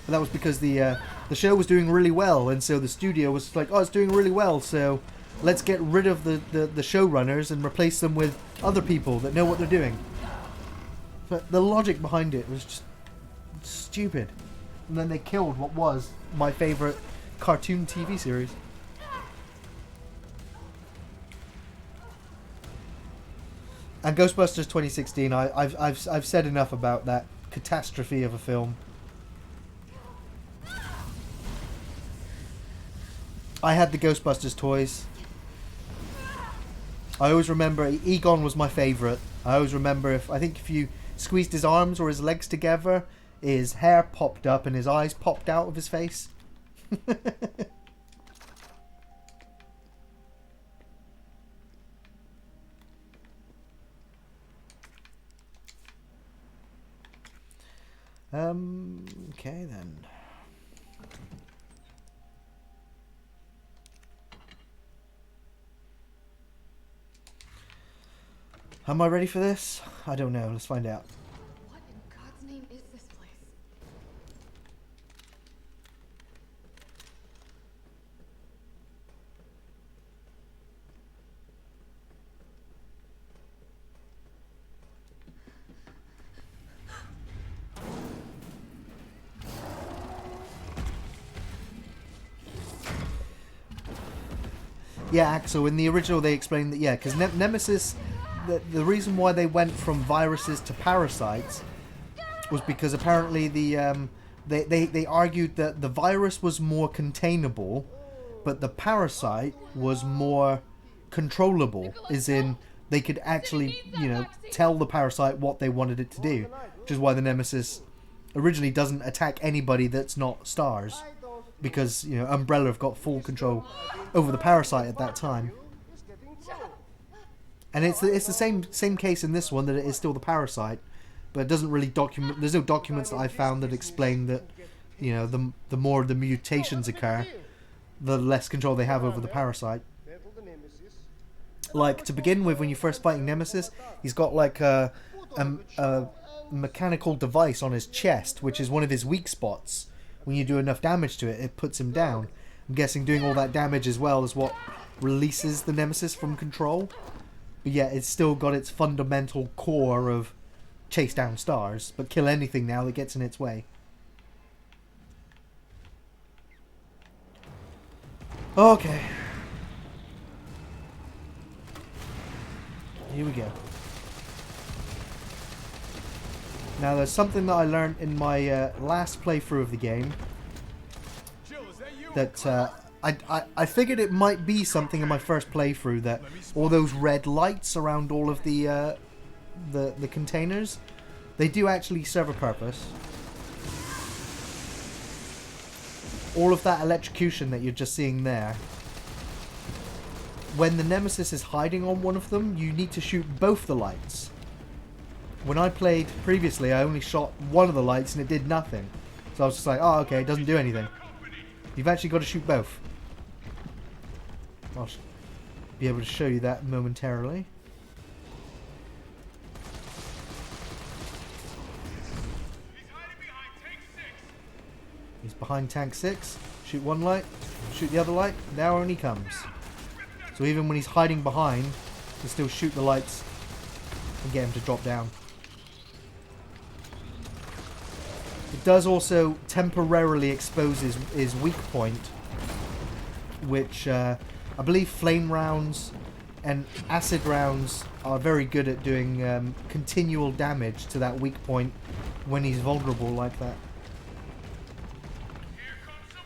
But that was because the show was doing really well, and so the studio was like, oh, it's doing really well, so let's get rid of the showrunners and replace them with other people that know what they're doing. But the logic behind it was just stupid. And then they killed what was my favourite cartoon TV series. And Ghostbusters 2016, I've said enough about that catastrophe of a film. I had the Ghostbusters toys. I always remember Egon was my favourite. I always remember I think if you squeezed his arms or his legs together, his hair popped up and his eyes popped out of his face. Okay then. Am I ready for this? I don't know. Let's find out. What in God's name is this place? Yeah, Axel, in the original they explained that, yeah, because Nemesis, the reason why they went from viruses to parasites was because apparently they argued that the virus was more containable, but the parasite was more controllable, as in they could actually, tell the parasite what they wanted it to do, which is why the Nemesis originally doesn't attack anybody that's not stars. Because, Umbrella have got full control over the parasite at that time. And it's the same case in this one, that it is still the parasite. But it doesn't really document... There's no documents that I found that explain that, the more the mutations occur, the less control they have over the parasite. Like, to begin with, when you're first fighting Nemesis, he's got like a mechanical device on his chest, which is one of his weak spots. When you do enough damage to it, it puts him down. I'm guessing doing all that damage as well is what releases the Nemesis from control. But yeah, it's still got its fundamental core of chase down stars, but kill anything now that gets in its way. Okay. Here we go. Now, there's something that I learned in my last playthrough of the game that I figured it might be something in my first playthrough, that all those red lights around all of the containers, they do actually serve a purpose. All of that electrocution that you're just seeing there, when the Nemesis is hiding on one of them, you need to shoot both the lights. When I played previously, I only shot one of the lights and it did nothing. So I was just like, oh, okay, it doesn't do anything. You've actually got to shoot both. I'll be able to show you that momentarily. He's behind tank 6. Shoot one light, shoot the other light, down he comes. So even when he's hiding behind, you can still shoot the lights and get him to drop down. It does also temporarily expose his weak point, which I believe flame rounds and acid rounds are very good at doing continual damage to that weak point when he's vulnerable like that.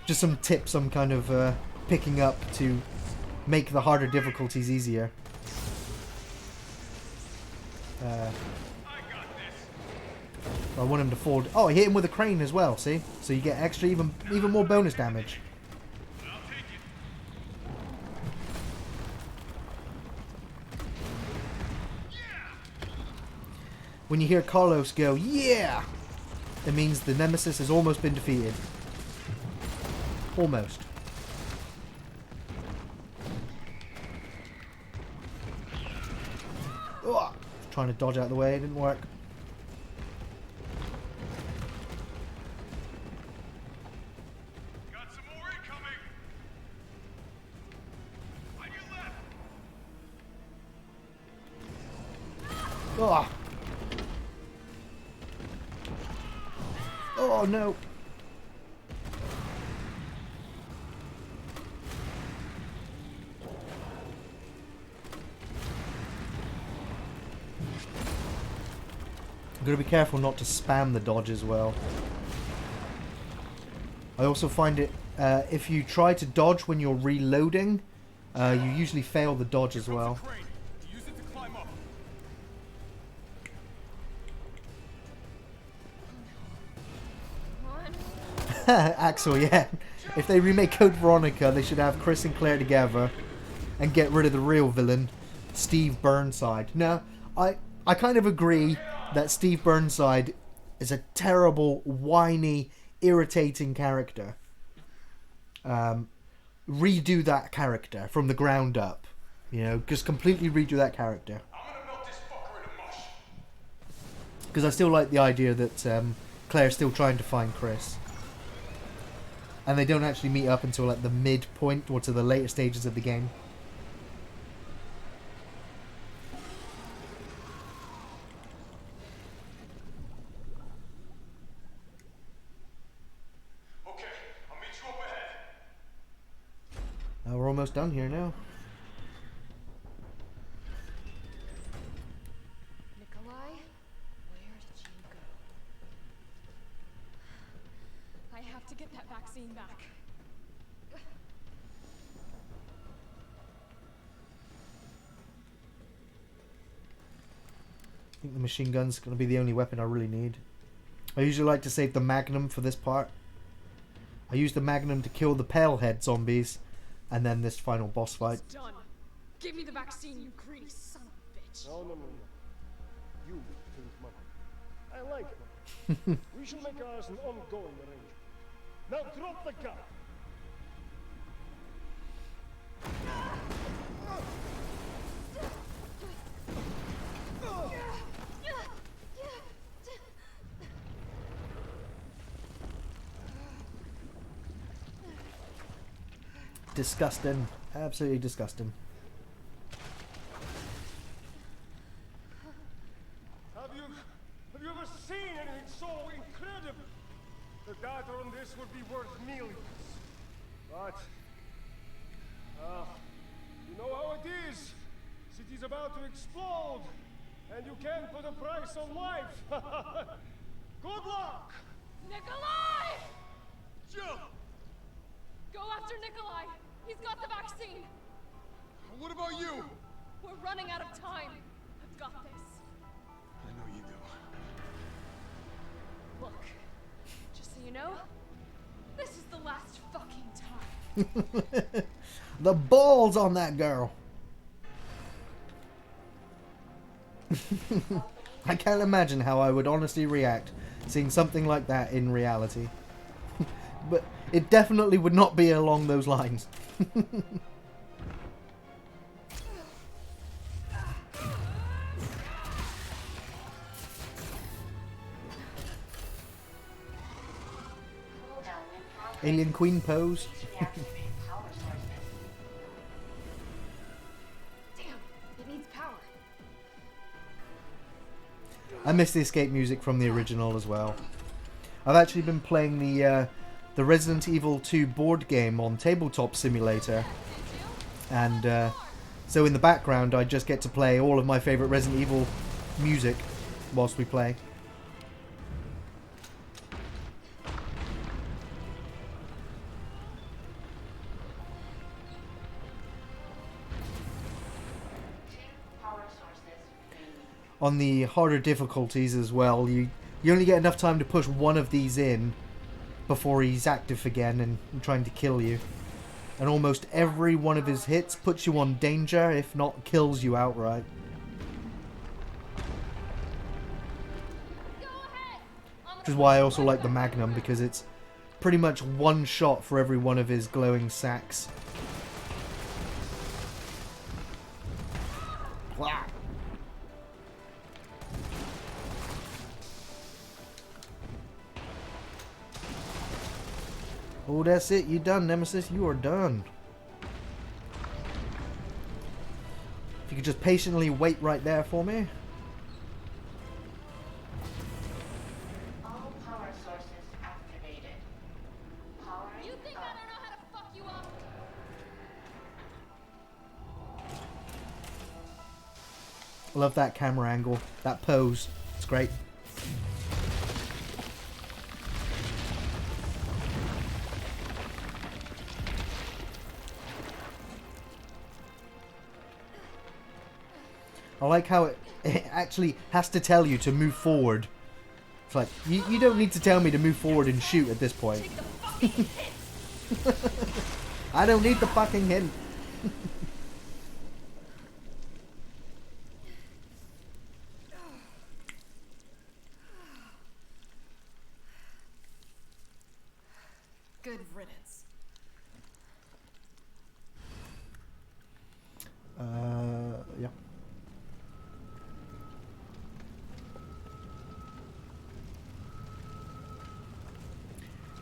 Just some tips I'm kind of picking up to make the harder difficulties easier. I want him to fall. Oh, I hit him with a crane as well, see? So you get extra, even more bonus damage. When you hear Carlos go, yeah! It means the Nemesis has almost been defeated. Almost. Oh, trying to dodge out of the way, it didn't work. Got some more incoming. On your left. Oh! Oh no! Gotta be careful not to spam the dodge as well. I also find it, if you try to dodge when you're reloading, you usually fail the dodge as well. Use it to climb up. Axel, yeah. If they remake Code Veronica, they should have Chris and Claire together and get rid of the real villain, Steve Burnside. Now, I kind of agree that Steve Burnside is a terrible, whiny, irritating character. Redo that character from the ground up. You know, just completely redo that character. Because I still like the idea that Claire's still trying to find Chris. And they don't actually meet up until like the midpoint or to the later stages of the game. We're almost done here now. Nikolai, where did you go? I have to get that vaccine back. I think the machine gun's going to be the only weapon I really need. I usually like to save the Magnum for this part. I use the Magnum to kill the Palehead zombies. And then this final boss fight. It's done. Give me the vaccine, you greedy son of a bitch. No. You think money. I like money. We should make ours an ongoing arrangement. Now drop the gun. Disgusting. Absolutely disgusting. Have you ever seen anything so incredible? The data on this would be worth millions. But, you know how it is. City's about to explode, and you can't put a price on life. Good luck! Nikolai! Jill! Go after Nikolai! He's got the vaccine! What about you? We're running out of time. I've got this. I know you do. Look, just so you know, this is the last fucking time. The balls on that girl. I can't imagine how I would honestly react seeing something like that in reality. But it definitely would not be along those lines. Alien Queen pose. Damn, it needs power. I miss the escape music from the original as well. I've actually been playing the Resident Evil 2 board game on Tabletop Simulator, and so in the background I just get to play all of my favourite Resident Evil music whilst we play. On the harder difficulties as well, you only get enough time to push one of these in before he's active again and trying to kill you. And almost every one of his hits puts you on danger, if not kills you outright. Which is why I also like the Magnum, because it's pretty much one shot for every one of his glowing sacks. Wow. Oh, that's it. You done, Nemesis. You are done. If you could just patiently wait right there for me. All power sources activated. Powering You think I don't know how to fuck you up? I love that camera angle. That pose. It's great. I like how it actually has to tell you to move forward. It's like, you don't need to tell me to move forward and shoot at this point. I don't need the fucking hint. Good riddance. Yeah.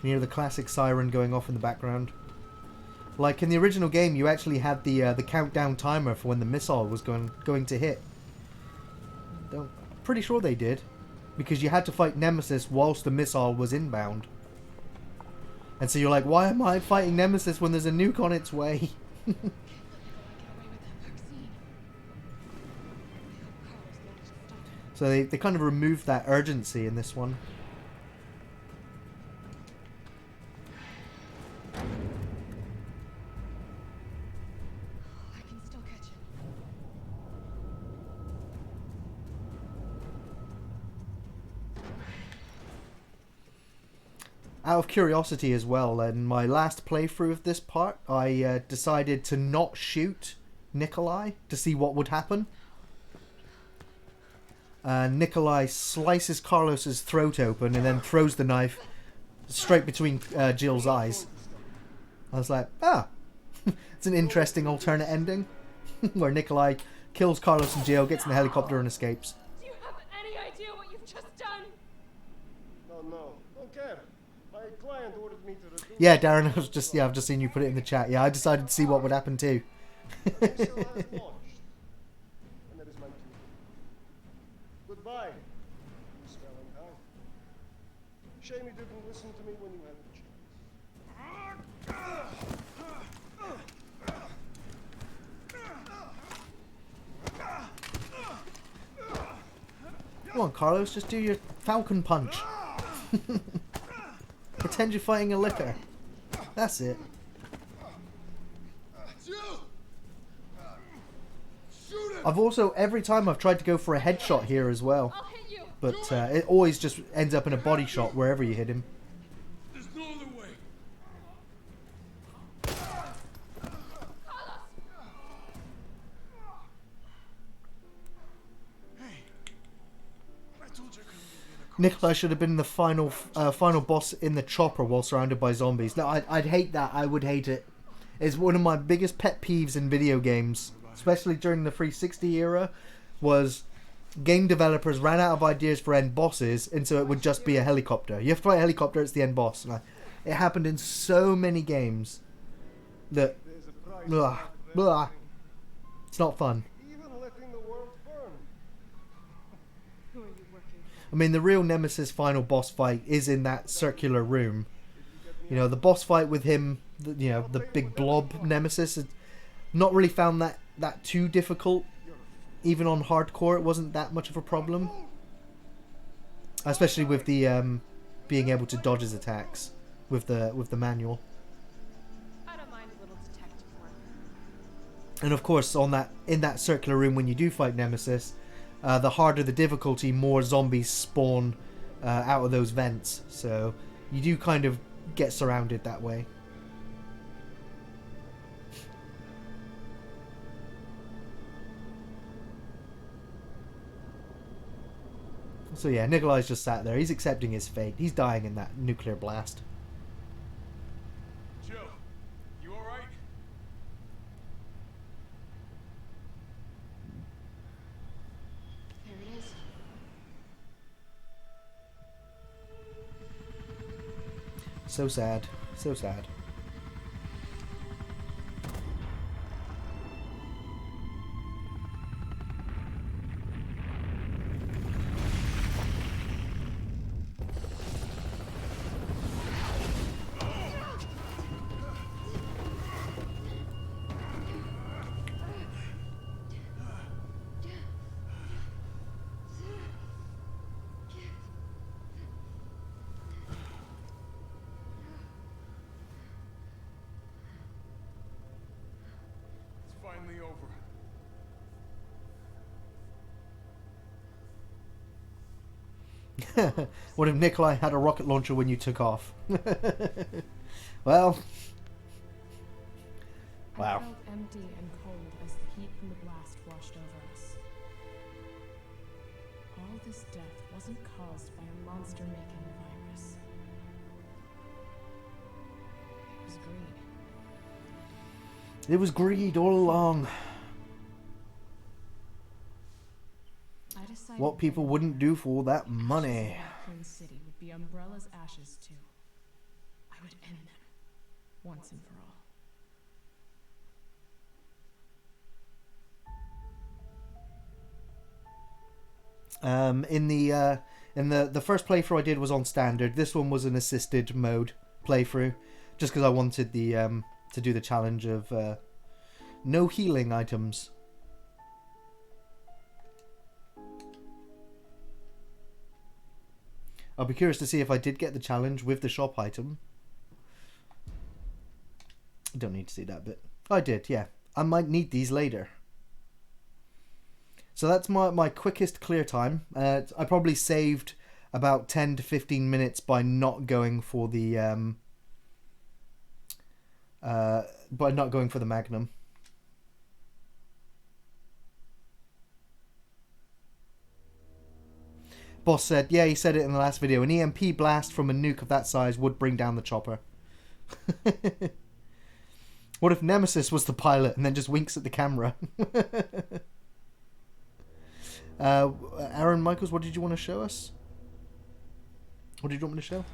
You hear the classic siren going off in the background. Like in the original game, you actually had the countdown timer for when the missile was going to hit. Pretty sure they did, because you had to fight Nemesis whilst the missile was inbound. And so you're like, why am I fighting Nemesis when there's a nuke on its way? So they kind of removed that urgency in this one. I can still catch him. Out of curiosity as well, in my last playthrough of this part, I decided to not shoot Nikolai to see what would happen. Nikolai slices Carlos's throat open and then throws the knife straight between Jill's eyes. I was like, it's an interesting alternate ending where Nikolai kills Carlos and Jill, gets in the helicopter and escapes. Do you have any idea what you've just done? No, don't care. My client ordered me to reduce... Yeah, Darren, I've just seen you put it in the chat. Yeah, I decided to see what would happen too. The missile has launched. And that is my duty. Goodbye, Miss Valentine. Shame you didn't listen to me when you had the chance. Come on, Carlos, just do your falcon punch. Pretend you're fighting a licker. That's it. I've also, every time I've tried to go for a headshot here as well. I'll hit you. But it always just ends up in a body shot wherever you hit him. There's no other way. Nikolai should have been the final boss in the chopper while surrounded by zombies. No, I'd hate that. I would hate it. It's one of my biggest pet peeves in video games, especially during the 360 era, was game developers ran out of ideas for end bosses, and so it would just be a helicopter. You have to fight a helicopter, it's the end boss. And it happened in so many games that... it's not fun. Even letting the world burn. Who are you working I mean, the real Nemesis final boss fight is in that circular room. You know, the boss fight with him, you know, the big blob Nemesis, not really found that too difficult. Even on hardcore, it wasn't that much of a problem. Especially with the being able to dodge his attacks with the manual. I don't mind a little detective work. And of course, in that circular room, when you do fight Nemesis, the harder the difficulty, more zombies spawn out of those vents. So you do kind of get surrounded that way. So yeah, Nikolai's just sat there. He's accepting his fate. He's dying in that nuclear blast. Jill, you alright? There it is. So sad. So sad. It's finally over. What if Nikolai had a rocket launcher when you took off? Well, wow. I felt empty and cold as the heat from the blast washed over us. All this death wasn't caused by a monster-making virus. It was greed. It was greed all along. I decided What people wouldn't do for all that money. Raccoon City would be Umbrella's ashes too. I would end them once and for all. In the first playthrough I did was on standard. This one was an assisted mode playthrough, just because I wanted the to do the challenge of no healing items. I'll be curious to see if I did get the challenge with the shop item. I don't need to see that bit. I did, yeah. I might need these later. So that's my quickest clear time. I probably saved about 10 to 15 minutes by not going for the Magnum. Boss said, yeah, he said it in the last video, an EMP blast from a nuke of that size would bring down the chopper. What if Nemesis was the pilot and then just winks at the camera? Aaron Michaels, what did you want to show us? What did you want me to show?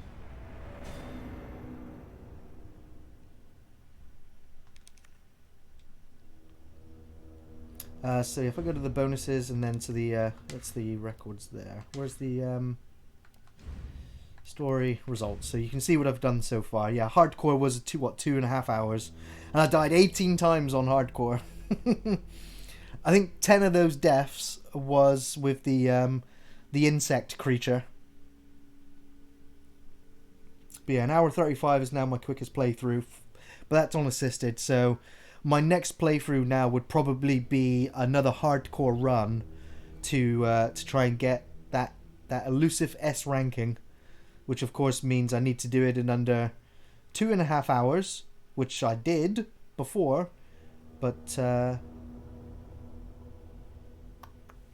So if I go to the bonuses and then to the that's the records there. Where's the story results? So you can see what I've done so far. Yeah, hardcore was 2.5 hours, and I died 18 times on hardcore. I think 10 of those deaths was with the insect creature. But yeah, an hour 35 is now my quickest playthrough, but that's on assisted. So my next playthrough now would probably be another hardcore run to try and get that elusive S ranking, which of course means I need to do it in under 2.5 hours, which I did before, but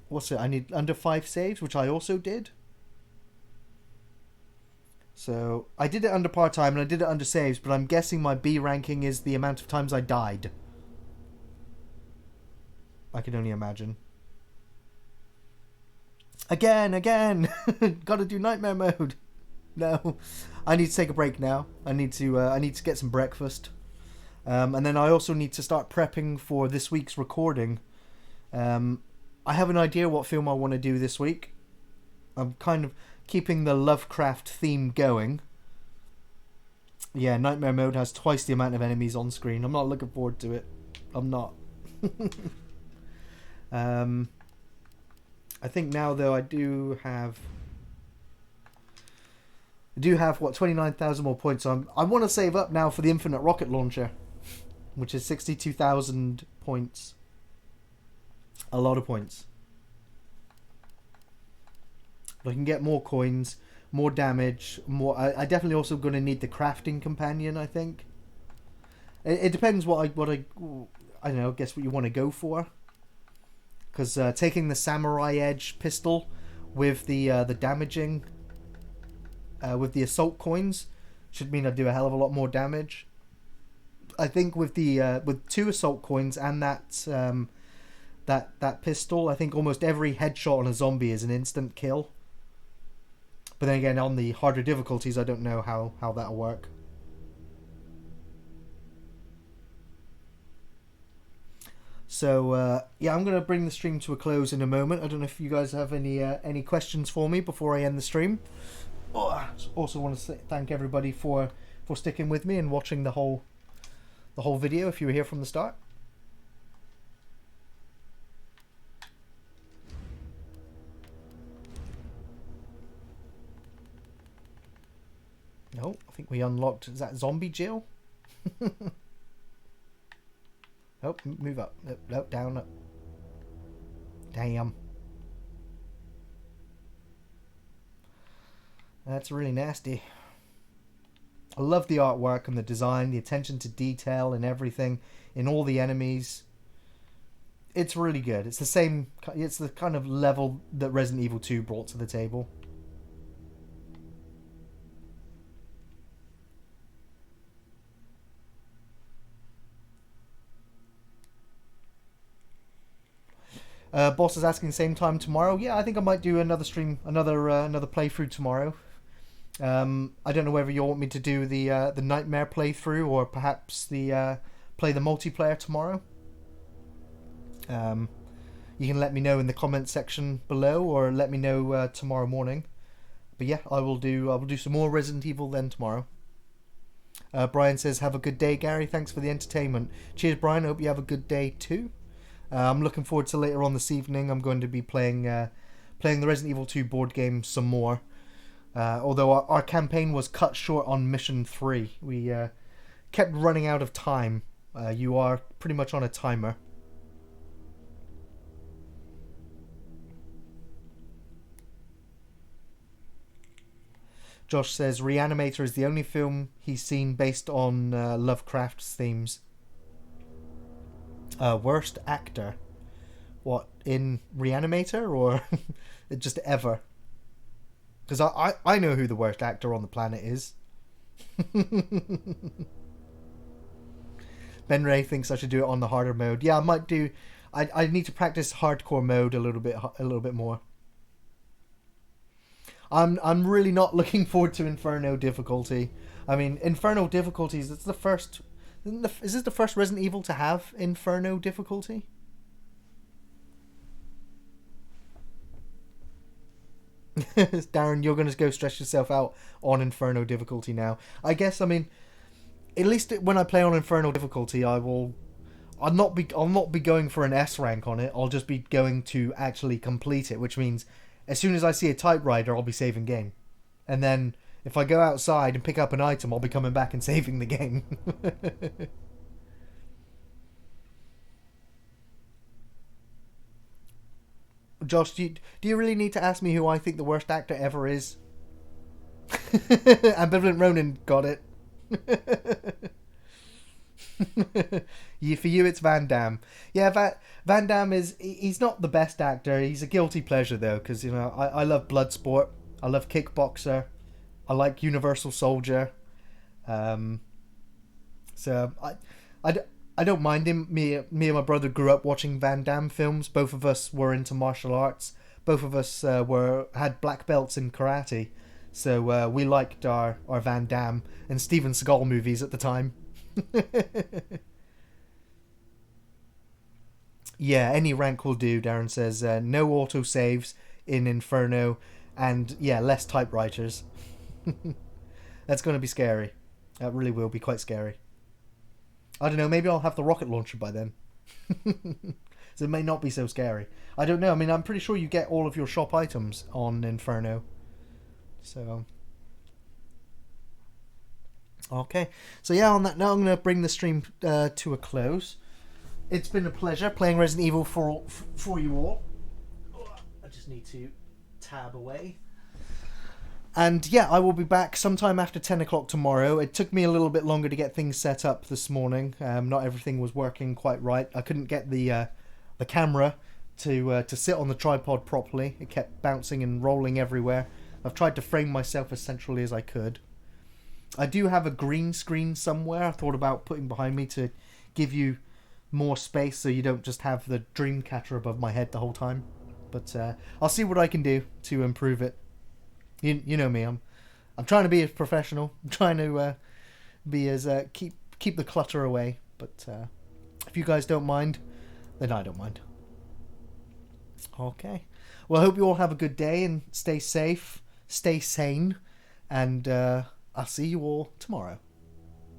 what's it? I need under 5 saves, which I also did. So I did it under part-time and I did it under saves, but I'm guessing my B ranking is the amount of times I died. I can only imagine. Again! Gotta do nightmare mode. No, I need to take a break now. I need to get some breakfast, and then I also need to start prepping for this week's recording. I have an idea what film I want to do this week. I'm kind of keeping the Lovecraft theme going. Yeah, Nightmare Mode has twice the amount of enemies on screen. I'm not looking forward to it. I'm not. I think now though I do have what, 29,000 more points. So I want to save up now for the Infinite Rocket Launcher, which is 62,000 points. A lot of points. I can get more coins, more damage, more. I definitely also going to need the crafting companion. I think. It depends what I don't know. I guess what you want to go for. Because taking the Samurai Edge pistol with the damaging, with the assault coins, should mean I do a hell of a lot more damage. I think with the with 2 assault coins and that that pistol, I think almost every headshot on a zombie is an instant kill. But then again, on the harder difficulties, I don't know how that'll work. So yeah, I'm going to bring the stream to a close in a moment. I don't know if you guys have any questions for me before I end the stream. Also want to thank everybody for sticking with me and watching the whole video if you were here from the start. No, I think we unlocked. Is that zombie jail? Oh, move up. No, down. Up. Damn. That's really nasty. I love the artwork and the design, the attention to detail and everything in all the enemies. It's really good. It's the same. It's the kind of level that Resident Evil 2 brought to the table. Boss is asking same time tomorrow. Yeah, I think I might do another stream, another playthrough tomorrow. I don't know whether you want me to do the Nightmare playthrough or perhaps the play the multiplayer tomorrow. You can let me know in the comment section below, or let me know tomorrow morning. But yeah, I will do some more Resident Evil then tomorrow. Brian says, "Have a good day, Gary. Thanks for the entertainment." Cheers, Brian. Hope you have a good day too. I'm looking forward to later on this evening. I'm going to be playing the Resident Evil 2 board game some more. Although our campaign was cut short on mission 3. We kept running out of time. You are pretty much on a timer. Josh says Reanimator is the only film he's seen based on Lovecraft's themes. Worst actor? What, in Reanimator or just ever? Because I know who the worst actor on the planet is. Ben Ray thinks I should do it on the harder mode. Yeah, I might do. I need to practice hardcore mode a little bit more. I'm really not looking forward to Inferno difficulty. I mean, Inferno difficulties. It's the first. Is this the first Resident Evil to have Inferno difficulty? Darren, you're going to go stress yourself out on Inferno difficulty now. I guess, I mean, at least when I play on Inferno difficulty, I'll not be going for an S rank on it. I'll just be going to actually complete it, which means as soon as I see a typewriter, I'll be saving game. And then if I go outside and pick up an item, I'll be coming back and saving the game. Josh, do you really need to ask me who I think the worst actor ever is? Ambivalent Ronin got it. For you, it's Van Damme. Yeah, Van Damme he's not the best actor. He's a guilty pleasure, though, because, you know, I love Bloodsport. I love Kickboxer. I like Universal Soldier. So I don't mind him. Me and my brother grew up watching Van Damme films. Both of us were into martial arts. Both of us had black belts in karate. So we liked our Van Damme and Steven Seagal movies at the time. Yeah, any rank will do, Darren says. No autosaves in Inferno. and yeah, less typewriters. That's going to be scary. That really will be quite scary. I don't know, maybe I'll have the rocket launcher by then. So it may not be so scary. I don't know. I mean, I'm pretty sure you get all of your shop items on Inferno. So, okay. So yeah, on that note, I'm going to bring the stream to a close. It's been a pleasure playing Resident Evil for you all. I just need to tab away. And yeah, I will be back sometime after 10 o'clock tomorrow. It took me a little bit longer to get things set up this morning. Not everything was working quite right. I couldn't get the camera to sit on the tripod properly. It kept bouncing and rolling everywhere. I've tried to frame myself as centrally as I could. I do have a green screen somewhere I thought about putting behind me to give you more space so you don't just have the dream catcher above my head the whole time. But I'll see what I can do to improve it. You know me, I'm trying to be a professional. I'm trying to be as keep the clutter away. But if you guys don't mind, then I don't mind. Okay. Well, I hope you all have a good day and stay safe, stay sane, and I'll see you all tomorrow.